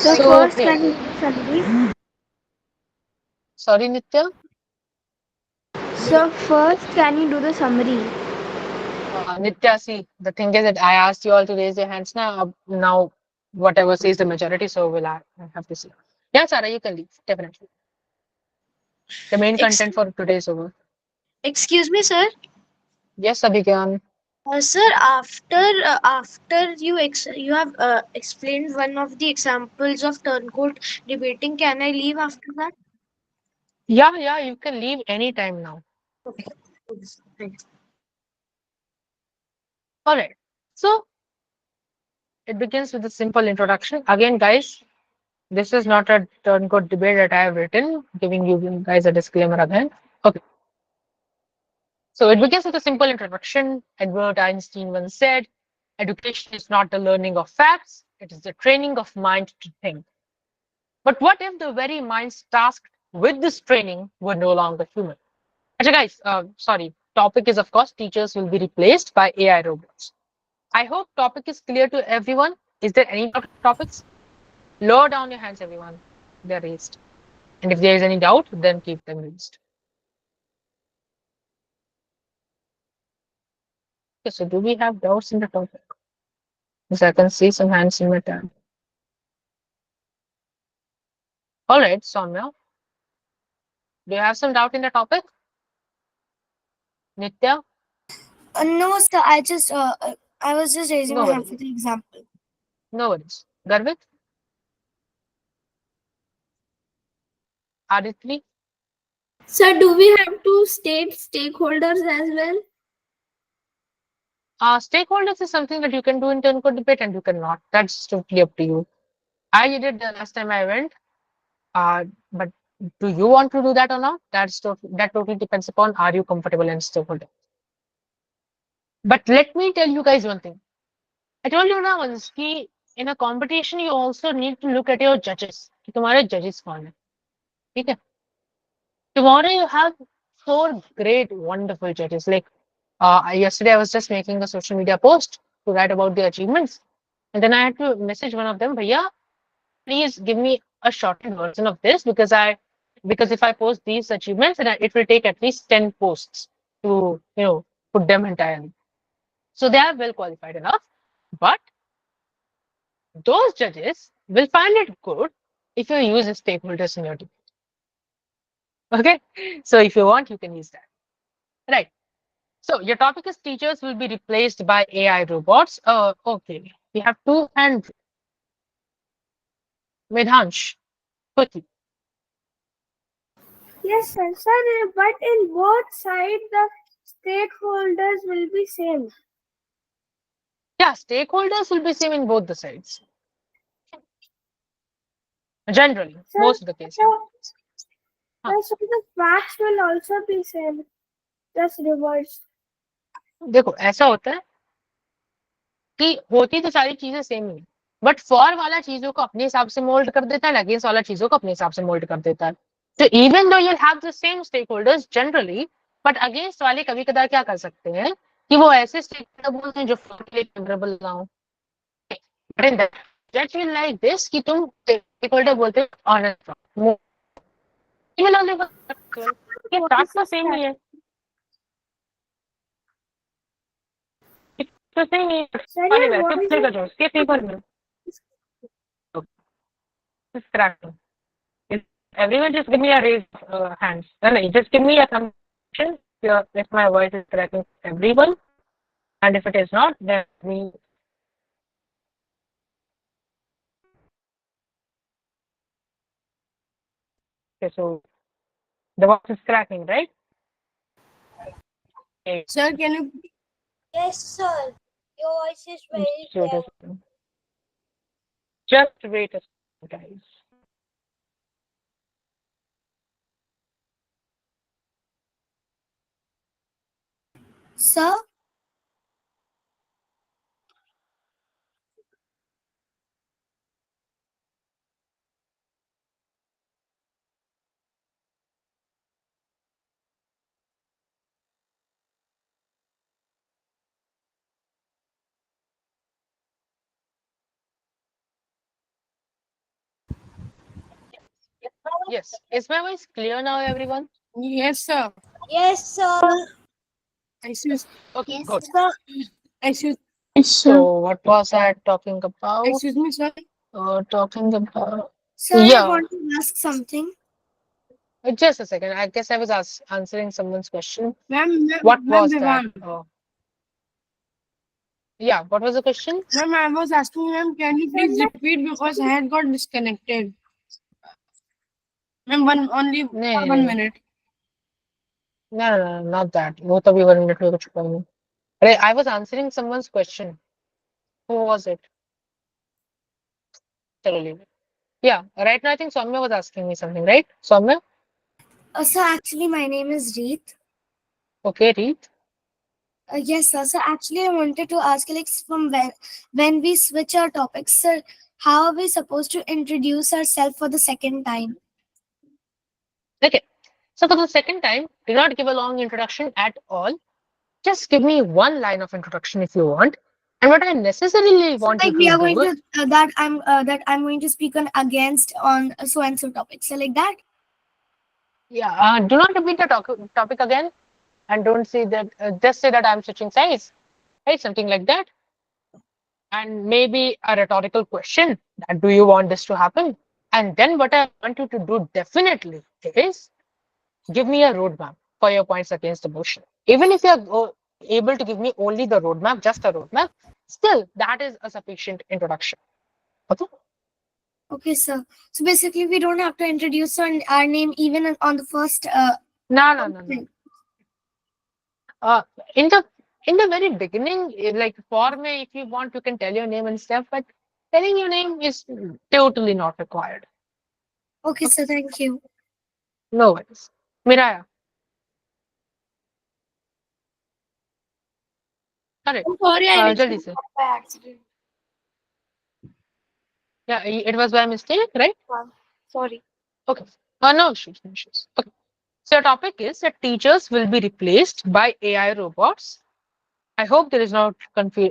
So So first, here. can you do the summary? Sorry, Nitya. So first, can you do the summary? Nitya, see, the thing is that I asked you all to raise your hands now. Now, whatever says the majority, so will I have to see. Yeah, Sarah, you can leave, definitely. The main content for today is over. Excuse me, sir. Yes, Abhigyan. Sir, after you have explained one of the examples of turncoat debating, can I leave after that? Yeah, yeah, you can leave anytime now. Okay. Thanks. All right. So it begins with a simple introduction. Again, guys, this is not a turncoat debate that I have written, giving you guys a disclaimer again. Okay. So it begins with a simple introduction. Albert Einstein once said, education is not the learning of facts, it is the training of mind to think. But what if the very minds tasked with this training were no longer human? Actually, guys, sorry, topic is of course teachers will be replaced by AI robots. I hope topic is clear to everyone. Is there any doubt topics? Lower down your hands, everyone. They're raised. And if there is any doubt, then keep them raised. Okay, so do we have doubts in the topic? Yes, I can see some hands in my tab. All right, Soumya, do you have some doubt in the topic? Nitya? No, sir. I was just raising No my hand worries. for the example. No worries. Garvit? Aditri? So do we have to state stakeholders as well? Stakeholders is something that you can do in turn code debate and you cannot. That's totally up to you. I did it the last time I went. But do you want to do that or not? That totally depends upon are you comfortable in stakeholder. But let me tell you guys one thing. I told you now once कि in a competition you also need to look at your judges. कि तुम्हारे judges कौन है? ठीक है? Tomorrow you have four great, wonderful judges. Like yesterday, I was just making a social media post to write about the achievements, and then I had to message one of them, Bhaiya, please give me a shortened version of this because if I post these achievements, then it will take at least 10 posts to put them entirely. So they are well qualified enough, but those judges will find it good if you use stakeholders in your debate. Okay, so if you want, you can use that. Right. So your topic is teachers will be replaced by AI robots. Okay. We have two hands. Medhansh, quickly. Yes, sir. Sir, but in both sides, the stakeholders will be same. Yeah, stakeholders will be same in both the sides. Generally, Sir, most of the cases. so the facts will also be same, just reverse. देखो ऐसा होता है कि होती तो सारी चीजें same he but for वाला चीजों को अपने हिसाब से मोल्ड कर देता है अगेंस्ट वाला चीजों को अपने हिसाब से मोल्ड कर देता है तो even though you have the same stake holders generally but against वाले कभी कदार क्या कर सकते हैं कि वो ऐसे स्टेक होल्डर बोलते हैं जो फॉर के लिए फेवरेबल ना हो but in that will like this कि तुम स्टेक होल्डर बोलते हो ऑनेस्ट ये स्टार्ट तो सेम ही है तो सेम ही है Sir, वाले your वैसे voice पूछेगा जो उसके फेवर में crack everyone just give me a raise hands. No, no, just give me a assumption if my voice is cracking everyone. And if it is not, then me. Okay, so the voice is cracking, right? Okay. Sir, can you? Yes, sir. Your voice is very Just wait clear. a second. Just wait a second, guys. Sir? Yes. Is my voice clear now, everyone? Yes, sir. Yes, sir. Excuse. Okay, Yes, good. sir. Excuse. So, what was I talking about? Excuse me, sir. Talking about. Sir, I Yeah. want to ask something. Just a second. I guess I was answering someone's question. Ma'am, What ma'am, was that? Vivan. Yeah, what was the question? Ma'am, I was asking ma'am, can you please repeat because I had got disconnected. Ma'am, only No, no, no, one no, minute. no, no, no, not that. Both of you were in network chuppa. I was answering someone's question. Who was it? Chalo, leave it. Yeah, right now I think Soumya was asking me something, right? Soumya? So actually, my name is Reet. Okay, Reet. Yes, sir. So actually, I wanted to ask, like, from when we switch our topics, sir, how are we supposed to introduce ourselves for the second time? Okay. So for the second time, do not give a long introduction at all. Just give me one line of introduction if you want. And what I necessarily So, want you like, we to are going do, to that I'm going to speak on against on so and so topic. So, like that. yeah, do not repeat the topic again, and don't say that. Just say that I'm switching sides, right? Something like that, and maybe a rhetorical question that do you want this to happen? And then what I want you to do definitely is give me a roadmap for your points against the motion. Even if you're able to give me only the roadmap, just a roadmap, still that is a sufficient introduction. Okay. Okay, sir. So basically, we don't have to introduce our name even on the first. No, no, no, no. Uh, in the very beginning, like for me, if you want, you can tell your name and stuff, but telling your name is totally not required. Okay, sir. Thank you. No worries. Miraya, correct. I'm sorry, I Jaldi listened se. by accident. Yeah, it was by mistake, right? Sorry. Okay. No issues, no issues. Okay. So your topic is that teachers will be replaced by AI robots. I hope there is not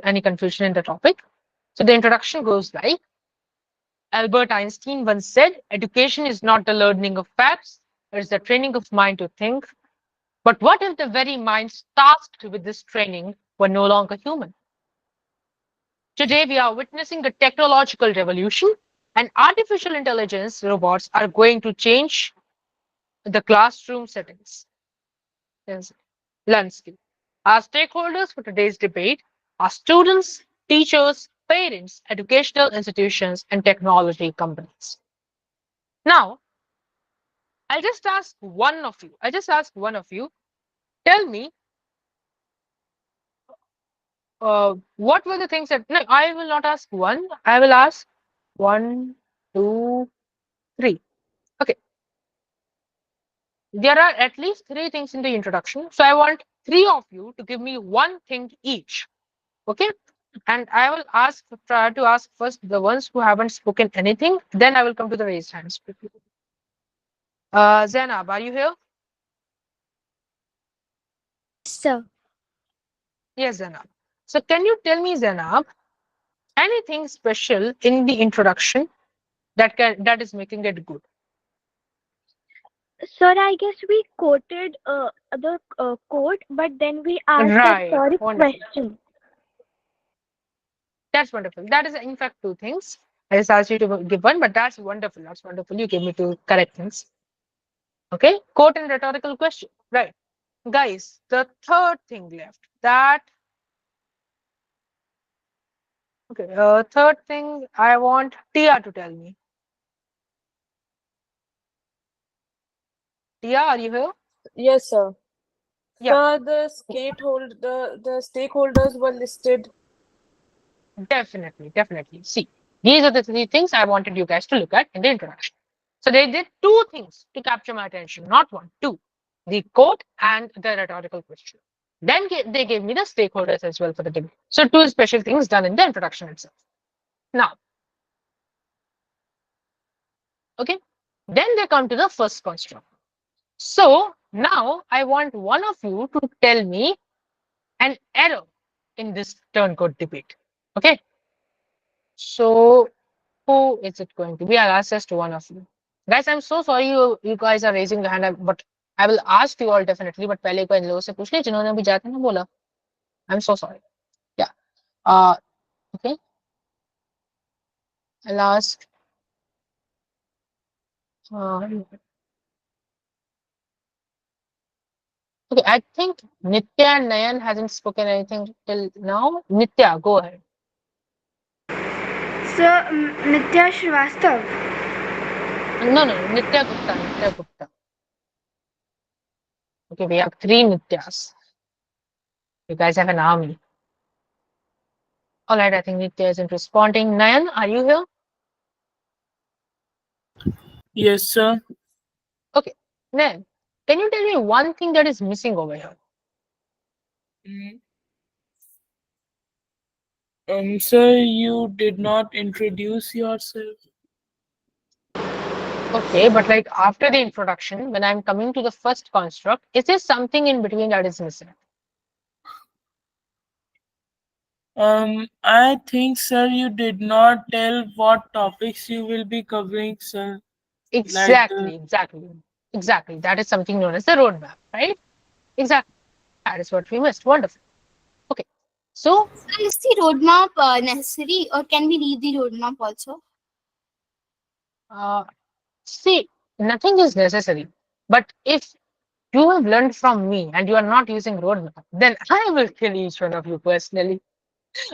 any confusion in the topic. So the introduction goes like Albert Einstein once said, education is not the learning of facts, it is the training of mind to think. But what if the very minds tasked with this training were no longer human? Today, we are witnessing a technological revolution, and artificial intelligence robots are going to change the classroom settings. Yes. Landscape. Our stakeholders for today's debate are students, teachers, parents, educational institutions, and technology companies. Now, I'll just ask one of you. I just ask one of you. Tell me, what were the things that? No, I will not ask one. I will ask one, two, three. Okay. There are at least three things in the introduction. So I want three of you to give me one thing each. Okay. And I will try to ask first the ones who haven't spoken anything. Then I will come to the raised hands. Zainab, are you here? So, Yes, Zainab. So can you tell me, Zainab, anything special in the introduction that is making it good? sir, I guess we quoted the quote, but then we asked a Right. rhetoric Wonderful. question. That's wonderful. That is in fact two things. I just asked you to give one, but that's wonderful. That's wonderful. You gave me two correct things. Okay. Quote and rhetorical question. Right. Guys, the third thing left. That okay. Third thing I want Tia to tell me. Tia, are you here? Yes, sir. Yeah. Sir, the stakeholders were listed. Definitely, definitely. See, these are the three things I wanted you guys to look at in the introduction. So they did two things to capture my attention, not one, two. The quote and the rhetorical question. Then they gave me the stakeholders as well for the debate. So two special things done in the introduction itself. Now, okay. Then they come to the first construct. So now I want one of you to tell me an error in this turncoat debate. Okay. So who is it going to be? I'll ask just to one of you. Guys, I'm so sorry you guys are raising your hand, but I will ask you all definitely. But पहले को इन लोगों से पूछ ले जिन्होंने अभी जाते ना बोला. I'm so sorry. Yeah. Okay. I'll ask. Uh, Okay, I think Nitya and Nayan hasn't spoken anything till now. Nitya, go ahead. So, Nitya Srivastav. No, no, no, Nitya Gupta, Nitya Gupta. Okay, we have three Nityas. You guys have an army. All right, I think Nitya isn't responding. Nayan, are you here? Yes, sir. Okay, Nayan, can you tell me one thing that is missing over here? Mm. Sir, you did not introduce yourself. Okay, but like after the introduction, when I'm coming to the first construct, is there something in between that is missing? I think, sir, you did not tell what topics you will be covering, sir. Like the Exactly, exactly, exactly. That is something known as the roadmap, right? Exactly. That is what we missed. Wonderful. Okay. So, So is the roadmap necessary, or can we leave the roadmap also? uh, see, nothing is necessary. But if you have learned from me and you are not using roadmap, then I will kill each one of you personally.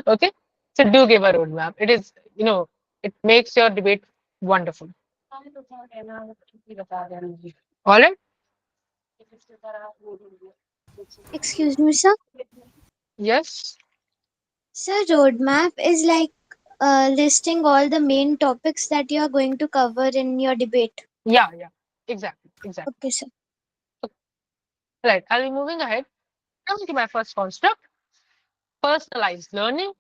Okay. So do give a roadmap. It is, it makes your debate wonderful. All right. Excuse me, sir. Yes. So roadmap is like listing all the main topics that you are going to cover in your debate. Yeah. Yeah. Exactly. Exactly. Okay, sir. Right. I'll be moving ahead. Coming to my first construct, personalized learning.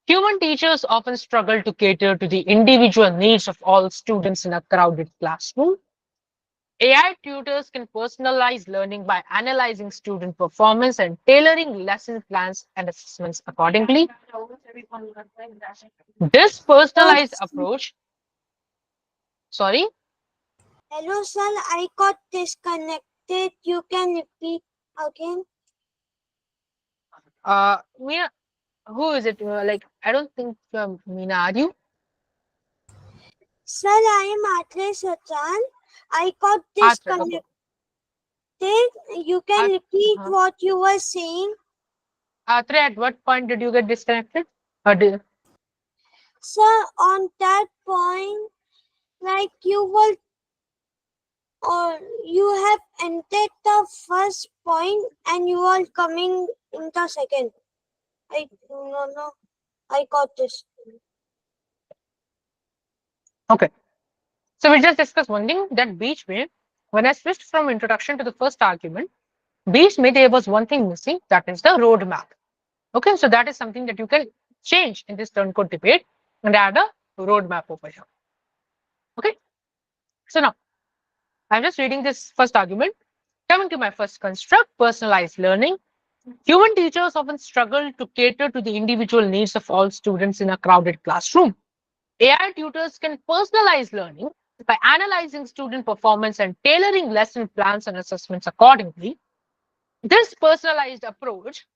Human teachers often struggle to cater to the individual needs of all students in a crowded classroom. AI tutors can personalize learning by analyzing student performance and tailoring lesson plans and assessments accordingly. This personalized approach, sorry, Hello, sir. I got disconnected. You can repeat again. Meena, who is it? Like, I don't think Meena, are you? Sir, I am Atre Sachan. I got Atre, okay. disconnected. You can repeat Uh-huh. what you were saying. Atre, at what point did you get disconnected? Or did, Sir, on that point, like you will, or you have entered the first point and you are coming in the second. No, I got this. okay. So we just discussed one thing that beach way, when I switched from introduction to the first argument, beach may there was one thing missing, that is the roadmap. Okay, so that is something that you can change in this turn code debate and add a roadmap over here. Okay, so now I'm just reading this first argument. Coming to my first construct, personalized learning. Human teachers often struggle to cater to the individual needs of all students in a crowded classroom. AI tutors can personalize learning by analyzing student performance and tailoring lesson plans and assessments accordingly. This personalized approach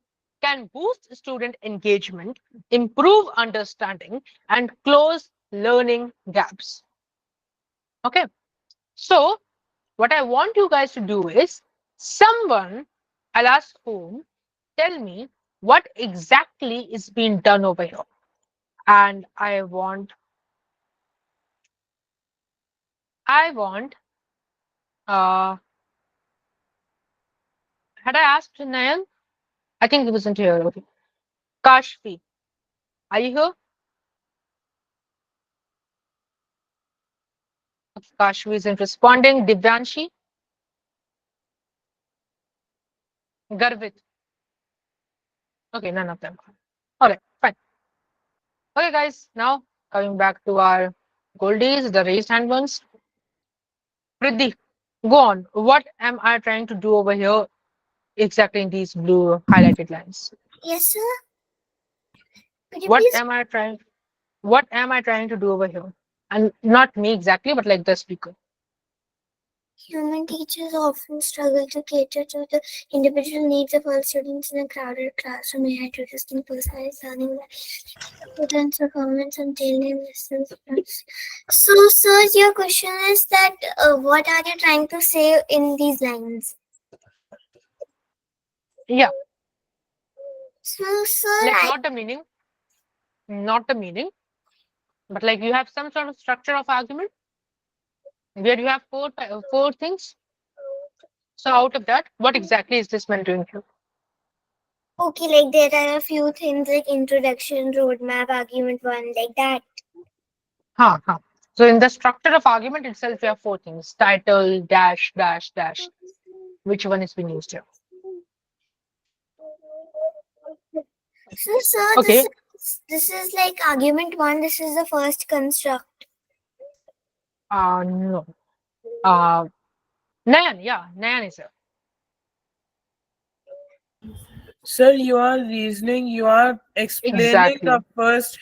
can boost student engagement, improve understanding, and close learning gaps. Okay, so what I want you guys to do is someone, I'll ask whom, tell me what exactly is being done over here. And I want, uh, had I asked Nayan? I think he wasn't here. Okay. Kashfi, are you here? Kashfi isn't responding. Divyanshi, Garvit. Okay, none of them. All right, fine. Okay, guys, now coming back to our goldies, the raised hand ones. Riddhi, go on. What am I trying to do over here exactly in these blue highlighted lines? Yes, sir. Could you What please? am I trying? What am I trying to do over here? And not me exactly, but like the speaker. Human teachers often struggle to cater to the individual needs of all students in a crowded classroom. AI tutors can personalized learning students' performance and daily lessons. So, sir, your question is that what are you trying to say in these lines? Yeah, So, sir, like not the meaning, not the meaning, but like you have some sort of structure of argument where you have four things. So out of that, what exactly is this man doing here? okay, like there are a few things like introduction, roadmap, argument one, like that. Huh, huh. So in the structure of argument itself, you have four things: title, dash, dash, dash. Which one is being used here? So, sir, Okay. this is like argument one. This is the first construct. No. Uh, Nayan, yeah, Nayan is here. Sir, you are reasoning, you are explaining Exactly. the first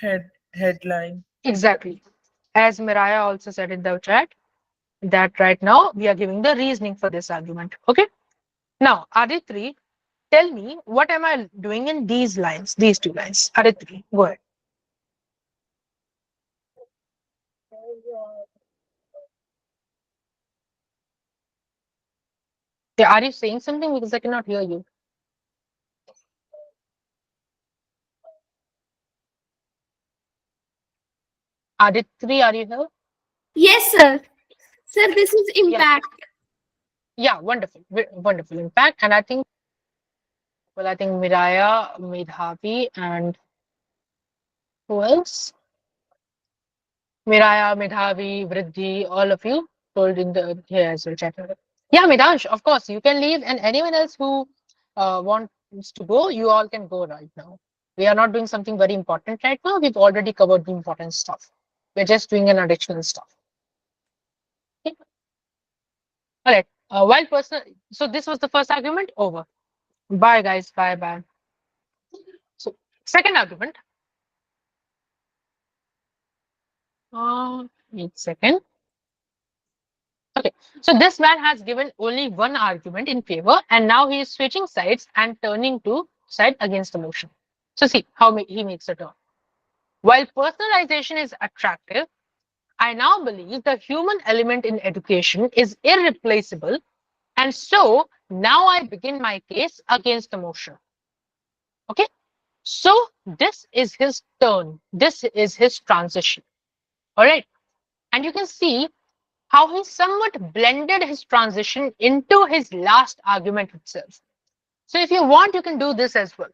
headline. Exactly. As Miraya also said in the chat, that right now we are giving the reasoning for this argument. Okay. Now, Aditri, tell me what am I doing in these lines, these two lines? Aditri, go ahead. Yeah, are you saying something? Because I cannot hear you. Aditri, are you here? Yes, sir. Sir, this is Yeah. impact. Yeah, wonderful. Wonderful. In fact, and I think, well, I think Miraya, Medhavi, and who else? Miraya, Medhavi, Vriddhi, all of you told in the here as well, chat. Yeah, Midansh, of course, you can leave, and anyone else who wants to go, you all can go right now. We are not doing something very important right now. We've already covered the important stuff. We're just doing an additional stuff. Okay? All right. While personal, so this was the first argument over. Bye, guys. Bye, bye. So second argument. Wait a second. Okay, so this man has given only one argument in favor, and now he is switching sides and turning to side against the motion. So see how he makes a turn. While personalization is attractive, I now believe the human element in education is irreplaceable, and so now I begin my case against the motion. Okay, so this is his turn. This is his transition. All right, and you can see how he somewhat blended his transition into his last argument itself. So if you want, you can do this as well.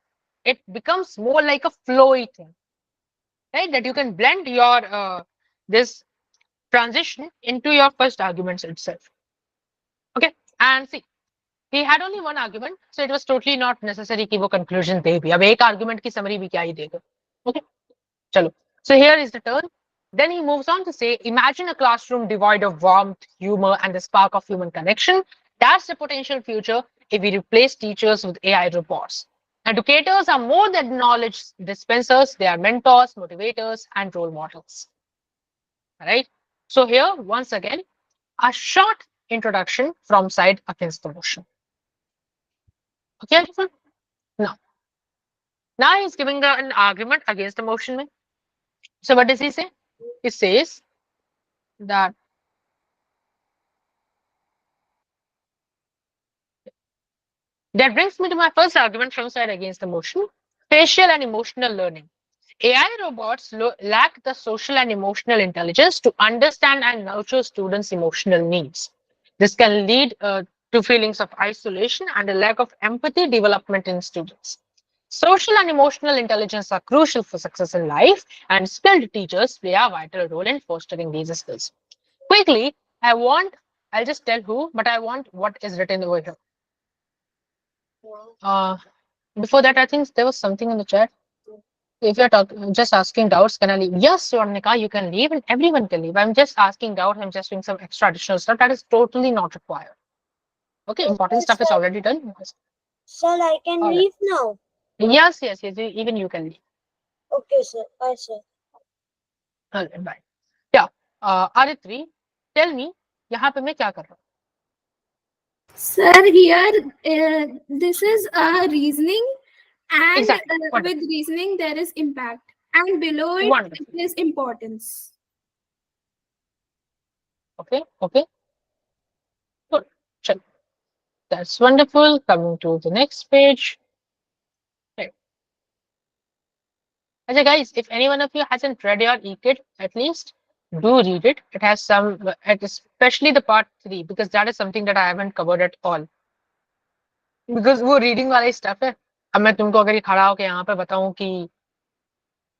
It becomes more like a flowy thing, right? That you can blend your this transition into your first arguments itself. Okay, and see, he had only one argument, so it was totally not necessary कि वो conclusion दे भी. अब एक argument की summary भी क्या ही देगा. Okay, चलो. So here is the turn. Then he moves on to say, imagine a classroom devoid of warmth, humor, and the spark of human connection. That's the potential future if we replace teachers with AI robots. Educators are more than knowledge dispensers, they are mentors, motivators, and role models. All right. So here, once again, a short introduction from side against the motion. Okay, everyone? Now he's giving an argument against the motion. So what does he say? He says that that brings me to my first argument from side against the motion: facial and emotional learning. AI robots lack the social and emotional intelligence to understand and nurture students' emotional needs. This can lead to feelings of isolation and a lack of empathy development in students. Social and emotional intelligence are crucial for success in life, and skilled teachers play a vital role in fostering these skills. Quickly, I'll just tell who, but I want what is written over here. Uh, Before that, I think there was something in the chat. If you're just asking doubts, can I leave? Yes, Swarnika, you can leave and everyone can leave. I'm just asking doubts. I'm just doing some extra additional stuff that is totally not required. Okay, important stuff is already done. Sir, I can All right. leave now. Yes, even you can leave. Okay, sir. Bye, sir. All right, bye. Yeah, Aditri, tell me, यहाँ पे मैं क्या कर रहा हूँ? Sir, here this is a reasoning, and Exactly. with reasoning there is impact, and below it Wonderful. is importance. Okay, okay. Good. Check. That's wonderful. Coming to the next page. Okay, guys, if any one of you hasn't read your e-kit, at least do read it. It has some, especially the part 3, because that is something that I haven't covered at all. Because वो reading वाला ही stuff है. अब मैं तुमको अगर ये खड़ा होके यहाँ पे बताऊं कि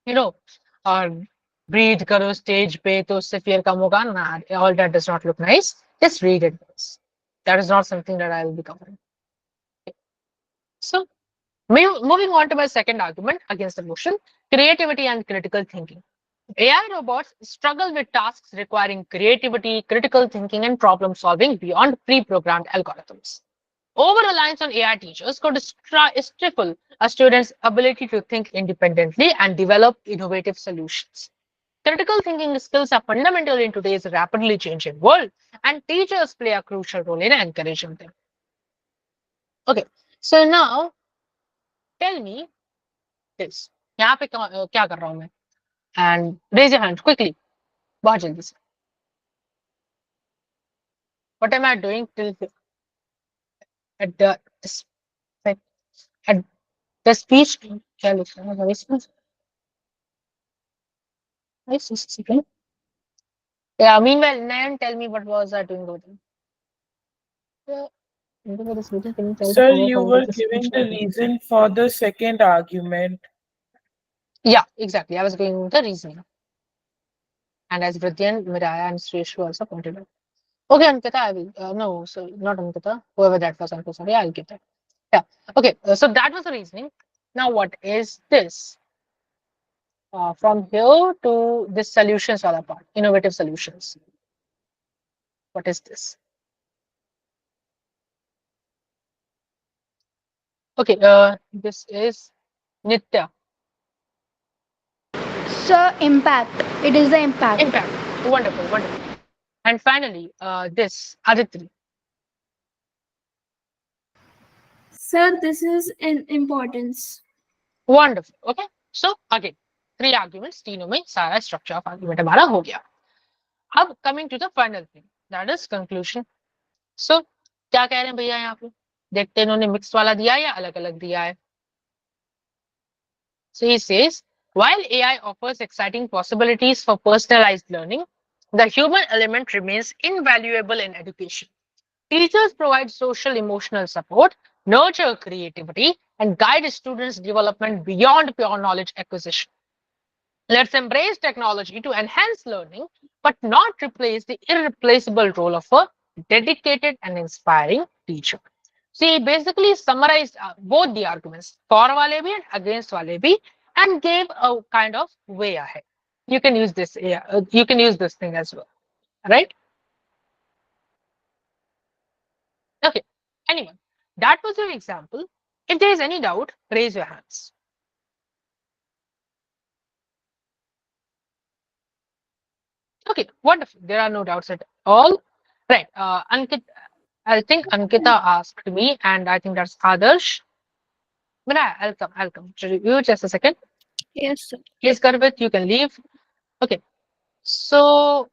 you know और breathe करो stage पे तो उससे fear कम होगा ना, all that does not look nice. Just read it. That is not something that I will be covering. So moving on to my second argument against the motion, creativity and critical thinking. AI robots struggle with tasks requiring creativity, critical thinking, and problem solving beyond pre programmed algorithms. Over reliance on AI teachers could stifle a student's ability to think independently and develop innovative solutions. Critical thinking skills are fundamental in today's rapidly changing world, and teachers play a crucial role in encouraging them. Okay, so now tell me this. यहाँ पे क्या कर रहा हूँ मैं? And raise your hand quickly. बहुत जल्दी से. What am I doing till at the at the speech? क्या लिखा है भाई इसमें? Nice, just a second. Yeah, meanwhile, Nayan, tell me what was I doing over there? Sir, you were giving the reason for the second argument. Yeah, exactly. I was going with the reasoning. And as Vidyan, Miraya, and Sreshu also pointed out. Okay, Ankita, I will. No, so not Ankita. Whoever that was, I'm so sorry. I'll give that. Yeah. Okay, so that was the reasoning. Now, what is this? From here to this solutions wala part, innovative solutions. What is this? Okay, this is Nitya. So impact. It is the impact. Impact. Wonderful, wonderful. And finally, this Aditri. Sir, this is in importance. Wonderful. Okay. So again, 3 arguments. तीनों में सारा structure of argument हमारा हो गया. अब coming to the final thing, that is conclusion. So क्या कह रहे हैं भैया यहाँ पे? देखते हैं इन्होंने mixed वाला दिया या अलग अलग दिया है. So he says, while AI offers exciting possibilities for personalized learning, the human element remains invaluable in education. Teachers provide social emotional support, nurture creativity, and guide students' development beyond pure knowledge acquisition. Let's embrace technology to enhance learning, but not replace the irreplaceable role of a dedicated and inspiring teacher. So he basically summarized both the arguments, for wale bhi and against wale bhi, and gave a kind of way ahead. You can use this, you can use this thing as well, right? Okay. Anyone, that was your example. If there is any doubt, raise your hands. Okay, wonderful. There are no doubts at all. Right. Ankit, I think Ankita asked me, and I think that's Adarsh. But I'll come. I'll come. You just a second. Yes, sir. Please, Garbit, you can leave. Okay. So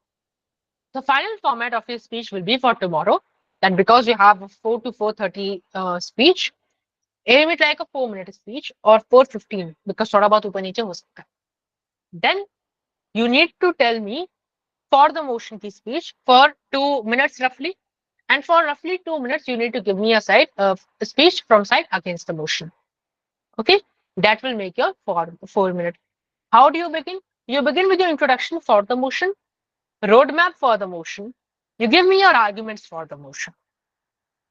the final format of your speech will be for tomorrow. That because you have a 4 to 4:30 speech, aim it like a 4-minute speech or 4:15 because थोड़ा बहुत ऊपर नीचे हो सकता है. Then you need to tell me for the motion की speech for 2 minutes roughly. And for roughly 2 minutes, you need to give me a side speech from side against the motion. Okay, that will make your 4 minute. How do you begin? You begin with your introduction for the motion, roadmap for the motion. You give me your arguments for the motion.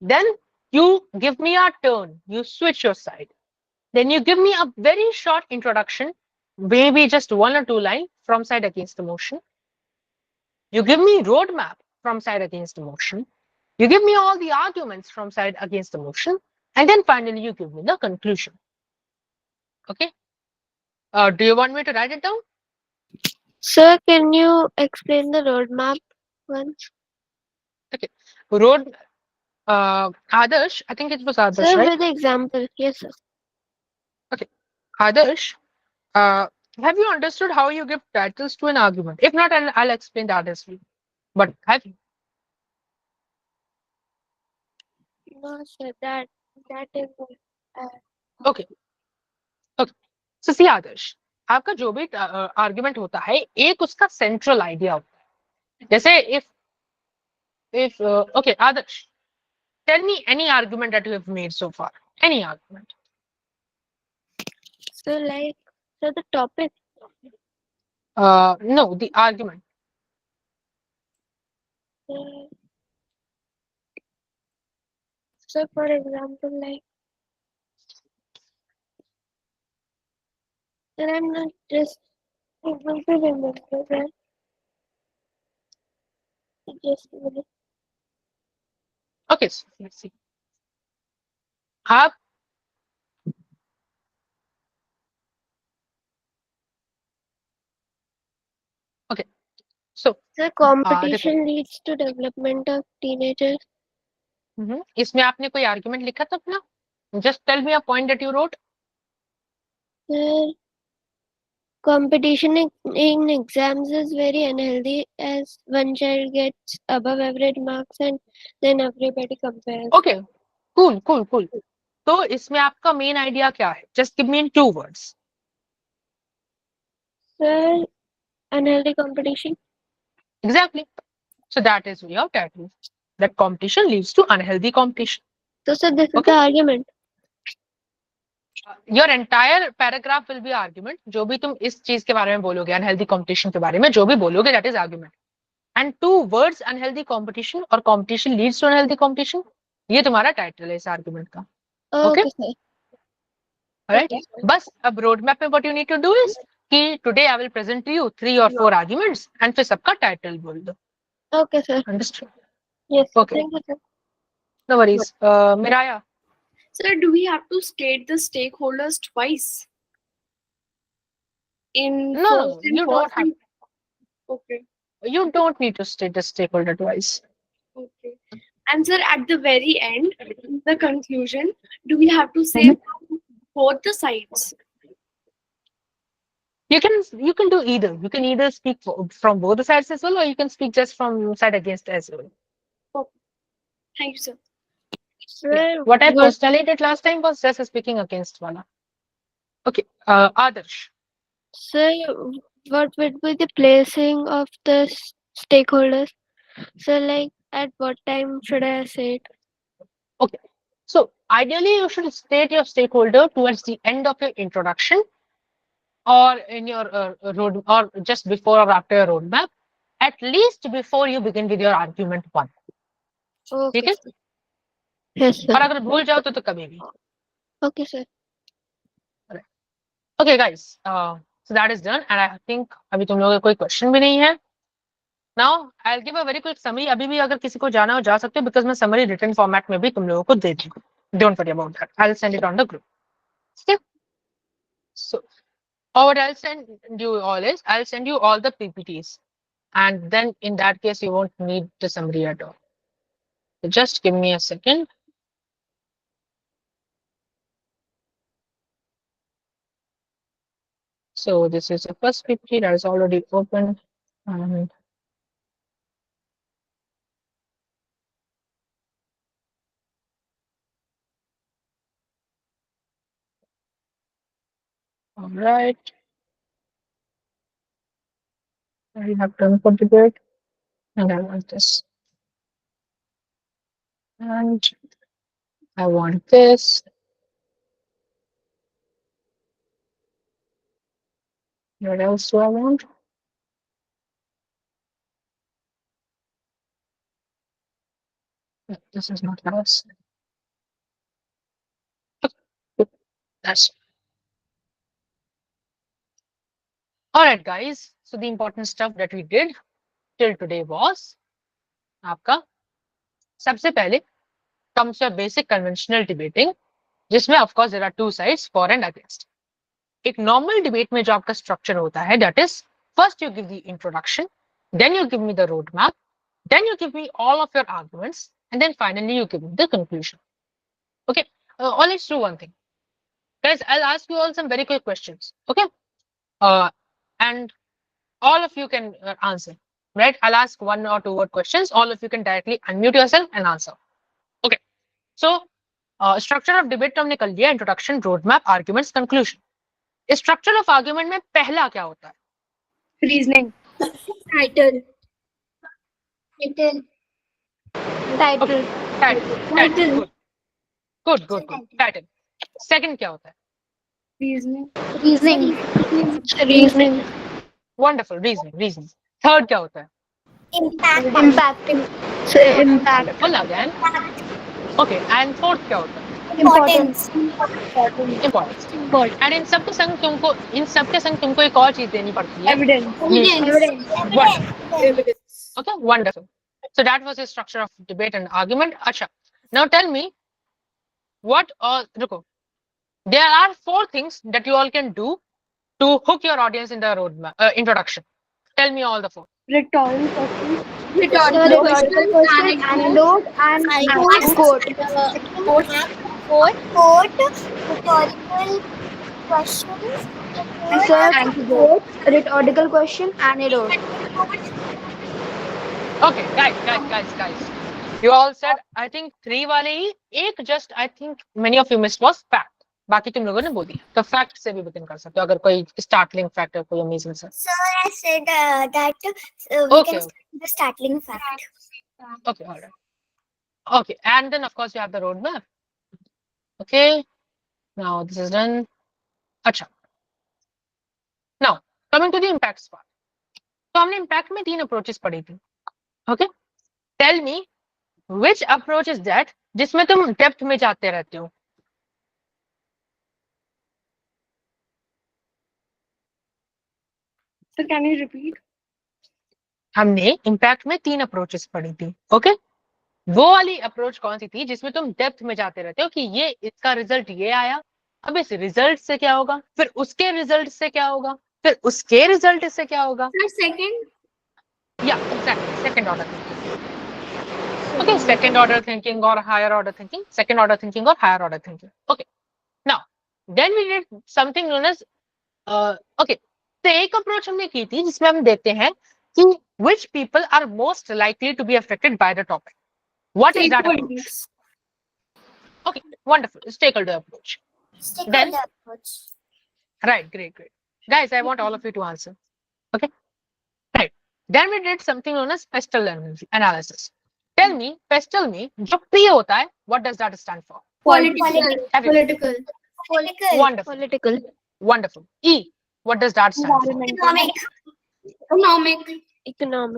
Then you give me a turn. You switch your side. Then you give me a very short introduction, maybe just 1 or 2 lines from side against the motion. You give me roadmap from side against the motion. You give me all the arguments from side against the motion, and then finally you give me the conclusion. Okay. Do you want me to write it down? Sir, can you explain the roadmap once? Okay. Road. Adarsh. I think it was Adarsh, Sir, right? with example. Yes, sir. Okay. Adarsh. Have you understood how you give titles to an argument? If not, I'll explain that as well. But have you? No, sir. That is. Uh, Okay. Okay. So see, Adarsh. आपका जो भी argument होता है एक उसका central idea होता है। जैसे if okay, Adarsh, tell me any argument that you have made so far. Any argument. So like, so the topic. No, the argument. uh, So for example, like, then I'm not just able to remember that. Just a minute. Okay, so let's see. आप okay, so The competition leads to development of teenagers. इसमें आपने कोई argument लिखा था अपना? Just tell me a point that you wrote. The competition in exams is very unhealthy as one child gets above average marks and then everybody compares. Okay, cool. तो इसमें आपका main idea क्या है? Just give me in 2 words. Sir, unhealthy competition. Exactly. So that is your title. That competition leads to unhealthy competition. So sir, this is the argument. Your entire paragraph will be argument. जो भी तुम इस चीज के बारे में बोलोगे, unhealthy competition के बारे में जो भी बोलोगे, that is argument. And 2 words, unhealthy competition और competition leads to unhealthy competition. ये तुम्हारा टाइटल है इस आर्गुमेंट का. Okay, sir. Alright. बस अब रोड मैप में what you need to do is कि today I will present to you 3 or 4 arguments and फिर सबका टाइटल बोल दो. Okay, sir. Understood? Yes, sir. Okay. Thank you, sir. No worries. Miraya. Sir, do we have to state the stakeholders twice? In No, you don't have. Okay. You don't need to state the stakeholder twice. Okay. And sir, at the very end, in the conclusion, do we have to say both the sides? You can do either. You can either speak from both the sides as well, or you can speak just from side against as well. Okay. Thank you, sir. Sir, What I personally did last time was just speaking against Wala. Okay, Adarsh. Sir, what would be the placing of the stakeholders? So, like, at what time should I say it? Okay, so ideally you should state your stakeholder towards the end of your introduction, or in your road, or just before or after your roadmap. At least before you begin with your argument 1. Okay. ठीक है? Yes, sir. और अगर भूल जाओ तो कभी भी. Okay, sir. Okay, guys. So that is done, and I think अभी तुम लोगों का कोई question भी नहीं है. Now I'll give a very quick summary. अभी भी अगर किसी को जाना हो जा सकते हो, because मैं summary written format में भी तुम लोगों को दे दूँगा. Don't worry about that. I'll send it on the group. Okay. So, or what I'll send you all is I'll send you all the PPTs, and then in that case you won't need the summary at all. So just give me a second. So this is the first PPT that is already open. All right. I have done configured, and I want this, and I want this. What else do I want? No, this is not us. That's all right, guys. So the important stuff that we did till today was आपका सबसे पहले comes your basic conventional debating, जिसमें of course there are 2 sides, for and against. एक normal debate में जो आपका structure होता है, that is first you give the introduction, then you give me the roadmap, then you give me all of your arguments, and then finally you give me the conclusion. Okay, or let's do one thing, guys. I'll ask you all some very quick questions. Okay, and all of you can answer. Right? I'll ask 1 or 2 word questions. All of you can directly unmute yourself and answer. Okay. So, structure of debate हमने कर लिया, introduction, roadmap, arguments, conclusion. Structure of argument में पहला क्या होता है? Reasoning. Title. Title. Title. Title. Good. Title. Second क्या होता है? Reasoning. Reasoning. Reasoning. Wonderful, reasoning. Third क्या होता है? Impact. Impact. Wonderful again. Okay, and fourth क्या होता है? Importance. इंपॉर्टेंस. एंड इन सबके संग तुमको एक और चीज देनी पड़ती है. Evidence. Evidence. Okay, wonderful. So that was the structure of debate and argument. Acha. Now tell me what all. Ruko. There are 4 things that you all can do to hook your audience in the roadmap introduction. Tell me all the 4. Rhetorical questions. Rhetorical question, anecdote, and quote. Quote. Rhetorical questions. Sir, quote, rhetorical question, anecdote. Okay, guys. You all said I think 3 वाले ही एक just I think many of you missed was fact. बाकी तुम लोगों ने बोल दिया. तो fact से भी begin कर सकते हो अगर कोई स्टार्टलिंग फैक्ट है, कोई अमेजिंग सा. Sir, I said that we Okay. can start with the startling fact. Okay, all right. Okay, and then of course you have the roadmap. Okay, now this is done. Acha. Now coming to the impacts part. तो हमने impact में 3 approaches पढ़ी थी. Okay, tell me which approach is that जिसमें तुम depth में जाते रहते हो. So can you repeat? हमने इम्पैक्ट में 3 अप्रोचेस पढ़ी थी. ओके, वो वाली अप्रोच कौन सी थी जिसमें तुम डेप्थ में जाते रहते हो कि ये इसका रिजल्ट ये आया, अब इस रिजल्ट से क्या होगा, फिर उसके रिजल्ट से क्या होगा, फिर उसके रिजल्ट से क्या होगा. Second. या exactly second order thinking. Okay, second order thinking और higher order thinking, second order thinking और higher order thinking. Okay, now then we did something known as okay. तो एक अप्रोच हमने की थी जिसमें हम देखते हैं कि which people are most likely to be affected by the topic. What is that approach? Okay, wonderful. Stakeholder approach. Then, right, great. Guys, I want all of you to answer. Okay, right. Then we did something known as pestle analysis. Tell me, pestle में जो P होता है, what does that stand for? Political. Wonderful. E, what does that stand for? Economic.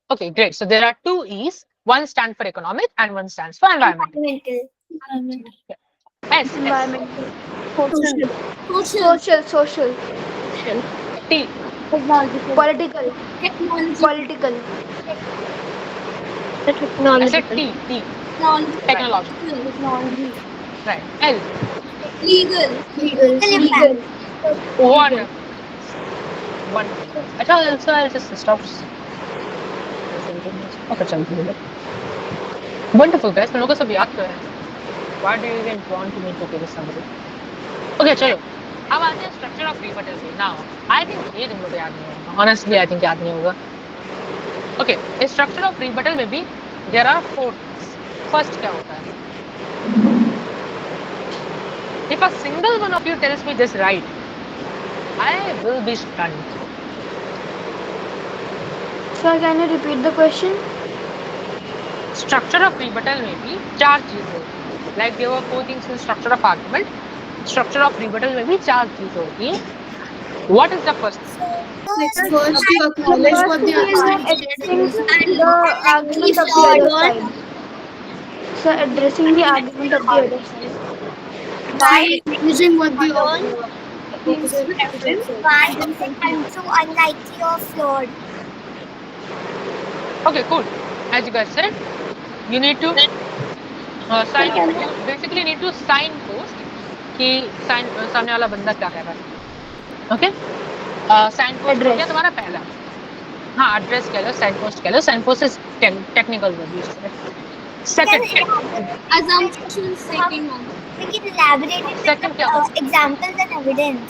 Okay, great. So there are 2 E's. One stands for economic and one stands for environmental. S. Environmental. Social. T. Political. I said T. Technology. Right. L. Legal. Wonderful. Also, I'll just stop. Okay, चलते. Wonderful, guys. तुम लोगों को सब याद तो है. Why do you even want to make okay with somebody? Okay, चलो. अब आते हैं स्ट्रक्चर ऑफ rebuttal पे. Now, I think ये तुम लोगों को याद नहीं होगा. Honestly, I think याद नहीं होगा. Okay, इस स्ट्रक्चर ऑफ rebuttal में भी there are 4 things. First क्या होता है? If a single one of you tells me this right, I will be stunned. Sir, can you repeat the question? Structure of rebuttal में भी 4 चीजें होती हैं. Like there were 4 things in structure of argument. Structure of rebuttal में भी 4 चीजें होती हैं. What is the first? First, you acknowledge what the other side said. The argument of the other side. So addressing the argument of the other side. By acknowledging what the opposite side said. Why is it so unlikely or flawed? Okay, cool. As you guys said, you need to sign. You basically need to sign post कि सामने वाला बंदा क्या कह रहा है. Okay? Sign post हो गया तुम्हारा पहला. हाँ, address कह लो, sign post कह लो. Sign post is technical word used for it. Second. Assumption. Second one. We can elaborate it Second क्या होता है? examples and evidence.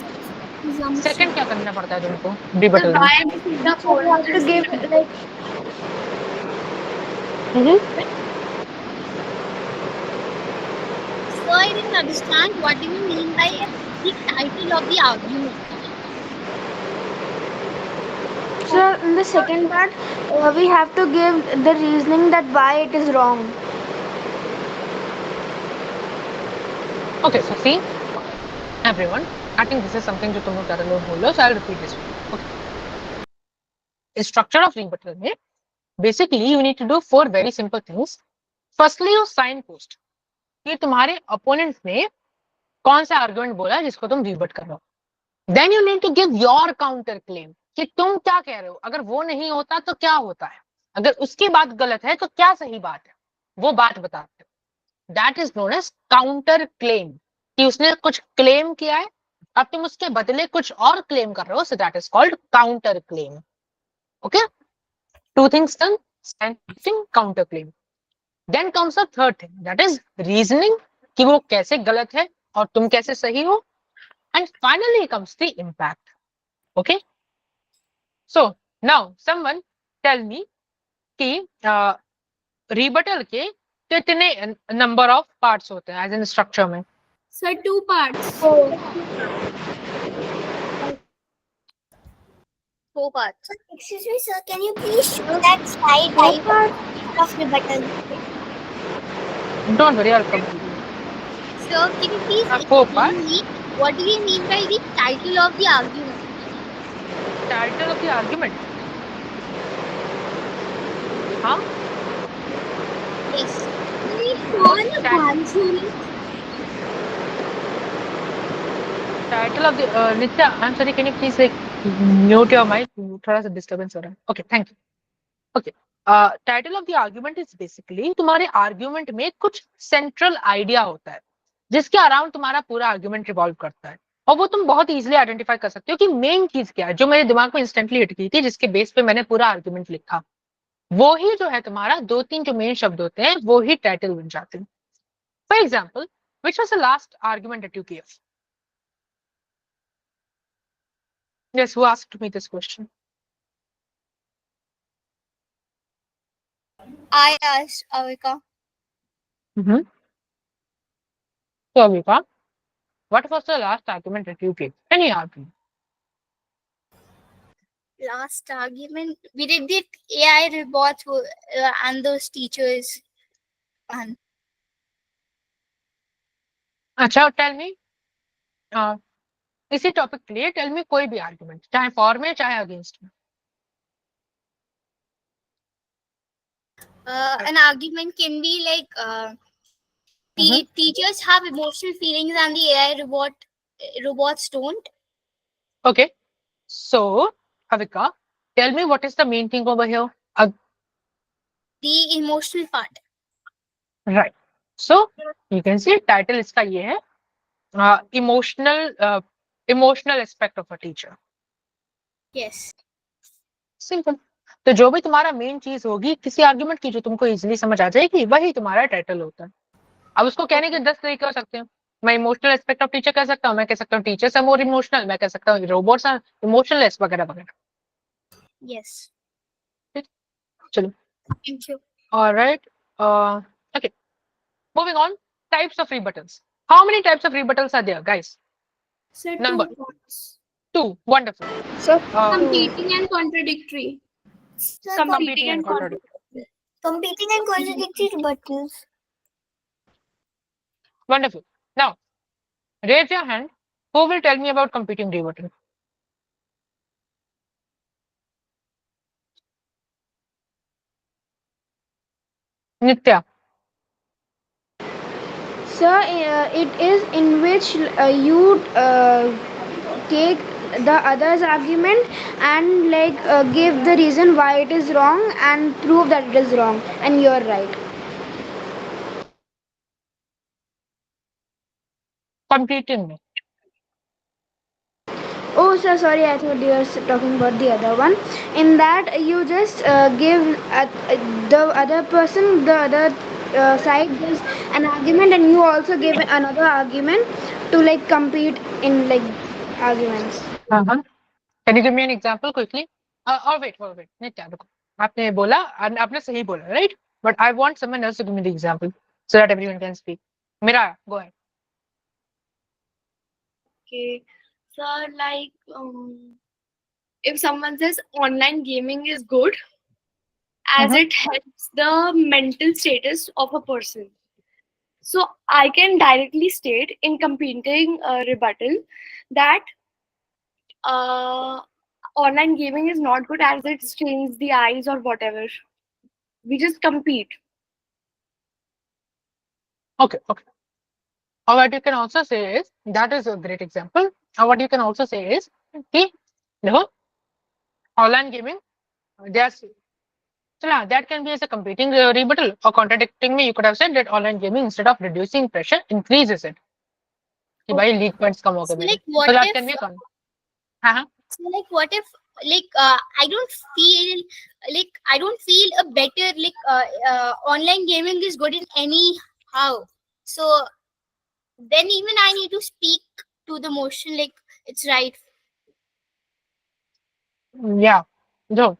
Second क्या करना पड़ता है तुमको rebuttal में? You have to give like So I didn't understand what do you mean by the title of the argument. So in the second part, we have to give the reasoning that why it is wrong. Okay, so see, everyone, I think this is something जो तुम लोग ज़्यादा लोग बोल रहे हो, so I'll repeat this. Okay. The structure of rebuttal में basically you need to do four very simple things. Firstly, you signpost कि तुम्हारे opponent ने कौन सा argument बोला है जिसको तुम rebut कर रहे हो. Then you need to give your counter claim कि तुम क्या कह रहे हो, अगर वो नहीं होता तो क्या होता है, अगर उसकी बात गलत है तो क्या सही बात है, वो बात बताते हो. That is known as counter claim कि उसने कुछ claim किया है, अब तुम उसके बदले कुछ और claim कर रहे हो, so that is called counter claim. Okay, two things done, signposting, counter claim. Then comes the third thing, that is reasoning कि वो कैसे गलत है और तुम कैसे सही हो. And finally comes the impact. Okay, so now someone tell me कि rebuttal के कितने number of parts होते हैं as in structure में. Sir, 2 parts. 4 parts. Excuse me, sir. Can you please show that slide right of rebuttal? Don't worry, I'll come to you. So can you please 4 explain parts. me what do you mean by the title of the argument? Title of the argument. Huh? Yes. Title of the Nitya, I'm sorry, can you please like mute your mic? थोड़ा सा disturbance हो रहा है. Okay, thank you. Okay, title of the argument is basically तुम्हारे argument में कुछ central idea होता है जिसके अराउंड तुम्हारा पूरा argument revolve करता है, और वो तुम बहुत इजीली आइडेंटिफाई कर सकते हो कि मेन चीज क्या है जो मेरे दिमाग में इंस्टेंटली हिट की थी, जिसके बेस पे मैंने पूरा आर्ग्यूमेंट लिखा. वो ही जो है तुम्हारा 2-3 जो मेन शब्द होते हैं वो ही टाइटल बन जाते हैं. For example, which was the last argument that you give? Yes, who asked me this question? I asked Avika. Mm-hmm. So, Avika, what was the last argument that you gave? Any argument? Last argument, we did the AI robots and those teachers. And अच्छा, tell me, इसी topic के लिए tell me कोई भी argument, चाहे for में चाहे against में. an argument can be like teachers have emotional feelings and the AI robots don't. Okay, so Avika, tell me what is the main thing over here? The emotional part. Right. So you can see title इसका ये है, emotional aspect of a teacher. Yes. Simple. तो जो भी तुम्हारा main चीज होगी किसी आर्ग्यूमेंट की जो तुमको इजीली समझ आ जाएगी, वही तुम्हारा टाइटल होता है. अब उसको कहने के 10 तरीके हो सकते हैं. मैं इमोशनल एस्पेक्ट ऑफ टीचर कह सकता हूँ, मैं कह सकता हूँ टीचर्स आर मोर इमोशनल, मैं कह सकता हूँ रोबोट्स आर इमोशनलेस वगैरह वगैरह. Yes. चलो. Thank you. All right. Okay. Moving on. Types of rebuttals. How many types of rebuttals are there, guys? Sir, Number 2 parts. 2. Wonderful. Sir, competing and contradictory. Competing and contradictory. Competing and contradictory rebuttals. Wonderful. Now, raise your hand. Who will tell me about competing rebuttal? Nitya. Sir, it is in which you take the other's argument and like give the reason why it is wrong and prove that it is wrong and you're right. Competing में. Oh, sir, sorry, I thought you were talking about the other one. In that, you just give the other person, the other side gives an argument, and you also give another argument to like compete in like arguments. Can you give me an example quickly? Or wait. Nitya, रुको. आपने बोला, आपने सही बोला, right? But I want someone else to give me the example so that everyone can speak. Mira, go ahead. Okay. So, like, if someone says online gaming is good, as Mhm. it helps the mental status of a person. So, I can directly state in competing rebuttal that uh, online gaming is not good as it strains the eyes or whatever. We just compete. Okay, okay. Or what you can also say is that is a great example. Or what you can also say is कि देखो online gaming there's so now that can be as a competing rebuttal or contradicting me. You could have said that online gaming instead of reducing pressure increases it. कि भाई Okay. league points कम हो गए So मेरे. like what So that if can be a con. हाँ हाँ. so like what if like I don't feel I don't feel a better online gaming is good in any how. So then even I need to speak to the motion like it's right. Yeah. जो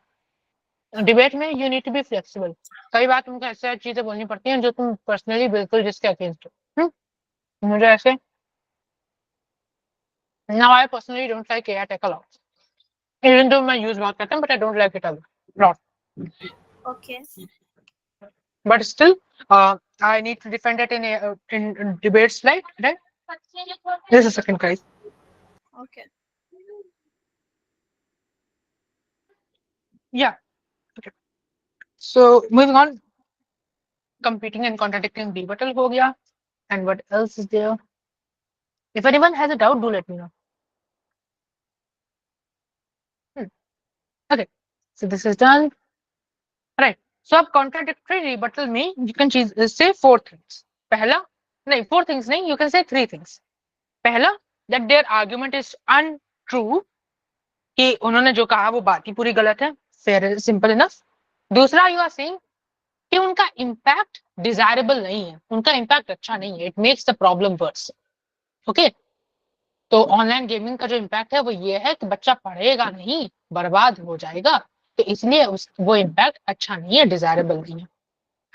debate में you need to be flexible. कई बार तुमको ऐसे चीजें बोलनी पड़ती हैं जो तुम पर्सनली बिल्कुल जिसके अगेंस्ट हो. मुझे ऐसे now I personally don't like AI tech a lot. Even though मैं use बहुत करता हूँ, but I don't like it a lot. Okay. But still, I need to defend it in debates, right? Just a second, guys. Okay. Yeah. Okay. So moving on, competing and contradicting rebuttal हो गया. And what else is there? If anyone has a doubt, do let me know. Hmm. Okay. So this is done. Right. So अब contradictory rebuttal में you can say four things. पहला नहीं four things नहीं, you can say three things. पहला that their argument is untrue, कि उन्होंने जो कहा वो बात ही पूरी गलत है. Fair, simple enough. दूसरा you are saying कि उनका इम्पैक्ट डिजायरेबल नहीं है, उनका इम्पैक्ट अच्छा नहीं है, it makes the problem worse. Okay. तो ऑनलाइन गेमिंग का जो इम्पैक्ट है वो ये है कि बच्चा पढ़ेगा नहीं, बर्बाद हो जाएगा, तो इसलिए वो इम्पैक्ट अच्छा नहीं है, डिजायरेबल नहीं है.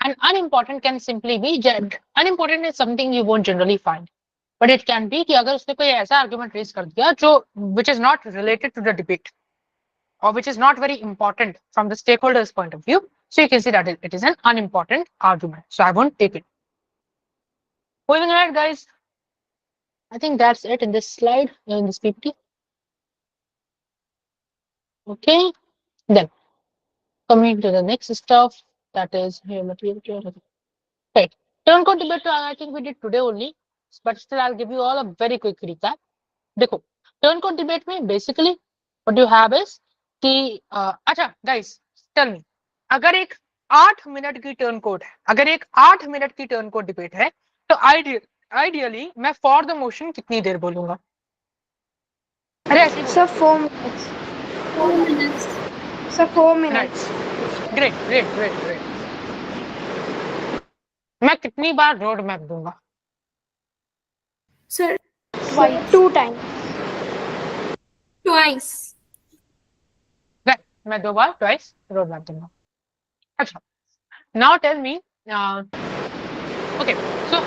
And unimportant can simply be unimportant is something you won't generally find, but it can be कि अगर उसने कोई ऐसा आर्ग्यूमेंट रेज कर दिया जो which is not related to the debate or which is not very important from the stakeholders point of view, so you can see that it is an unimportant argument, so I won't take it. Moving ahead, guys, I think that's it in this slide, in this PPT. Okay, then coming to the next stuff, that is here material. Right, turn code debate I think we did today only, but still I'll give you all a very quick recap. देखो turn code debate में basically what you have is कि अच्छा guys tell me, अगर एक 8 minute की turn code है, अगर एक 8 मिनट की टर्न कोड डिबेट है, तो आइडियली मैं फॉर द मोशन कितनी देर बोलूंगा? अरे ऐसे So 4 minutes. 4 minutes. So 4 minutes. Great great great great. मैं कितनी बार रोड मैप दूंगा? Sir, So twice. 2 times. Twice. मैं 2 बार ट्वाइस रोड मैप दूंगा. अच्छा, now tell me, okay, so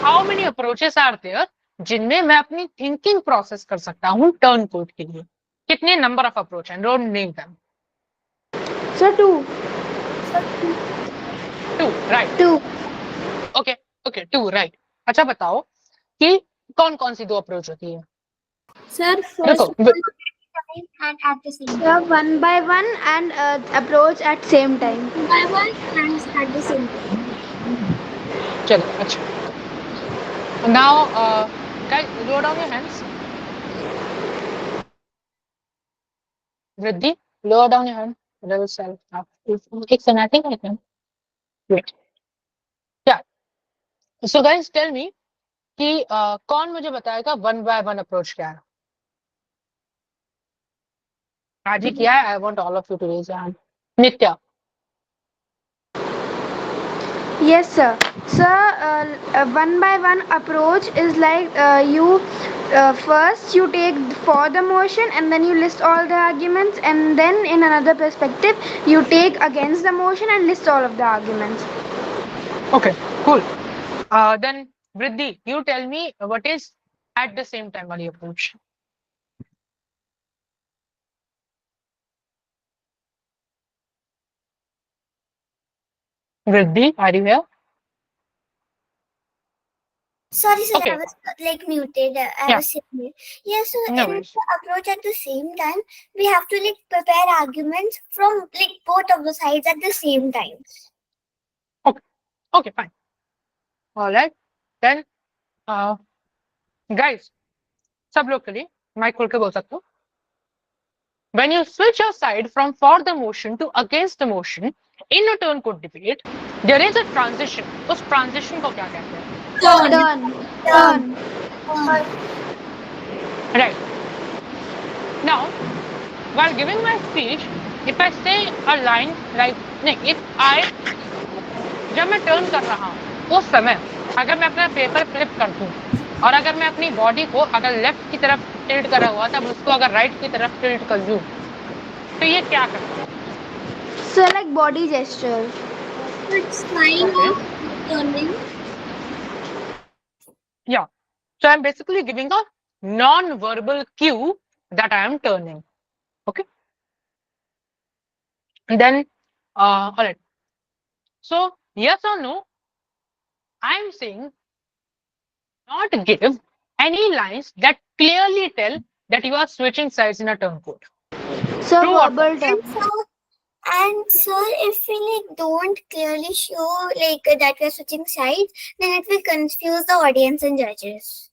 how many approaches are there जिनमें मैं अपनी थिंकिंग प्रोसेस कर सकता हूँ टर्न कोड के लिए? कितने नंबर ऑफ अप्रोच हैं? Don't name them. So 2. 2, right. 2. Okay okay, 2, right. अच्छा बताओ कि कौन कौन सी 2 अप्रोच होती है? Sir, देखो first one time and at the same So time. 1 by 1 and approach at same time. One by one and at the same time. चलो अच्छा. Now, guys, lower down your hands. Vriddhi, lower down your hand. Rebel self. It's an I think I can. Wait. Yeah. So guys, tell me कि कौन मुझे बताएगा 1 by 1 approach क्या है? आज ही किया है. I want all of you to raise your hand. Nitya. Yes, sir. Sir, 1 by 1 approach is like you first you take for the motion and then you list all the arguments, and then in another perspective you take against the motion and list all of the arguments. Okay, cool. Then Vriddhi, you tell me what is at the same time वाली approach. Riddhi, are you here? Sorry, sir, Okay. I was like muted. I Yeah. was sitting here. Yeah, so No in worries. the approach at the same time, we have to like prepare arguments from like both of the sides at the same time. Okay, fine. All right. Then, guys, सब लोग के लिए mic खोल के बोल सकते हो. When you switch your side from for the motion to against the motion in a turn code debate, there is a transition. उस transition को क्या कहते हैं? Turn. Right. Now, while giving my speech, if I say a line like, नहीं, if I, जब मैं turn कर रहा हूँ, उस समय अगर मैं अपना पेपर फ्लिप कर दूं और अगर मैं अपनी बॉडी को अगर लेफ्ट की तरफ टिल्ट करा हुआ तब उसको अगर राइट की तरफ टिल्ट कर दूं, तो ये क्या करता है? So like body gesture. It's sign Okay. of turning. Yeah. So I'm basically giving a non-verbal cue that I am turning. Okay. And then, all right. So yes or no, I'm saying not give any lines that clearly tell that you are switching sides in a turn code. So True or verbal false? turn. And sir, if we like don't clearly show like that we're switching sides, then it will confuse the audience and judges.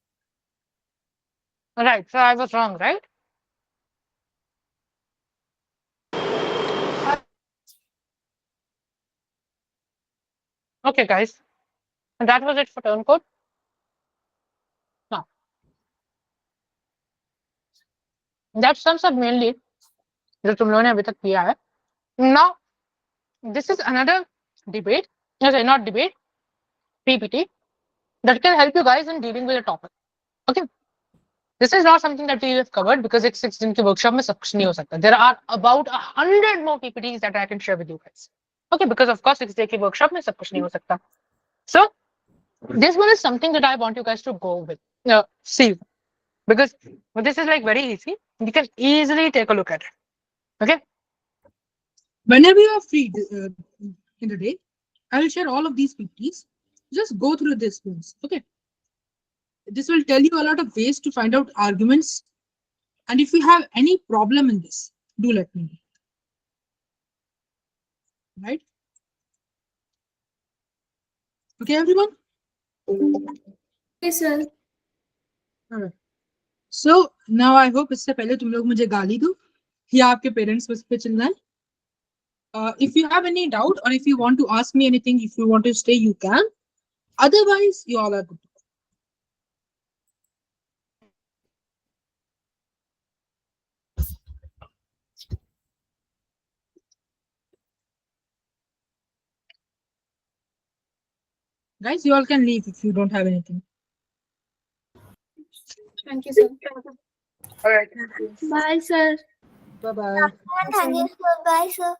Right. So I was wrong, right? Okay, guys. And that was it for turn code. Now, that sums up mainly जो तुम लोगों ने अभी तक किया है. Now, this is another debate, sorry, not debate, PPT, that can help you guys in dealing with a topic. Okay. This is not something that we have covered because it's 6 दिन की workshop में सब कुछ नहीं हो सकता. There are about 100 more PPTs that I can share with you guys. Okay, because of course 6 day की workshop में सब कुछ नहीं हो सकता. So this one is something that I want you guys to go with. See, because this is like very easy. You can easily take a look at it. Okay. Whenever you are free in the day, I will share all of these PPTs. Just go through this ones. Okay. This will tell you a lot of ways to find out arguments. And if you have any problem in this, do let me know. Right? Okay, everyone? Yes, sir. Alright. So now I hope इससे पहले तुम लोग मुझे गाली दो या आपके parents बस पे चिल्लाएं. If you have any doubt or if you want to ask me anything, if you want to stay, you can. Otherwise, you all are good. Guys, you all can leave if you don't have anything. Thank you, sir. All right. Bye, sir. Bye-bye. Thank you, sir. Bye, sir.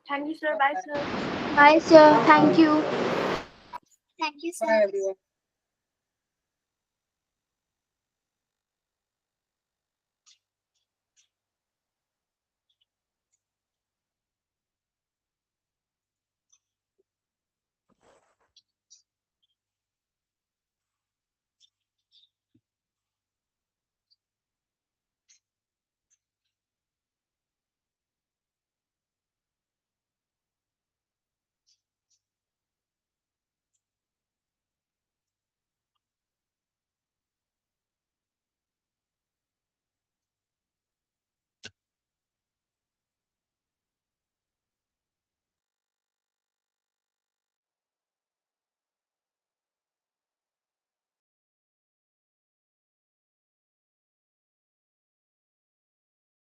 Thank you, sir. Bye, sir. Bye, sir. Thank you. Thank you, sir. Bye, everyone.